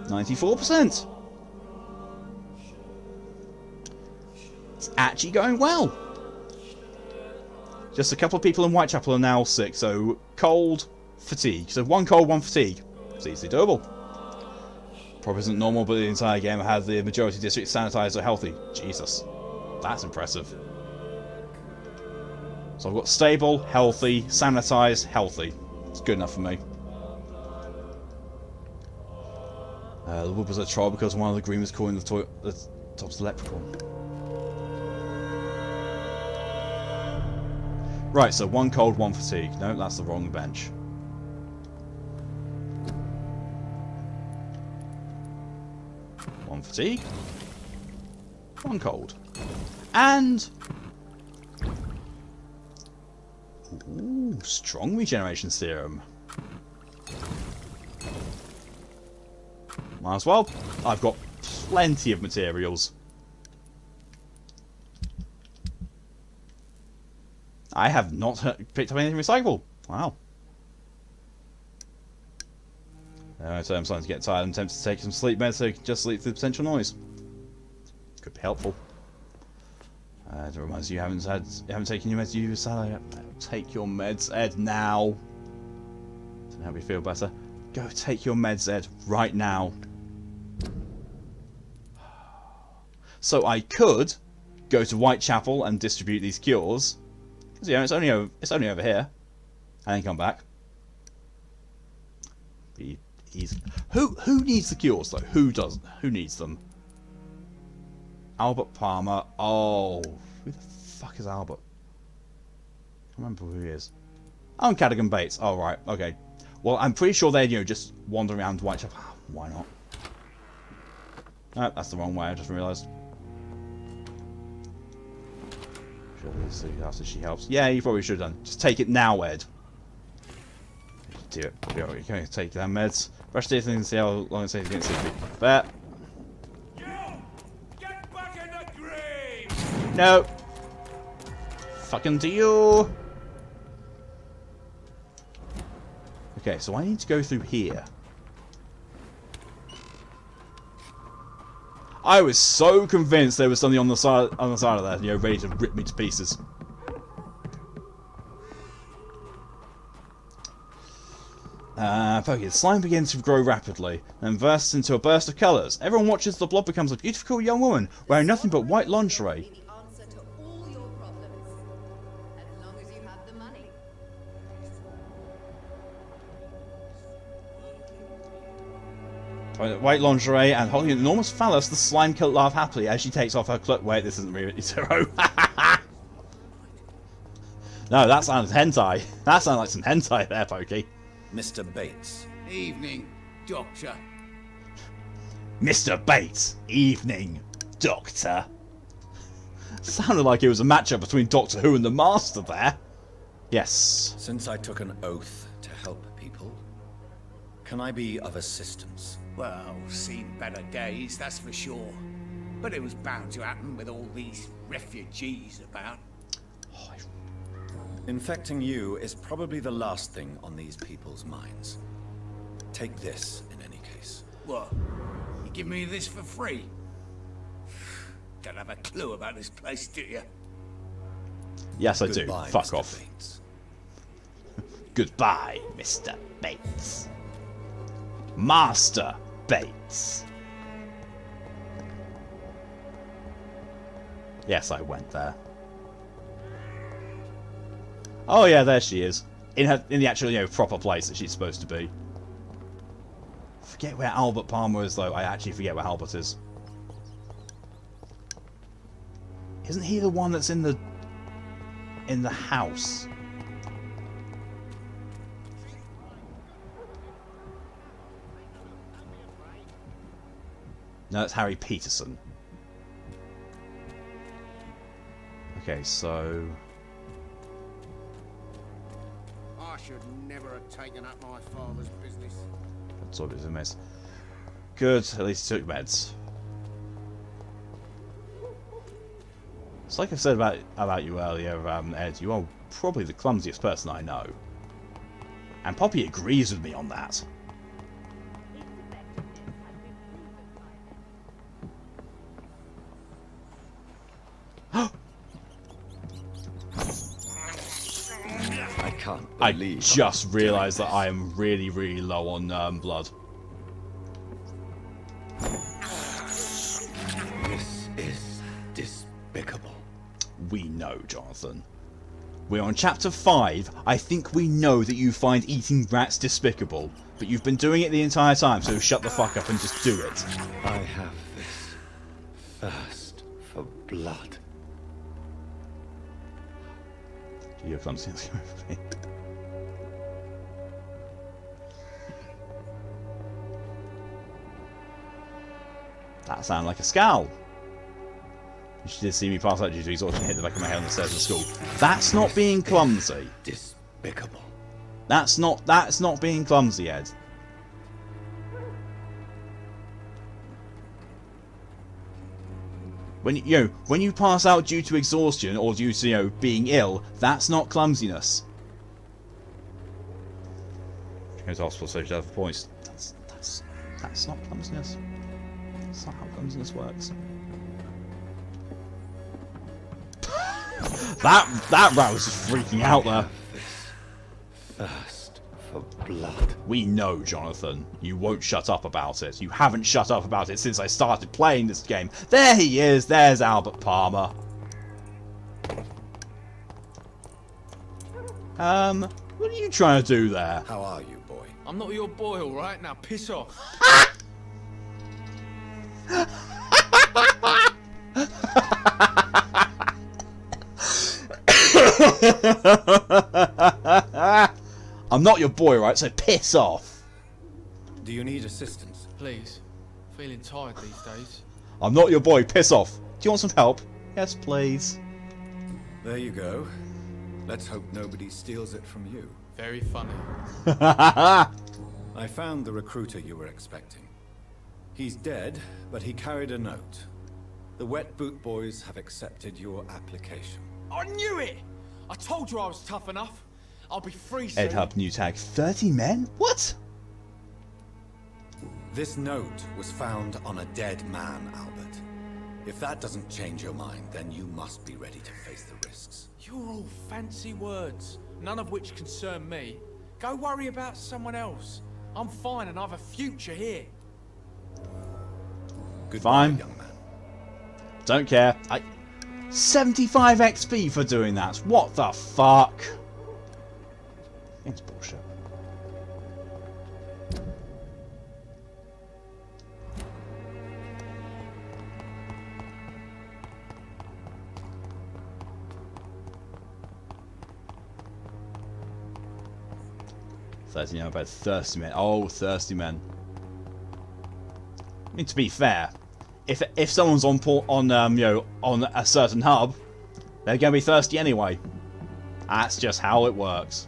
%94. It's actually going well. Just a couple of people in Whitechapel are now sick, so cold, fatigue. So 1 cold, 1 fatigue. It's easily doable. Probably isn't normal, but the entire game had the majority of districts sanitized or healthy. Jesus. That's impressive. So I've got stable, healthy, sanitized, healthy. It's good enough for me. The wood was a troll because one of the green was calling the top's electrical. Right, so 1 cold, 1 fatigue. No, that's the wrong bench. One fatigue. 1 cold. And... Ooh, strong regeneration serum. Might as well. I've got plenty of materials. I have not picked up anything recyclable. Wow. So I'm starting to get tired and tempted to take some sleep meds so I can just sleep through the potential noise. Could be helpful. It reminds you haven't taken your meds. You take your meds, Ed, now. Doesn't help you feel better. Go take your meds, Ed, right now. So I could go to Whitechapel and distribute these cures. Because it's only over here, and then come back. Be easy. Who needs the cures though? Who doesn't? Who needs them? Albert Palmer. Oh, who the fuck is Albert? I can't remember who he is. Oh, Cadogan Bates. Oh, right. Okay. Well, I'm pretty sure they're just wandering around Whitechapel. Why not? No, that's the wrong way. I just realised. After she helps. Yeah, you probably should have done. Just take it now, Ed. Do it. Okay, take down meds. Brush teeth and see how long it takes to get sleepy. But Get back in the grave! no. Fucking to you. Okay, so I need to go through here. I was so convinced there was something on the side of that, ready to rip me to pieces. Okay, the slime begins to grow rapidly, then bursts into a burst of colours. Everyone watches the blob becomes a beautiful young woman wearing nothing but white lingerie. white lingerie and holding an enormous phallus, the slime kilt laugh happily as she takes off her cloak. Wait, this isn't really Zero. No, that sounds hentai. That sounds like some hentai there, Pokey. Mr. Bates. Evening, Doctor. Mr. Bates. Evening, Doctor. Sounded like it was a matchup between Doctor Who and the Master there. Yes. Since I took an oath to help people, can I be of assistance? Well, seen better days, that's for sure. But it was bound to happen with all these refugees about. Infecting you is probably the last thing on these people's minds. Take this, in any case. What? You give me this for free? Don't have a clue about this place, do you? Yes, I Goodbye, do. Fuck Mr. off. Bates. Goodbye, Mr. Bates. Master Bates. Yes, I went there. Oh yeah, there she is. In the actual, proper place that she's supposed to be. Forget where Albert Palmer is, though. I actually forget where Albert is. Isn't he the one that's in the house? No, it's Harry Peterson. Okay, so... I should never have taken up my father's business. That's all it was a mess. Good, at least he took meds. It's like I said about you earlier, Ed, you are probably the clumsiest person I know. And Poppy agrees with me on that. I just realised that I am really, really low on blood. This is despicable. We know, Jonathan. We're on chapter 5. I think we know that you find eating rats despicable. But you've been doing it the entire time, so shut the fuck up and just do it. I have this thirst for blood. You're constantly with me. That sounded like a scowl. You should have seen me pass out due to exhaustion, hit the back of my head on the stairs of school. That's not being clumsy. Despicable. That's not being clumsy, Ed. When you pass out due to exhaustion or due to being ill, that's not clumsiness. Goes to hospital, so you have points. That's not clumsiness. That's not how clumsiness works. that rat was freaking out there. Thirst for blood. We know, Jonathan. You won't shut up about it. You haven't shut up about it since I started playing this game. There he is. There's Albert Palmer. What are you trying to do there? How are you, boy? I'm not your boy, all right? Now piss off. I'm not your boy, right? So piss off. Do you need assistance? Please. Feeling tired these days. I'm not your boy. Piss off. Do you want some help? Yes, please. There you go. Let's hope nobody steals it from you. Very funny. I found the recruiter you were expecting. He's dead, but he carried a note. The Wet Boot Boys have accepted your application. I knew it! I told you I was tough enough. I'll be free soon. Ed Hub, new tag. 30 men? What? This note was found on a dead man, Albert. If that doesn't change your mind, then you must be ready to face the risks. You're all fancy words, none of which concern me. Go worry about someone else. I'm fine and I have a future here. Goodbye, Fine. young man. Don't care. 75 XP for doing that. What the fuck? It's bullshit. 30, you know, about 30 men. Oh, 30 men. I mean, to be fair, if someone's on you know, on a certain hub, they're going to be thirsty anyway. That's just how it works.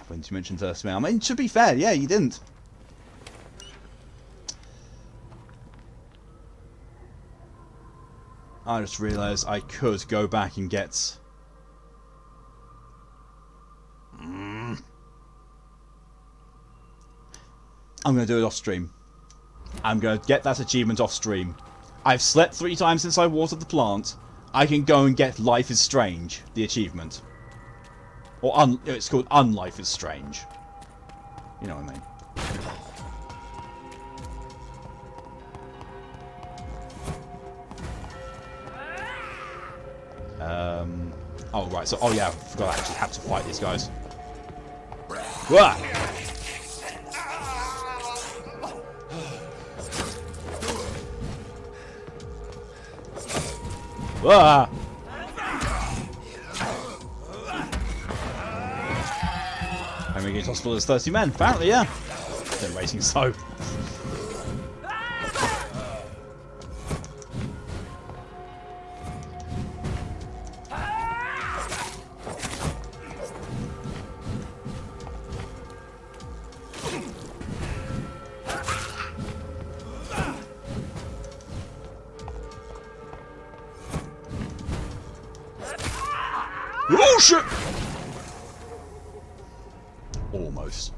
When did you mention 30 men? I mean, to be fair, yeah, you didn't. I just realised I could go back and get... I'm going to do it off stream. I'm going to get that achievement off stream. I've slept 3 times since I watered the plant. I can go and get Life is Strange, the achievement. Or it's called Unlife is Strange. You know what I mean. Oh, right. So, oh, yeah. I forgot I actually have to fight these guys. Wah! Wah! I mean, it's possible as 30 men. Apparently, yeah. They're racing so. Oh shit! Almost.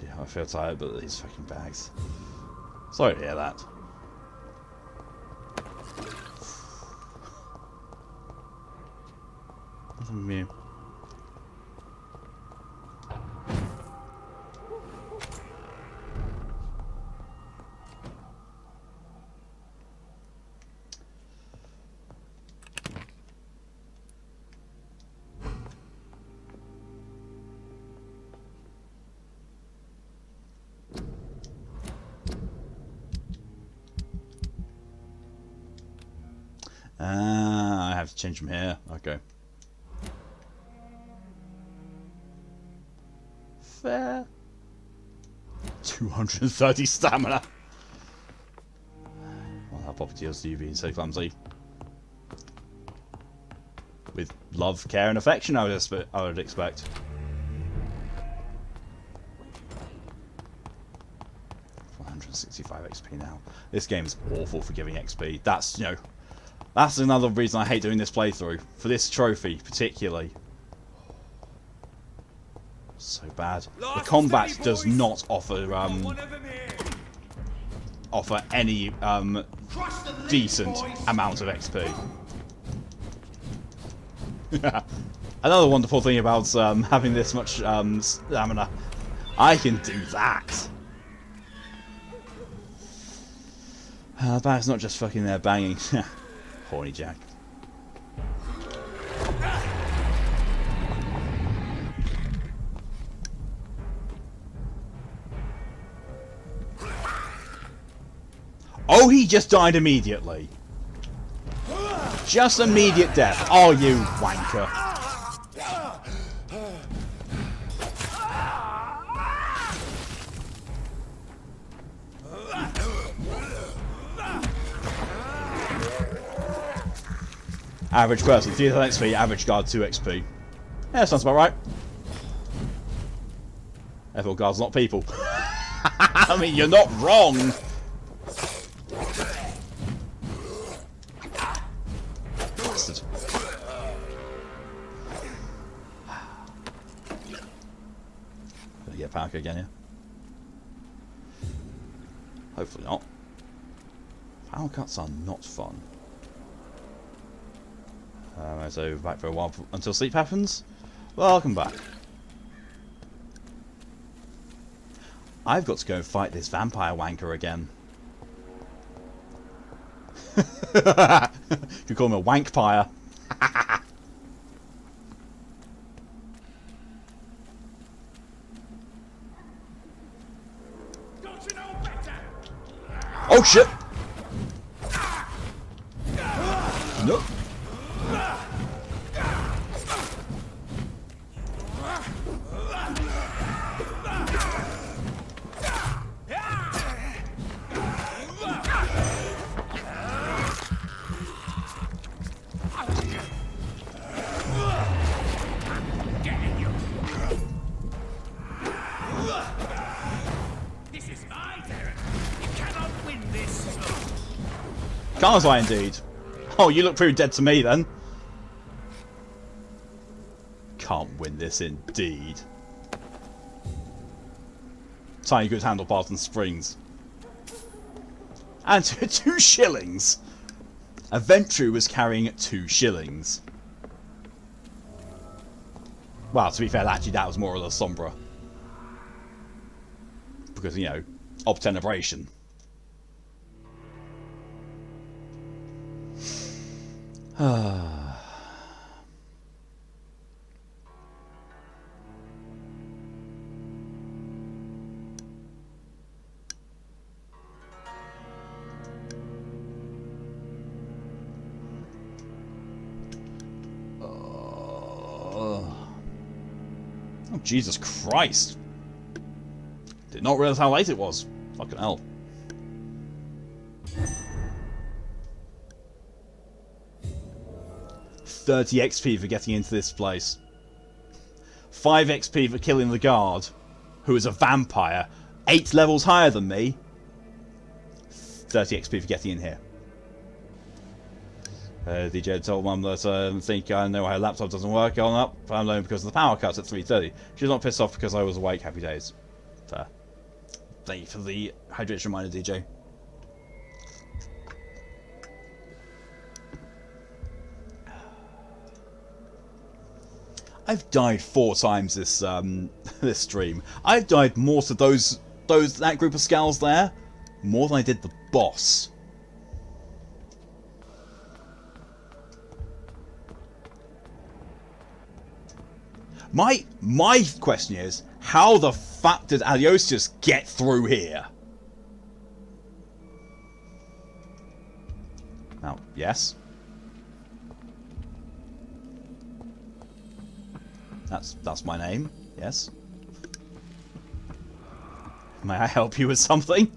Yeah, I feel tired, but these fucking bags. Sorry to hear that. Nothing new. I have to change from here. Okay. Fair. 230 stamina. Well, how property else do you being so clumsy? With love, care, and affection, I would expect. XP now. This game is awful for giving XP. That's, you know, that's another reason I hate doing this playthrough. For this trophy, particularly. So bad. The combat does not offer any decent amount of XP. Another wonderful thing about having this much stamina, I can do that. But it's not just fucking there banging. Horny Jack. Oh, he just died immediately. Just immediate death. Oh, you wanker. Average person, 3,000 XP, average guard 2 XP. Yeah, sounds about right. Therefore, guards not people. I mean, you're not wrong. Bastard. Gonna get Parker again, yeah? Hopefully not. Power cuts are not fun. So back for a while until sleep happens. Welcome back. I've got to go fight this vampire wanker again. You call him a wankpire. Don't you know better? Oh shit! Nope. Can't I indeed? Oh, you look pretty dead to me then. Can't win this indeed. Tiny good handlebars and springs. And 2 shillings. A Ventru was carrying 2 shillings. Well, to be fair, actually that was more or less Sombra. Because, you know, obtenebration. Oh, Jesus Christ. Did not realize how late it was. Fucking hell. $30 XP for getting into this place. 5 XP for killing the guard, who is a vampire, 8 levels higher than me. 30 XP for getting in here. DJ told Mum that I think I know her laptop doesn't work on up. I'm alone because of the power cuts at 3:30. She's not pissed off because I was awake. Happy days. Fair. Thank you for the hydration reminder, DJ. I've died 4 times this this stream. I've died more to that group of scals there, more than I did the boss. My question is, how the fuck did Aloysius get through here? Now, yes. That's my name, yes. May I help you with something?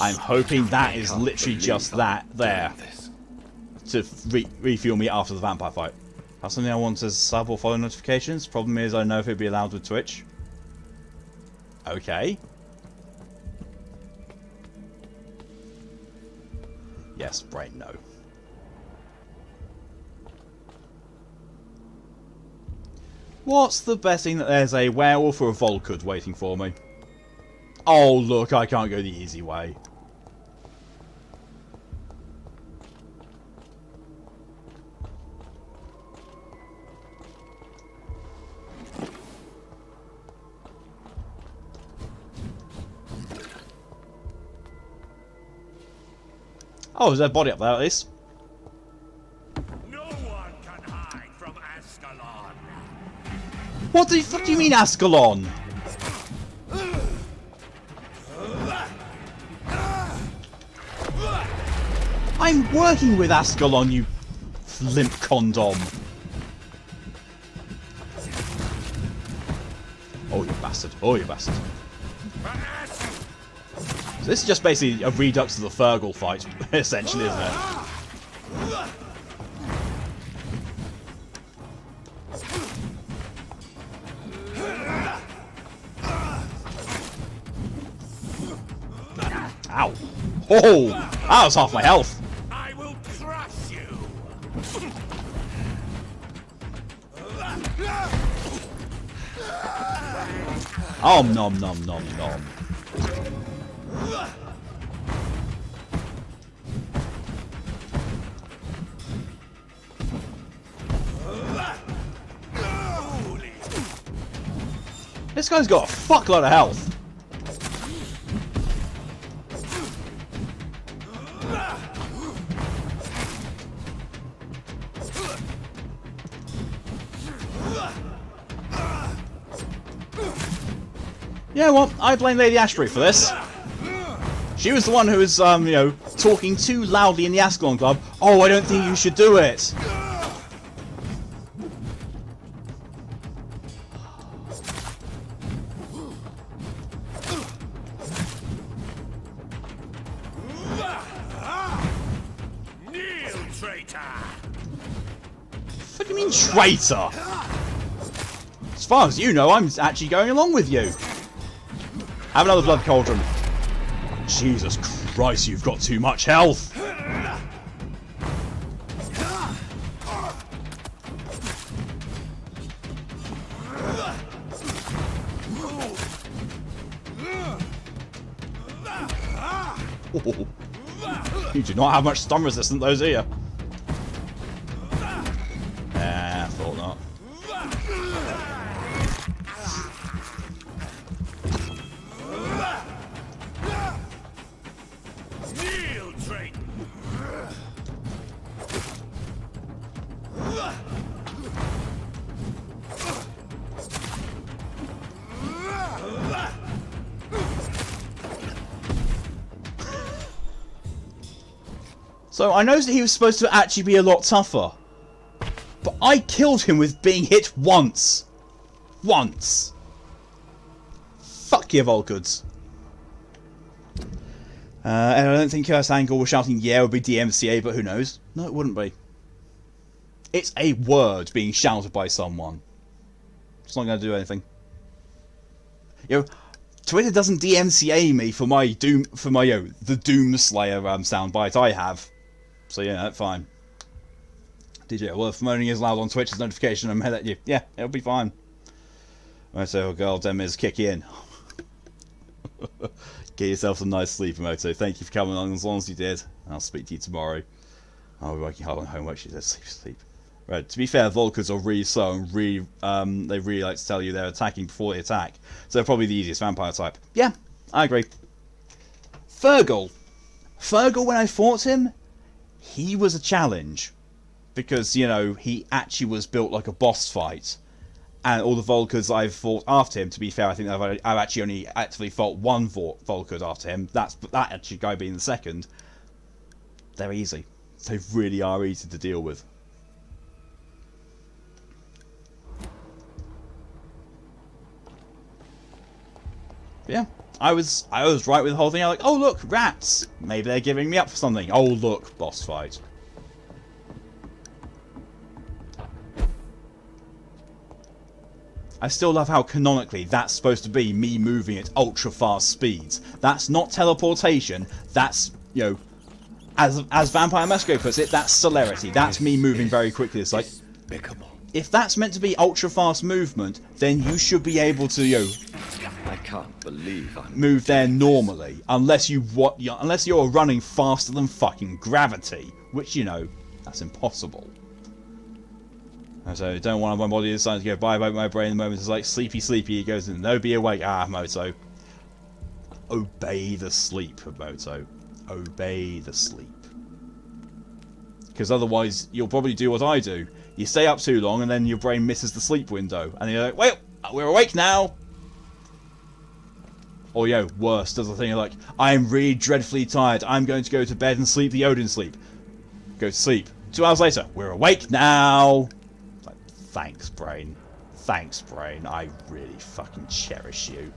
I'm hoping that is literally just that there to refuel me after the vampire fight. That's something I want as sub or follow notifications. Problem is I don't know if it'd be allowed with Twitch. Okay. Yes, brain, no. What's the betting that there's a werewolf or a Volkud waiting for me? Oh, look, I can't go the easy way. Oh, there's a body up there at least. No one can hide from Ascalon. What the fuck do you mean, Ascalon? I'm working with Ascalon, you limp condom. Oh, you bastard. Oh, you bastard. So this is just basically a redux of the Fergal fight, essentially, isn't it? Ow. Oh, that was half my health. I will crush you. Oh, nom nom nom nom. This guy's got a fuckload of health. Yeah, well, I blame Lady Ashbury for this. She was the one who was, you know, talking too loudly in the Ascalon Club. Oh, I don't think you should do it. do you mean traitor? As far as you know, I'm actually going along with you. Have another blood cauldron. Jesus Christ, you've got too much health. Oh. You do not have much stun resistance, those, do you? Nah, thought not. So I know that he was supposed to actually be a lot tougher, but I killed him with being hit once. Once. Fuck you, Volkuds. And I don't think Angle was shouting yeah would be DMCA, but who knows? No, it wouldn't be. It's a word being shouted by someone. It's not going to do anything. You know, Twitter doesn't DMCA me for my the Doomslayer soundbite I have. So yeah, that's fine. DJ, well, if moaning is loud on Twitch as notification, I'm mad at you. Yeah, it'll be fine. Right, so girl, Demiz, kick in. Get yourself some nice sleep, Moto. Thank you for coming on as long as you did. I'll speak to you tomorrow. I'll be working hard on homework. She said, sleep. Right, to be fair, Volkers are really slow and they really like to tell you they're attacking before they attack. So they're probably the easiest vampire type. Yeah, I agree. Fergal. Fergal, when I fought him, he was a challenge. Because, you know, he actually was built like a boss fight. And all the Volkers I've fought after him, to be fair, I think I've actually only actively fought one Volker after him. That actually guy being the second. They're easy. They really are easy to deal with. Yeah, I was right with the whole thing. I'm like, oh look, rats. Maybe they're giving me up for something. Oh look, boss fight. I still love how canonically that's supposed to be me moving at ultra fast speeds. That's not teleportation. That's, you know, as Vampire Masquerade puts it, that's celerity. That's me moving very quickly. It's like, if that's meant to be ultra fast movement, then you should be able to, you know, I can't believe I'm move there normally, unless you're running faster than fucking gravity, which, you know, that's impossible. So don't want my body deciding to go bye bye. My brain in the moment is like sleepy. He goes in. No, be awake. Ah, Moto. Obey the sleep, Moto. Obey the sleep. Because otherwise, you'll probably do what I do. You stay up too long, and then your brain misses the sleep window, and you're like, "Well, we're awake now." Or worse, does the thing like, "I am really dreadfully tired. I'm going to go to bed and sleep the Odin sleep." Go to sleep. 2 hours later, we're awake now. Thanks, brain. Thanks, brain. I really fucking cherish you.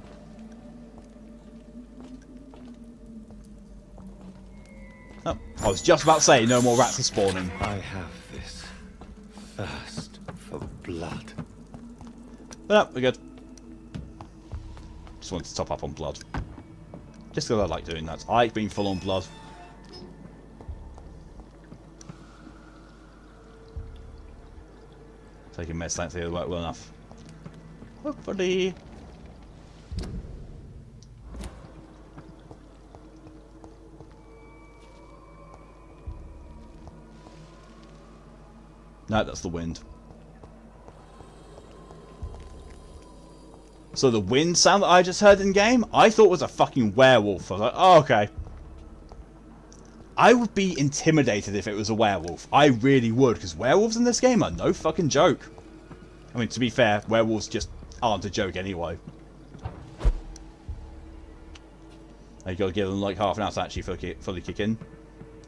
Oh, I was just about to say no more rats are spawning. I have this thirst for blood. But no, we're good. Just wanted to top up on blood. Just because I like doing that. I like being full on blood. Taking meds thankfully will work well enough. Hopefully. No, that's the wind. So the wind sound that I just heard in game, I thought was a fucking werewolf. I was like, oh, okay. I would be intimidated if it was a werewolf. I really would, because werewolves in this game are no fucking joke. I mean, to be fair, werewolves just aren't a joke anyway. You gotta give them like half an hour to actually fully kick in.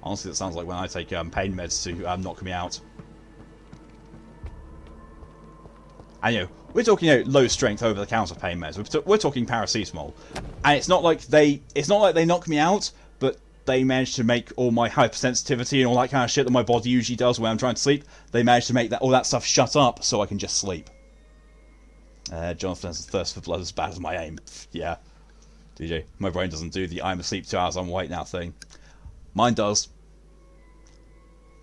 Honestly, that sounds like when I take pain meds to knock me out. And we're talking low strength over the counter pain meds. We're talking paracetamol, and it's not like they knock me out, but they managed to make all my hypersensitivity and all that kind of shit that my body usually does when I'm trying to sleep. They managed to make all that stuff shut up so I can just sleep. Jonathan has a thirst for blood as bad as my aim. Yeah. DJ, my brain doesn't do the I'm asleep 2 hours, I'm awake now thing. Mine does.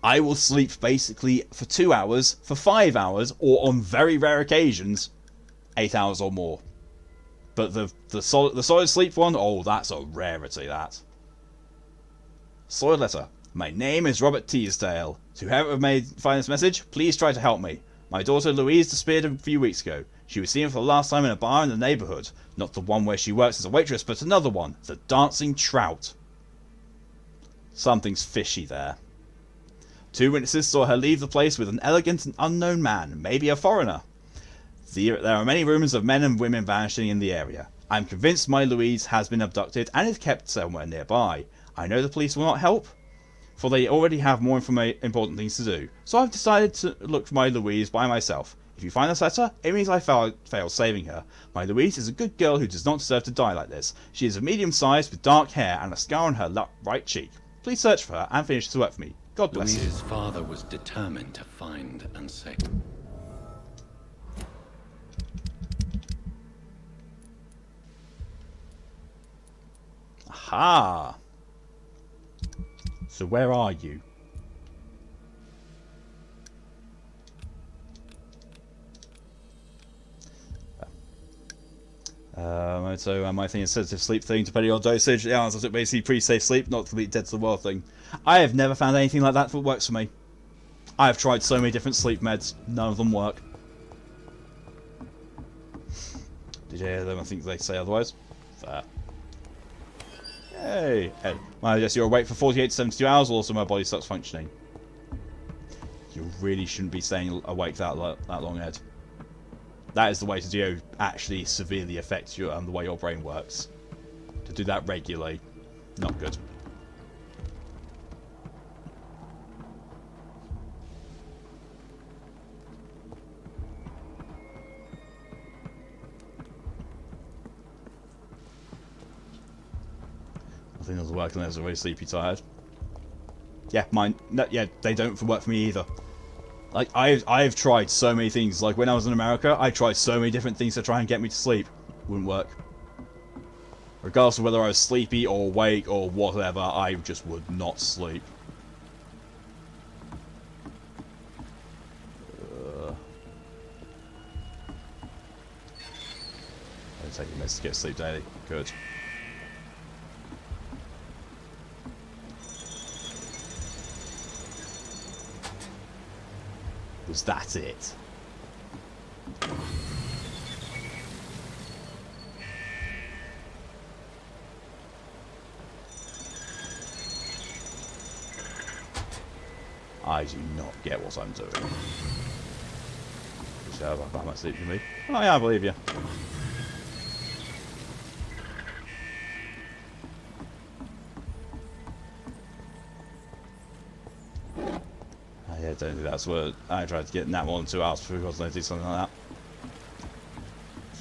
I will sleep basically for 2 hours, for 5 hours, or on very rare occasions, 8 hours or more. But the solid sleep one, oh, that's a rarity, that. Solid letter. My name is Robert Teasdale. To whoever may find this message, please try to help me. My daughter Louise disappeared a few weeks ago. She was seen for the last time in a bar in the neighbourhood. Not the one where she works as a waitress, but another one. The Dancing Trout. Something's fishy there. 2 witnesses saw her leave the place with an elegant and unknown man, maybe a foreigner. There are many rumours of men and women vanishing in the area. I'm convinced my Louise has been abducted and is kept somewhere nearby. I know the police will not help, for they already have more important things to do. So I've decided to look for my Louise by myself. If you find this letter, it means I failed saving her. My Louise is a good girl who does not deserve to die like this. She is a medium size with dark hair and a scar on her right cheek. Please search for her and finish this work for me. God bless you. Louise's father was determined to find and save. Aha! So where are you? So my thing is sensitive sleep thing, depending on dosage. Yeah, so it basically pre-safe sleep, not complete dead to the world thing. I have never found anything like that that works for me. I have tried so many different sleep meds, none of them work. Did you hear them? I think they say otherwise. Fair. Hey, Ed. Well, I guess you're awake for 48 to 72 hours, also my body stops functioning. You really shouldn't be staying awake that long, Ed. That is the way to do actually severely affect you and the way your brain works. To do that regularly, not good. I think doesn't work unless I'm really sleepy tired. Yeah, mine. No, yeah, they don't work for me either. Like I've tried so many things. Like when I was in America, I tried so many different things to try and get me to sleep. Wouldn't work. Regardless of whether I was sleepy or awake or whatever, I just would not sleep. I'm taking meds to get sleep daily. Good. Was that it? I do not get what I'm doing. Just have that much sleep for me. Oh yeah, I believe you. I don't think that's what I tried to get in that 1 or 2 hours because I did something like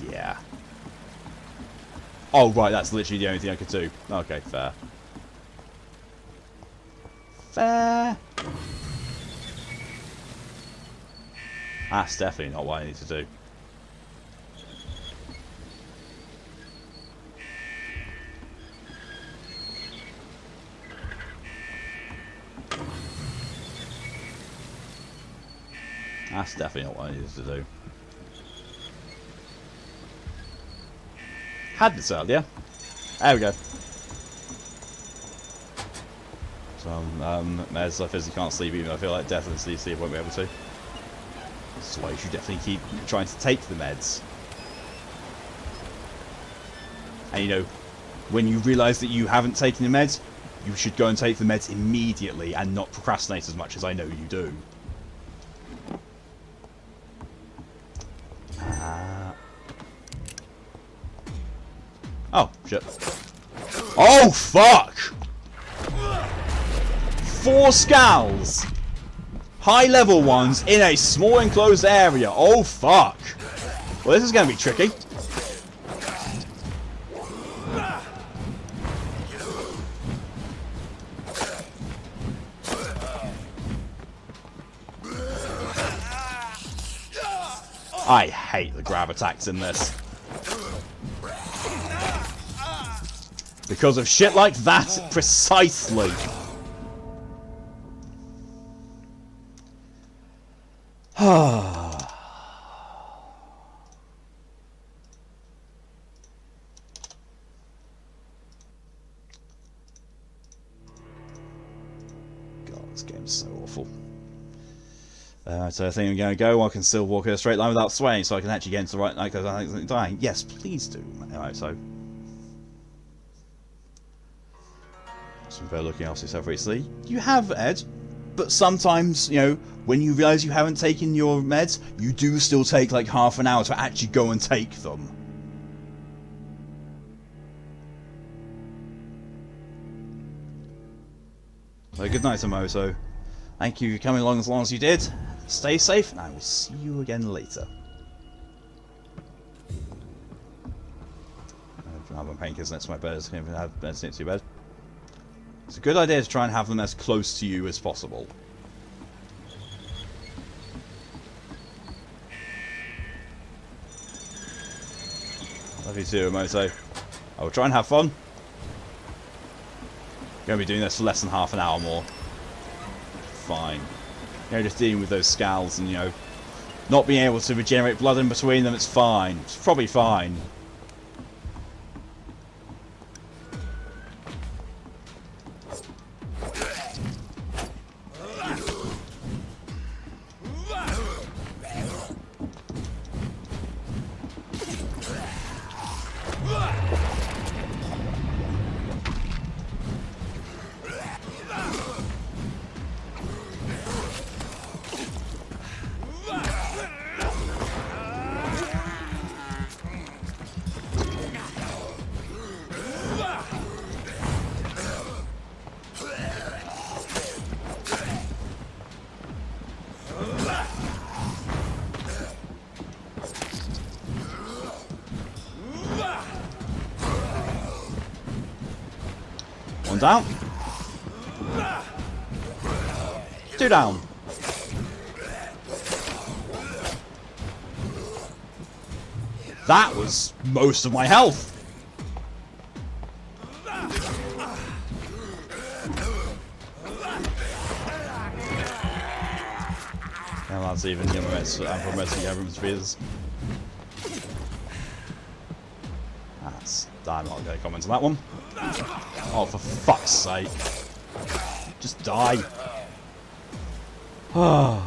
that. Yeah. Oh, right, that's literally the only thing I could do. Okay, fair. Fair. That's definitely not what I need to do. That's definitely not what I needed to do. Had this earlier. There we go. So, meds, I physically can't sleep even. I feel like definitely sleep won't be able to. That's why you should definitely keep trying to take the meds. And you know, when you realise that you haven't taken the meds, you should go and take the meds immediately and not procrastinate as much as I know you do. Oh, shit. Oh, fuck! 4 skulls! High-level ones in a small enclosed area. Oh, fuck. Well, this is going to be tricky. I hate the grab attacks in this. Because of shit like that, precisely. This game's so awful. So I think I'm going to go. I can still walk in a straight line without swaying, so I can actually get into the right line because I think I'm dying. Yes, please do. Alright, so. Some better looking after yourself recently. You have, Ed, but sometimes, you know, when you realise you haven't taken your meds, you do still take like half an hour to actually go and take them. So good night, Tomoso. Thank you for coming along as long as you did. Stay safe, and I will see you again later. I have my painkillers next to my bed. I can have beds next to your bed. It's a good idea to try and have them as close to you as possible. Love you too, Moto. I will try and have fun. Going to be doing this for less than half an hour more. Fine. You know, just dealing with those scowls and, you know, not being able to regenerate blood in between them, it's fine. It's probably fine. One down. Two down. That was most of my health. And that's even the government spears. I'm not going to comment on that one. Oh, for fuck's sake. Just die. That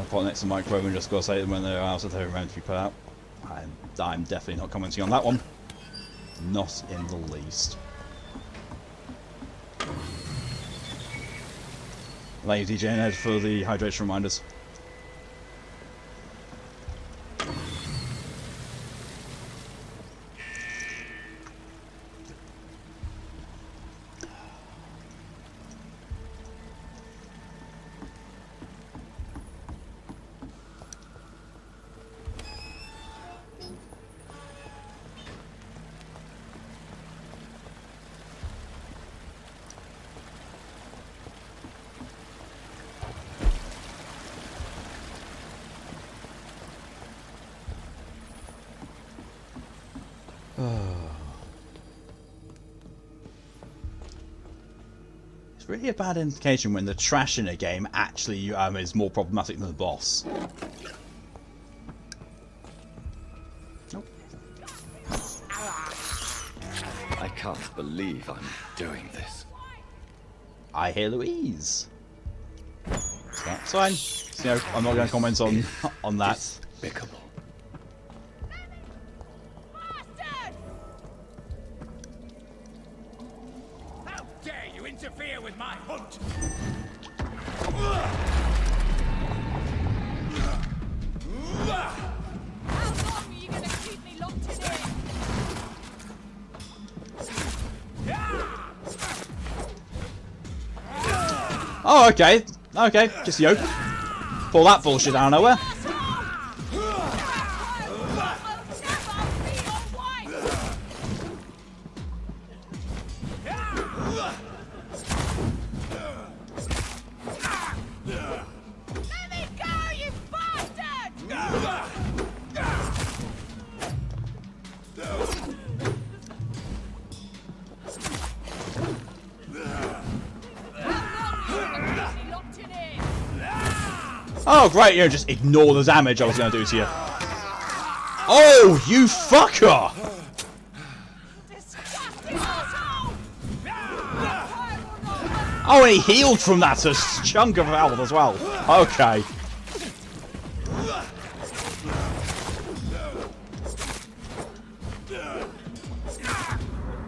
point next to microphone and just got to say them when they're out of their meant to be put out. I'm definitely not commenting on that one. Not in the least. Thank you, DJ and Ed, for the hydration reminders. It's really a bad indication when the trash in a game actually is more problematic than the boss. Nope. I can't believe I'm doing this. I hear Louise. That's fine. So, you know, I'm not going to comment on that. Despicable. Interfere with my hunt. How long are you going to keep me locked in here? Oh, okay. Okay, just yo. Pull that bullshit out of nowhere. Oh, great, you know, just ignore the damage I was going to do to you. Oh, you fucker! Oh, and he healed from that a chunk of health as well. Okay.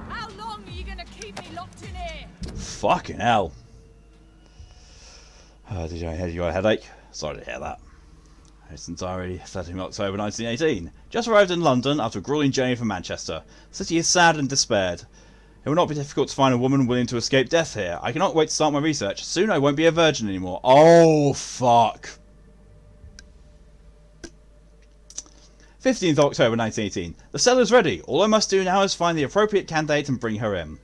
How long are you going to keep me locked in here? Fucking hell. Did you got a headache? Sorry to hear that. It's entirely 13th October 1918. Just arrived in London after a grueling journey from Manchester. The city is sad and despaired. It will not be difficult to find a woman willing to escape death here. I cannot wait to start my research. Soon I won't be a virgin anymore. Oh, fuck. 15th October 1918. The cell is ready. All I must do now is find the appropriate candidate and bring her in.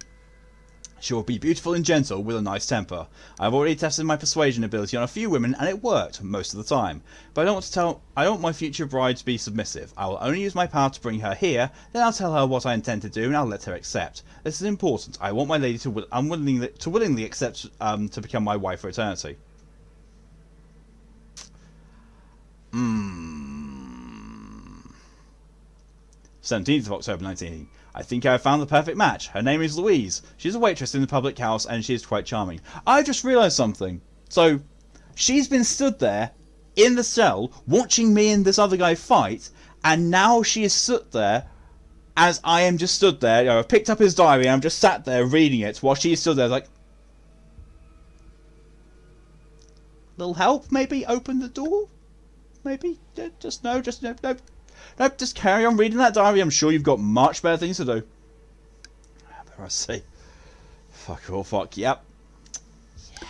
She will be beautiful and gentle with a nice temper. I have already tested my persuasion ability on a few women and it worked most of the time. But I don't want my future bride to be submissive. I will only use my power to bring her here, then I'll tell her what I intend to do and I'll let her accept. This is important. I want my lady to willingly accept to become my wife for eternity. 17th of October 1918. I think I have found the perfect match. Her name is Louise. She's a waitress in the public house and she is quite charming. I just realised something. So, she's been stood there in the cell watching me and this other guy fight, and now she is stood there as I am just stood there. You know, I've picked up his diary and I'm just sat there reading it while she stood there like... Little help, maybe? Open the door? Maybe? Just no. Nope, just carry on reading that diary. I'm sure you've got much better things to do. There I see. Fuck all fuck, yep. Yeah.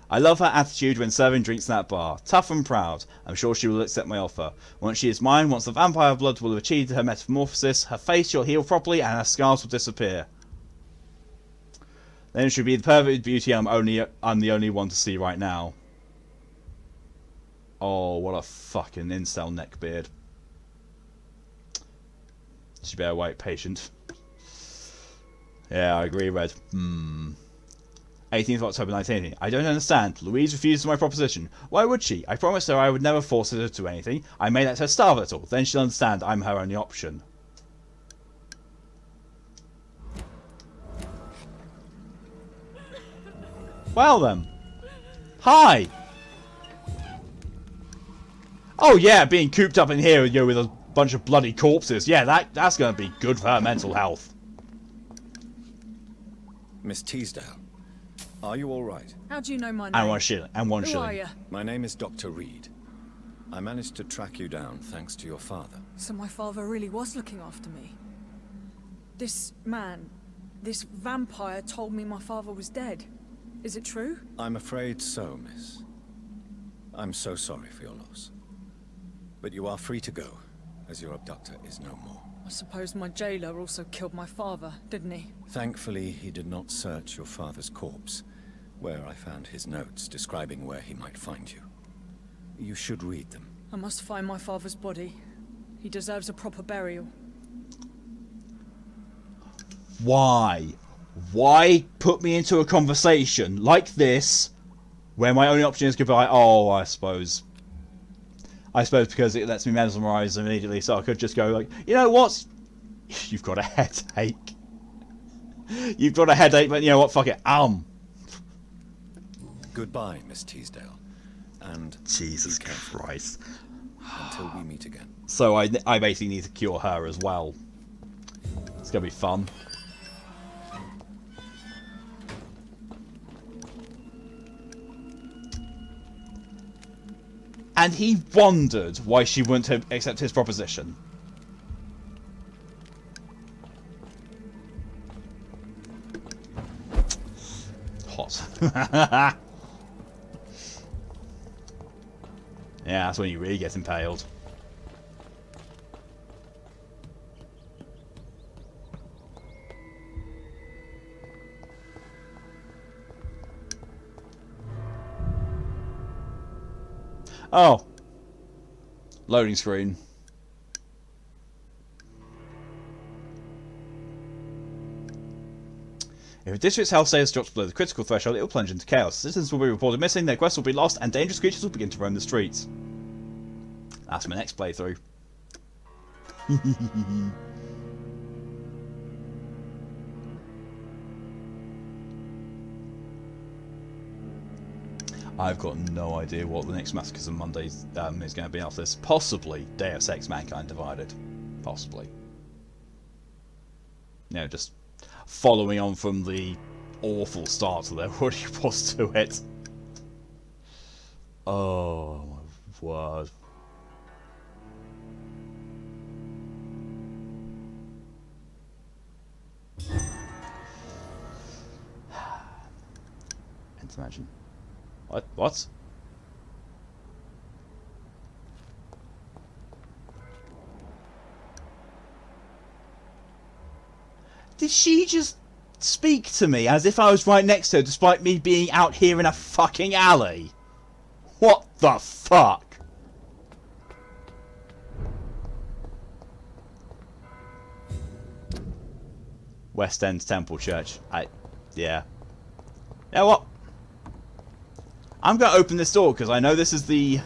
I love her attitude when serving drinks in that bar. Tough and proud. I'm sure she will accept my offer. Once she is mine, once the vampire blood will have achieved her metamorphosis, her face shall heal properly and her scars will disappear. Then she'll be the perfect beauty I'm the only one to see right now. Oh, what a fucking incel neckbeard. She better wait, patient. Yeah, I agree, Red. 18th of October 1980. I don't understand. Louise refuses my proposition. Why would she? I promised her I would never force her to do anything. I may let her starve a little. Then she'll understand I'm her only option. Well then. Hi! Oh yeah, being cooped up in here with a bunch of bloody corpses. Yeah, that's going to be good for her mental health. Miss Teasdale, are you all right? How do you know my name? And one shilling. Who are you? My name is Dr. Reed. I managed to track you down thanks to your father. So my father really was looking after me. This man, this vampire told me my father was dead. Is it true? I'm afraid so, miss. I'm so sorry for your loss. But you are free to go, as your abductor is no more. I suppose my jailer also killed my father, didn't he? Thankfully, he did not search your father's corpse, where I found his notes describing where he might find you. You should read them. I must find my father's body. He deserves a proper burial. Why? Why put me into a conversation like this, where my only option is goodbye? Oh, I suppose because it lets me mesmerize immediately, so I could just go like, you know what? You've got a headache. You've got a headache, but you know what? Fuck it. Goodbye, Miss Teasdale. And Jesus Christ. Until we meet again. So I basically need to cure her as well. It's gonna be fun. And he wondered why she wouldn't accept his proposition. Hot. Yeah, that's when you really get impaled. Oh. Loading screen. If a district's health status drops below the critical threshold, it will plunge into chaos. Citizens will be reported missing, their quests will be lost, and dangerous creatures will begin to roam the streets. That's my next playthrough. I've got no idea what the next Massacres on Monday is going to be after this. Possibly Deus Ex Mankind Divided. Possibly. You know, just following on from the awful start that there already was to it. Oh my word. Can't imagine. What? Did she just speak to me as if I was right next to her despite me being out here in a fucking alley? What the fuck? West End Temple Church. Yeah. You know what? I'm going to open this door because I know this is the...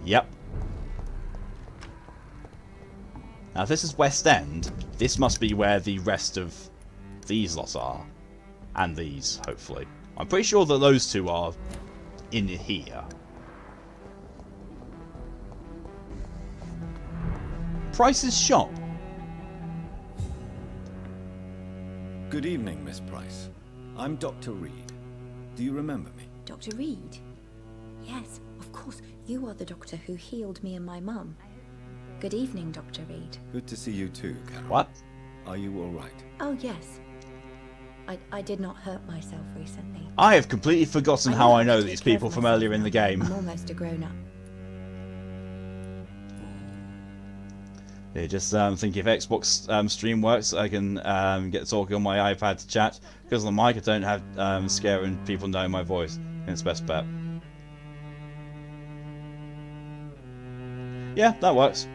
Yep. Now if this is West End, this must be where the rest of these lots are. And these, hopefully. I'm pretty sure that those two are in here. Price's shop. Good evening, Miss Price. I'm Dr. Reed. Do you remember me? Dr. Reed? Yes, of course. You are the doctor who healed me and my mum. Good evening, Dr. Reed. Good to see you too, Carol. What? Are you all right? Oh, yes. I did not hurt myself recently. I have completely forgotten how I know these people from earlier in the game. I'm almost a grown-up. Yeah, just think if Xbox stream works, I can get talking on my iPad to chat. Because on the mic, I don't have scaring people knowing my voice. It's best bet. Yeah, that works.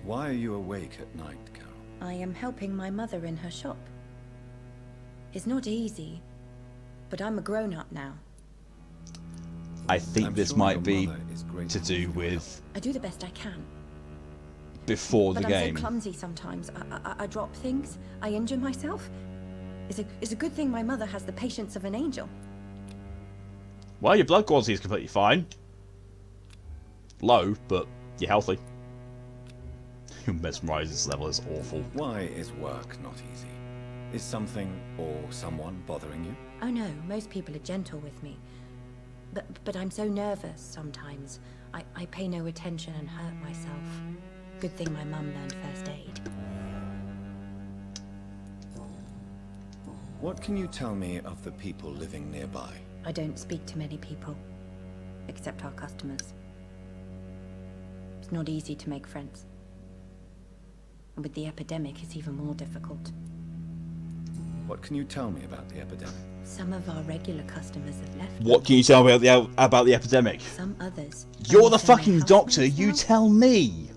Why are you awake at night, Carol? I am helping my mother in her shop. It's not easy, but I'm a grown-up now. I think this might be to do with... I do the best I can. Before the game. I'm so clumsy sometimes. I drop things. I injure myself. It's a good thing my mother has the patience of an angel. Well, your blood quality is completely fine. Low, but you're healthy. Your mesmerizes level is awful. Why is work not easy? Is something or someone bothering you? Oh no, most people are gentle with me. But I'm so nervous sometimes. I pay no attention and hurt myself. Good thing my mum learned first aid. What can you tell me of the people living nearby? I don't speak to many people, except our customers. It's not easy to make friends. And with the epidemic, it's even more difficult. What can you tell me about the epidemic? Some of our regular customers have left. What can you tell me about the epidemic? Some others. You're the fucking doctor, you tell me!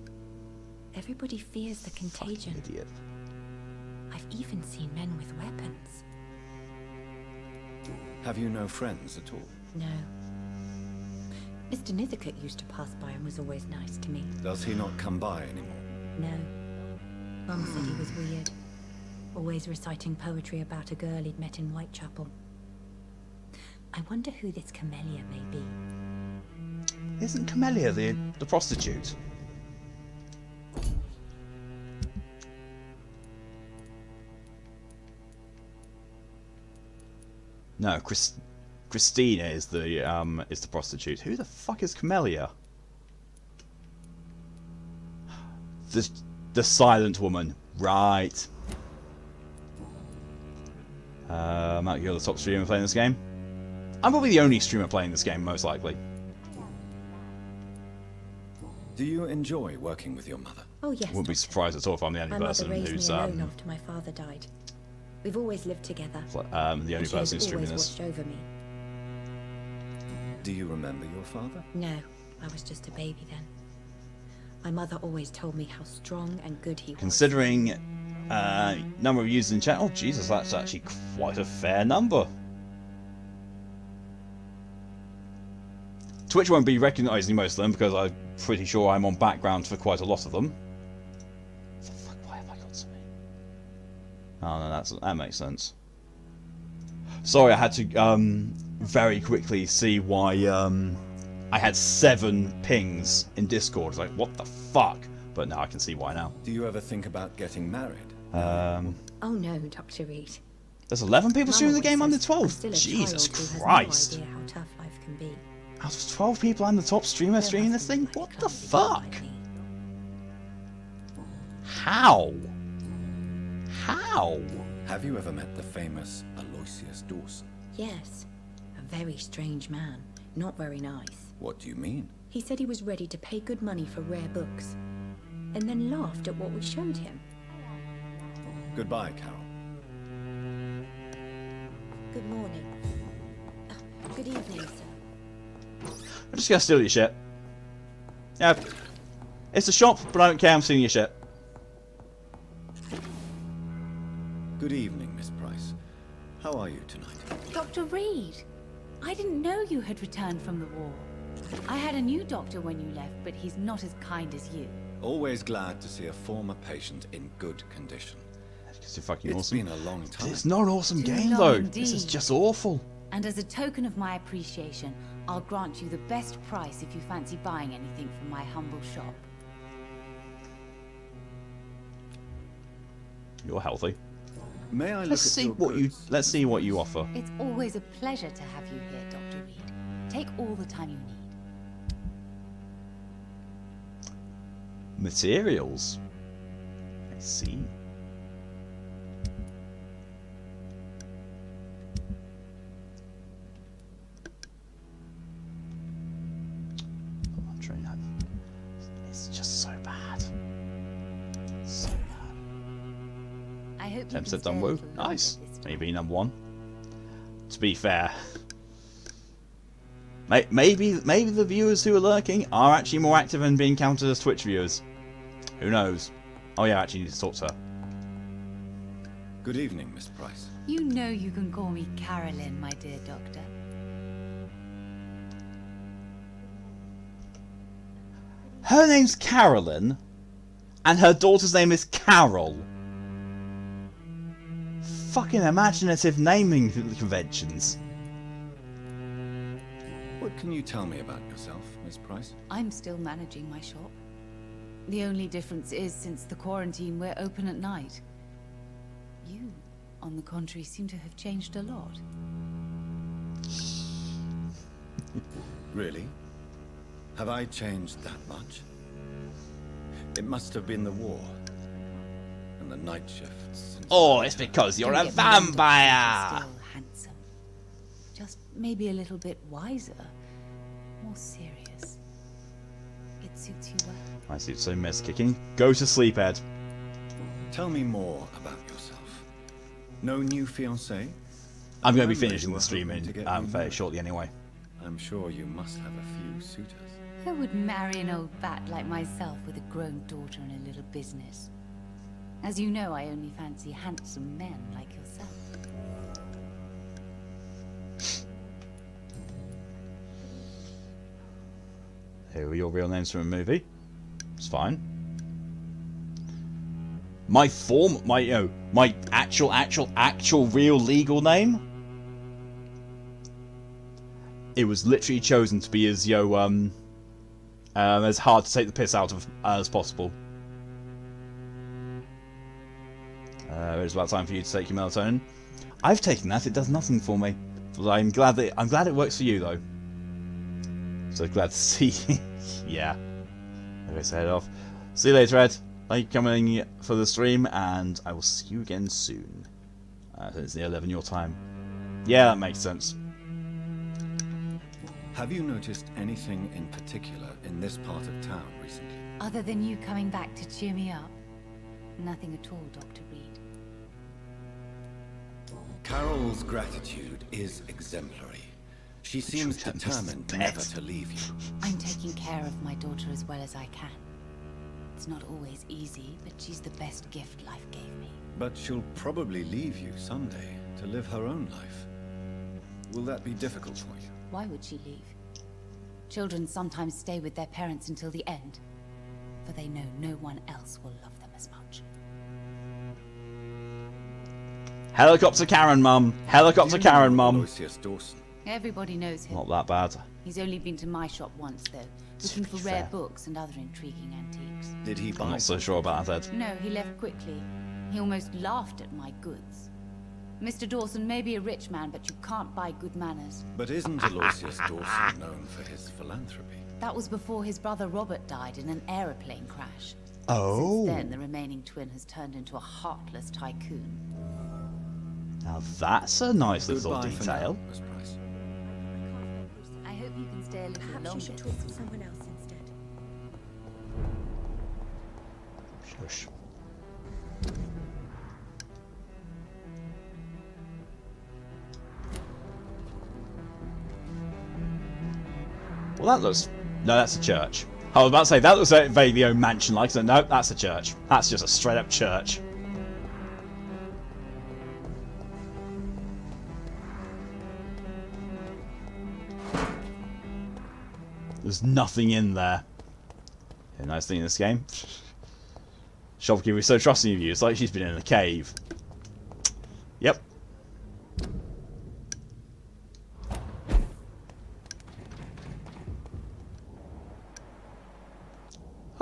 Everybody fears the contagion. Fucking idiot. I've even seen men with weapons. Have you no friends at all? No. Mr. Nithercote used to pass by and was always nice to me. Does he not come by anymore? No. Mum said he was weird. Always reciting poetry about a girl he'd met in Whitechapel. I wonder who this Camellia may be. Isn't Camellia the prostitute? No, Christina is the prostitute. Who the fuck is Camellia? The silent woman, right? Matt, you're the top streamer playing this game. I'm probably the only streamer playing this game, most likely. Do you enjoy working with your mother? Oh yes. Wouldn't be surprised at all if I'm the only person who's my mother raised me alone after my father died. We've always lived together. The only person who's streaming this. Watched over me. Do you remember your father? No, I was just a baby then. My mother always told me how strong and good he was. Considering number of users in chat, oh Jesus, that's actually quite a fair number. Twitch won't be recognising most of them because I'm pretty sure I'm on background for quite a lot of them. What the fuck, why have I got so many? Oh no, that makes sense. Sorry, I had to very quickly see why I had 7 pings in Discord. It's like, what the fuck? But now I can see why now. Do you ever think about getting married? Oh no, Dr. Reed. There's 11 people streaming the game on the 12th. I'm still a Jesus child Christ. who has no idea how tough life can be. Out of 12 people, I'm the top streamer streaming this thing? What the fuck? How? How? Have you ever met the famous Aloysius Dawson? Yes. A very strange man. Not very nice. What do you mean? He said he was ready to pay good money for rare books, and then laughed at what we showed him. Goodbye, Carol. Good morning. Good evening, sir. I'm just gonna steal your shit. Yeah. It's a shop, but I don't care, I'm stealing your shit. Good evening, Miss Price. How are you tonight? Dr. Reed, I didn't know you had returned from the war. I had a new doctor when you left, but he's not as kind as you. Always glad to see a former patient in good condition. It's fucking It's awesome. been a long time. It's not an awesome Too game long though. indeed. This is just awful. And as a token of my appreciation, I'll grant you the best price if you fancy buying anything from my humble shop. You're healthy. May I look Let's at see your what you goods? let's see what you offer. It's always a pleasure to have you here, Dr. Reed. Take all the time you need. Materials. I see. I'm trying that. It's just so bad. So bad. I hope you can Tempted stay done a woo. little longer Nice. this time. Maybe number 1. To be fair. Maybe the viewers who are lurking are actually more active and being counted as Twitch viewers. Who knows? Oh yeah, I actually need to talk to her. Good evening, Miss Price. You know you can call me Carolyn, my dear doctor. Her name's Carolyn, and her daughter's name is Carol. Fucking imaginative naming conventions. What can you tell me about yourself, Miss Price? I'm still managing my shop. The only difference is, since the quarantine, we're open at night. You, on the contrary, seem to have changed a lot. Really? Have I changed that much? It must have been the war. And the night shifts. Oh, it's because you're a Don't get me wrong, Dr. vampire! Still handsome. Just maybe a little bit wiser. More serious. It suits you well. I see, so mess kicking. Go to sleep, Ed. Tell me more about yourself. No new fiancé? I'm going to be Remember finishing you the were stream hoping to in get fairly remarried. shortly anyway. I'm sure you must have a few suitors. Who would marry an old bat like myself with a grown daughter and a little business? As you know, I only fancy handsome men like yourself. Here are your real names from a movie. It's fine. My actual real legal name. It was literally chosen to be as as hard to take the piss out of as possible. It's about time for you to take your melatonin. I've taken that. It does nothing for me. But I'm glad it works for you though. So glad to see. Yeah. Okay, so head off. See you later, Ed. Thank you for coming for the stream, and I will see you again soon. So it's the 11 your time. Yeah, that makes sense. Have you noticed anything in particular in this part of town recently? Other than you coming back to cheer me up? Nothing at all, Dr. Reed. Carol's gratitude is exemplary. She seems determined never to leave you. I'm taking care of my daughter as well as I can. it's not always easy, but she's the best gift life gave me. But she'll probably leave you someday to live her own life. Will that be difficult for you? Why would she leave? Children sometimes stay with their parents until the end, for they know no one else will love them as much. Helicopter Karen, Mum. Helicopter Karen, Mum. Aloysius Dawson. Everybody knows him. Not that bad. He's only been to my shop once, though, looking for rare books and other intriguing antiques. Did he buy? I'm not so sure about that. No, he left quickly. He almost laughed at my goods. Mr. Dawson may be a rich man, but you can't buy good manners. But isn't Aloysius Dawson known for his philanthropy? That was before his brother Robert died in an aeroplane crash. Oh. Since then, the remaining twin has turned into a heartless tycoon. Now that's a nice little Goodbye for detail. now, Miss Price. I hope you can stay a little Perhaps longer. you should talk to someone else instead. Shush. Well, that looks... No, that's a church. I was about to say, that looks vaguely old mansion-like. So, no, that's a church. That's just a straight-up church. There's nothing in there. A nice thing in this game. Shopkeeper is so trusting of you. It's like she's been in a cave. Yep.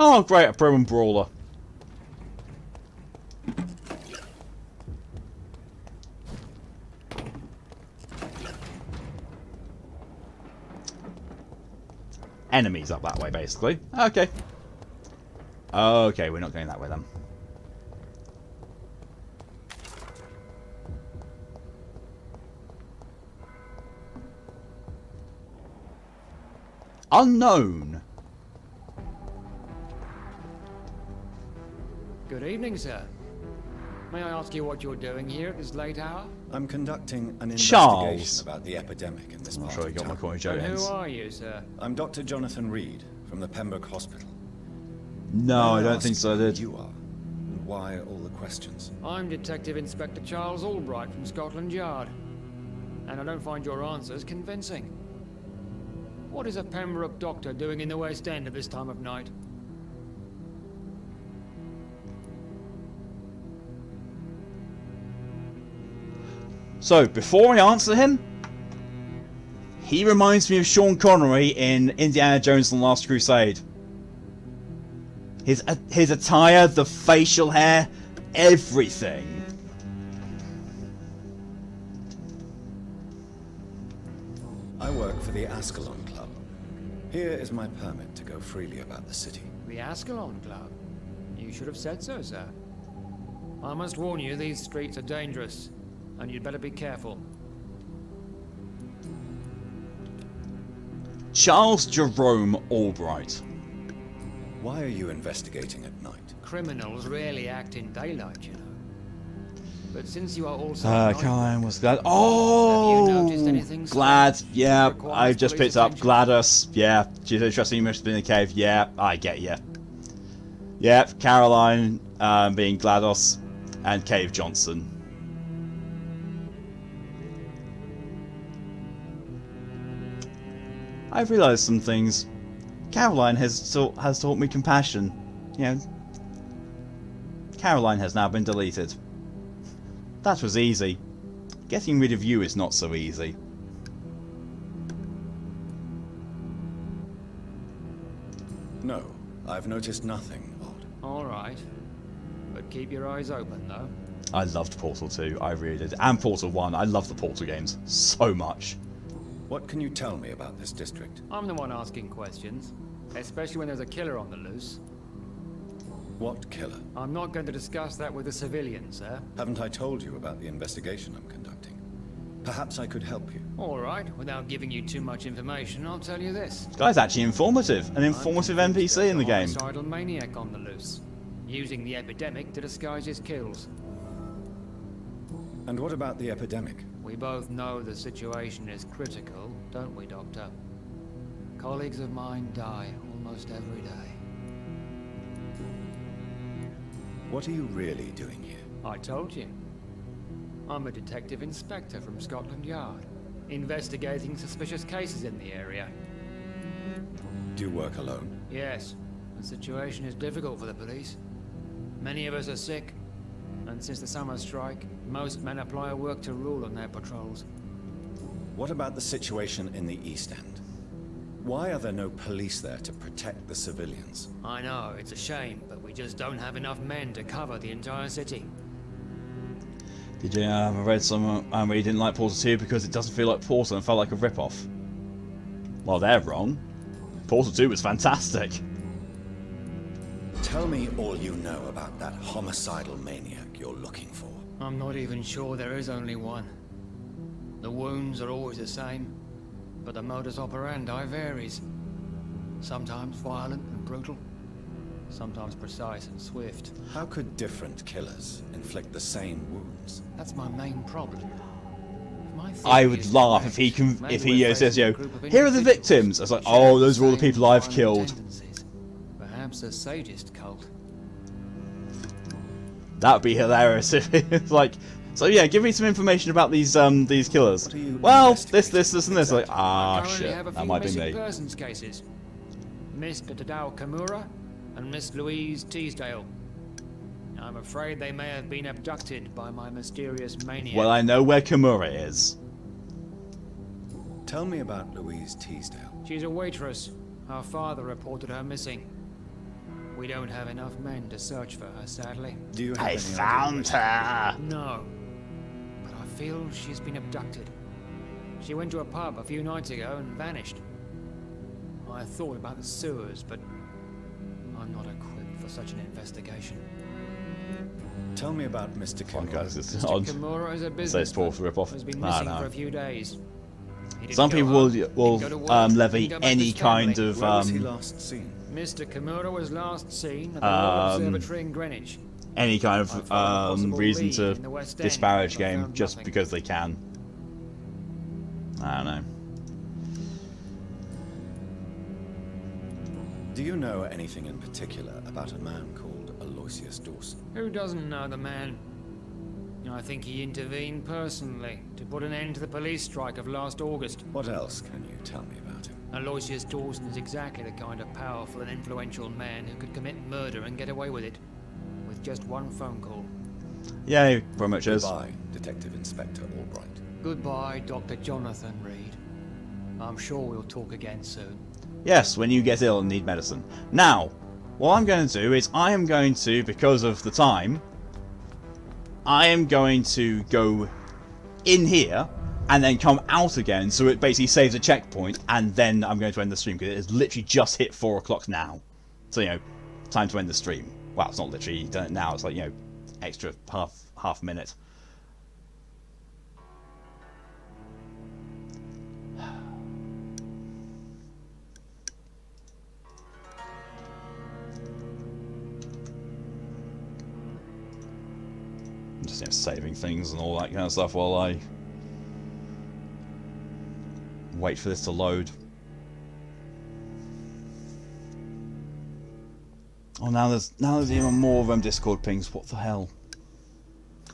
Oh, great, a Roman brawler. Enemies up that way, basically. Okay. Okay, we're not going that way then. Unknown. Good evening, sir. May I ask you what you're doing here at this late hour? I'm conducting an Charles. investigation about the epidemic in this I'm part sure of you got my town. coin, Joe. And who are you, sir? I'm Dr. Jonathan Reed from the Pembroke Hospital. No, I May don't ask think so, who dude. you are, and why all the questions? I'm Detective Inspector Charles Albright from Scotland Yard. And I don't find your answers convincing. What is a Pembroke doctor doing in the West End at this time of night? So, before I answer him, he reminds me of Sean Connery in Indiana Jones and the Last Crusade. His attire, the facial hair, everything. I work for the Ascalon Club. Here is my permit to go freely about the city. The Ascalon Club? You should have said so, sir. I must warn you, these streets are dangerous, and you'd better be careful. Charles Jerome Albright. Why are you investigating at night? Criminals rarely act in daylight, you know. But since you are also Caroline was glad. Oh, have you noticed anything glad. strange Yeah, that requires I just police picked up attention? Gladys. Yeah, she's interesting. You must have been in a cave. Yeah, I get you. Yeah, Caroline being GLaDOS and Cave Johnson. I've realised some things. Caroline has taught me compassion. You know, Caroline has now been deleted. That was easy. Getting rid of you is not so easy. No, I've noticed nothing odd. All right. But keep your eyes open, though. I loved Portal 2, I really did. And Portal 1, I love the Portal games so much. What can you tell me about this district? I'm the one asking questions, especially when there's a killer on the loose. What killer? I'm not going to discuss that with a civilian, sir. Haven't I told you about the investigation I'm conducting? Perhaps I could help you. All right, without giving you too much information, I'll tell you this. This guy's actually informative. An informative NPC in the game. A homicidal maniac on the loose, using the epidemic to disguise his kills. And what about the epidemic? We both know the situation is critical, don't we, Doctor? Colleagues of mine die almost every day. What are you really doing here? I told you. I'm a detective inspector from Scotland Yard, investigating suspicious cases in the area. Do you work alone? Yes. The situation is difficult for the police. Many of us are sick, and since the summer strike, most men apply a work to rule on their patrols. What about the situation in the East End? Why are there no police there to protect the civilians? I know, it's a shame, but we just don't have enough men to cover the entire city. Did you I read somewhere where you didn't like Portal 2 because it doesn't feel like Portal and felt like a rip-off? Well, they're wrong. Portal 2 was fantastic. Tell me all you know about that homicidal maniac you're looking for. I'm not even sure there is only one. The wounds are always the same, but the modus operandi varies. Sometimes violent and brutal, sometimes precise and swift. How could different killers inflict the same wounds? That's my main problem. I would laugh if he says, here are the victims. It's like, oh, those are all the people I've killed. Perhaps a sadist cult. That would be hilarious if it's like, so yeah, give me some information about these killers. Well, this, and this. Like, ah, shit, that might be me. Persons cases. Mr. Tadao Kimura and Miss Louise Teasdale. I'm afraid they may have been abducted by my mysterious maniac. Well, I know where Kimura is. Tell me about Louise Teasdale. She's a waitress. Her father reported her missing. We don't have enough men to search for her, sadly. Do you have I found her! No. But I feel she's been abducted. She went to a pub a few nights ago and vanished. I thought about the sewers, but I'm not equipped for such an investigation. Tell me about Mr. Kimura. Guys, it's Mr. odd. Kimura is a Say it's businessman Portal rip-off. who's been I missing don't for know. a few days. Some people will levy any kind of Where was he last seen? Mr. Kimura was last seen at the Royal Observatory in Greenwich. any kind of reason to disparage game just because they can. I don't know. Do you know anything in particular about a man called Aloysius Dawson? Who doesn't know the man? I think he intervened personally to put an end to the police strike of last August. What else can you tell me about him? Aloysius Dawson is exactly the kind of powerful and influential man who could commit murder and get away with it, with just one phone call. Yeah, he pretty much is. Goodbye, Detective Inspector Albright. Goodbye, Dr. Jonathan Reed. I'm sure we'll talk again soon. Yes, when you get ill and need medicine. Now, what I'm going to do is I am going to, because of the time, I am going to go in here and then come out again, so it basically saves a checkpoint, and then I'm going to end the stream because it has literally just hit 4 o'clock now. So, you know, time to end the stream. Well, it's not literally done it now, it's like, you know, extra half minute. Just, you know, saving things and all that kind of stuff while I wait for this to load. Oh, now there's even more of them Discord pings. What the hell?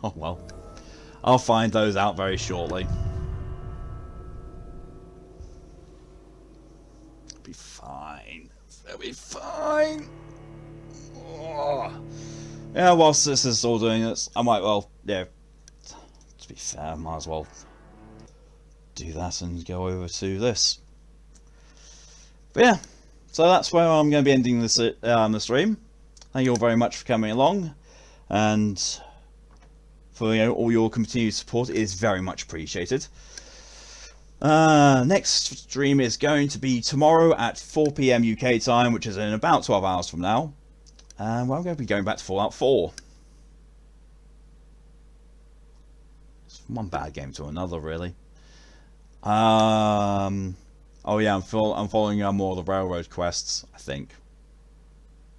Oh well, I'll find those out very shortly. It'll be fine. It'll be fine. Oh. Yeah, whilst this is all doing this, I might well, yeah, to be fair, I might as well do that and go over to this. But yeah, so that's where I'm going to be ending this the stream. Thank you all very much for coming along, and for, you know, all your continued support. It is very much appreciated. Next stream is going to be tomorrow at 4 PM UK time, which is in about 12 hours from now. And well, I'm going to be going back to Fallout 4. It's one bad game to another, really. Oh yeah, I'm following more of the railroad quests, I think.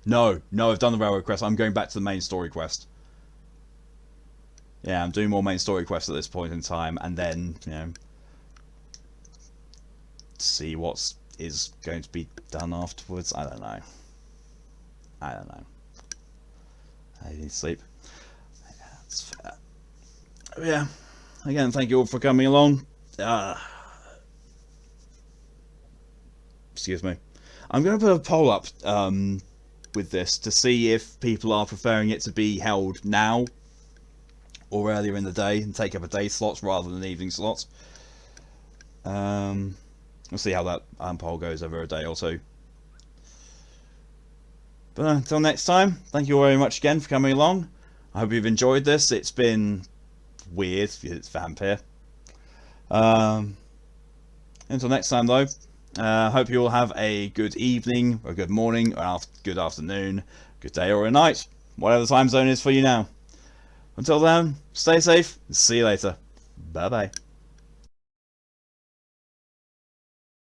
No, I've done the railroad quest. I'm going back to the main story quest. Yeah, I'm doing more main story quests at this point in time, and then, you know, see what is going to be done afterwards. I don't know. I need sleep. Yeah, that's fair. Yeah. Again, thank you all for coming along. Excuse me. I'm going to put a poll up with this to see if people are preferring it to be held now or earlier in the day and take up a day slot rather than evening slots. We'll see how that poll goes over a day or so. But until next time, thank you all very much again for coming along. I hope you've enjoyed this. It's been weird, it's Vampyr. Until next time though, hope you all have a good evening, or a good morning, or a good afternoon, good day or a night, whatever the time zone is for you now. Until then, stay safe, and see you later. Bye bye.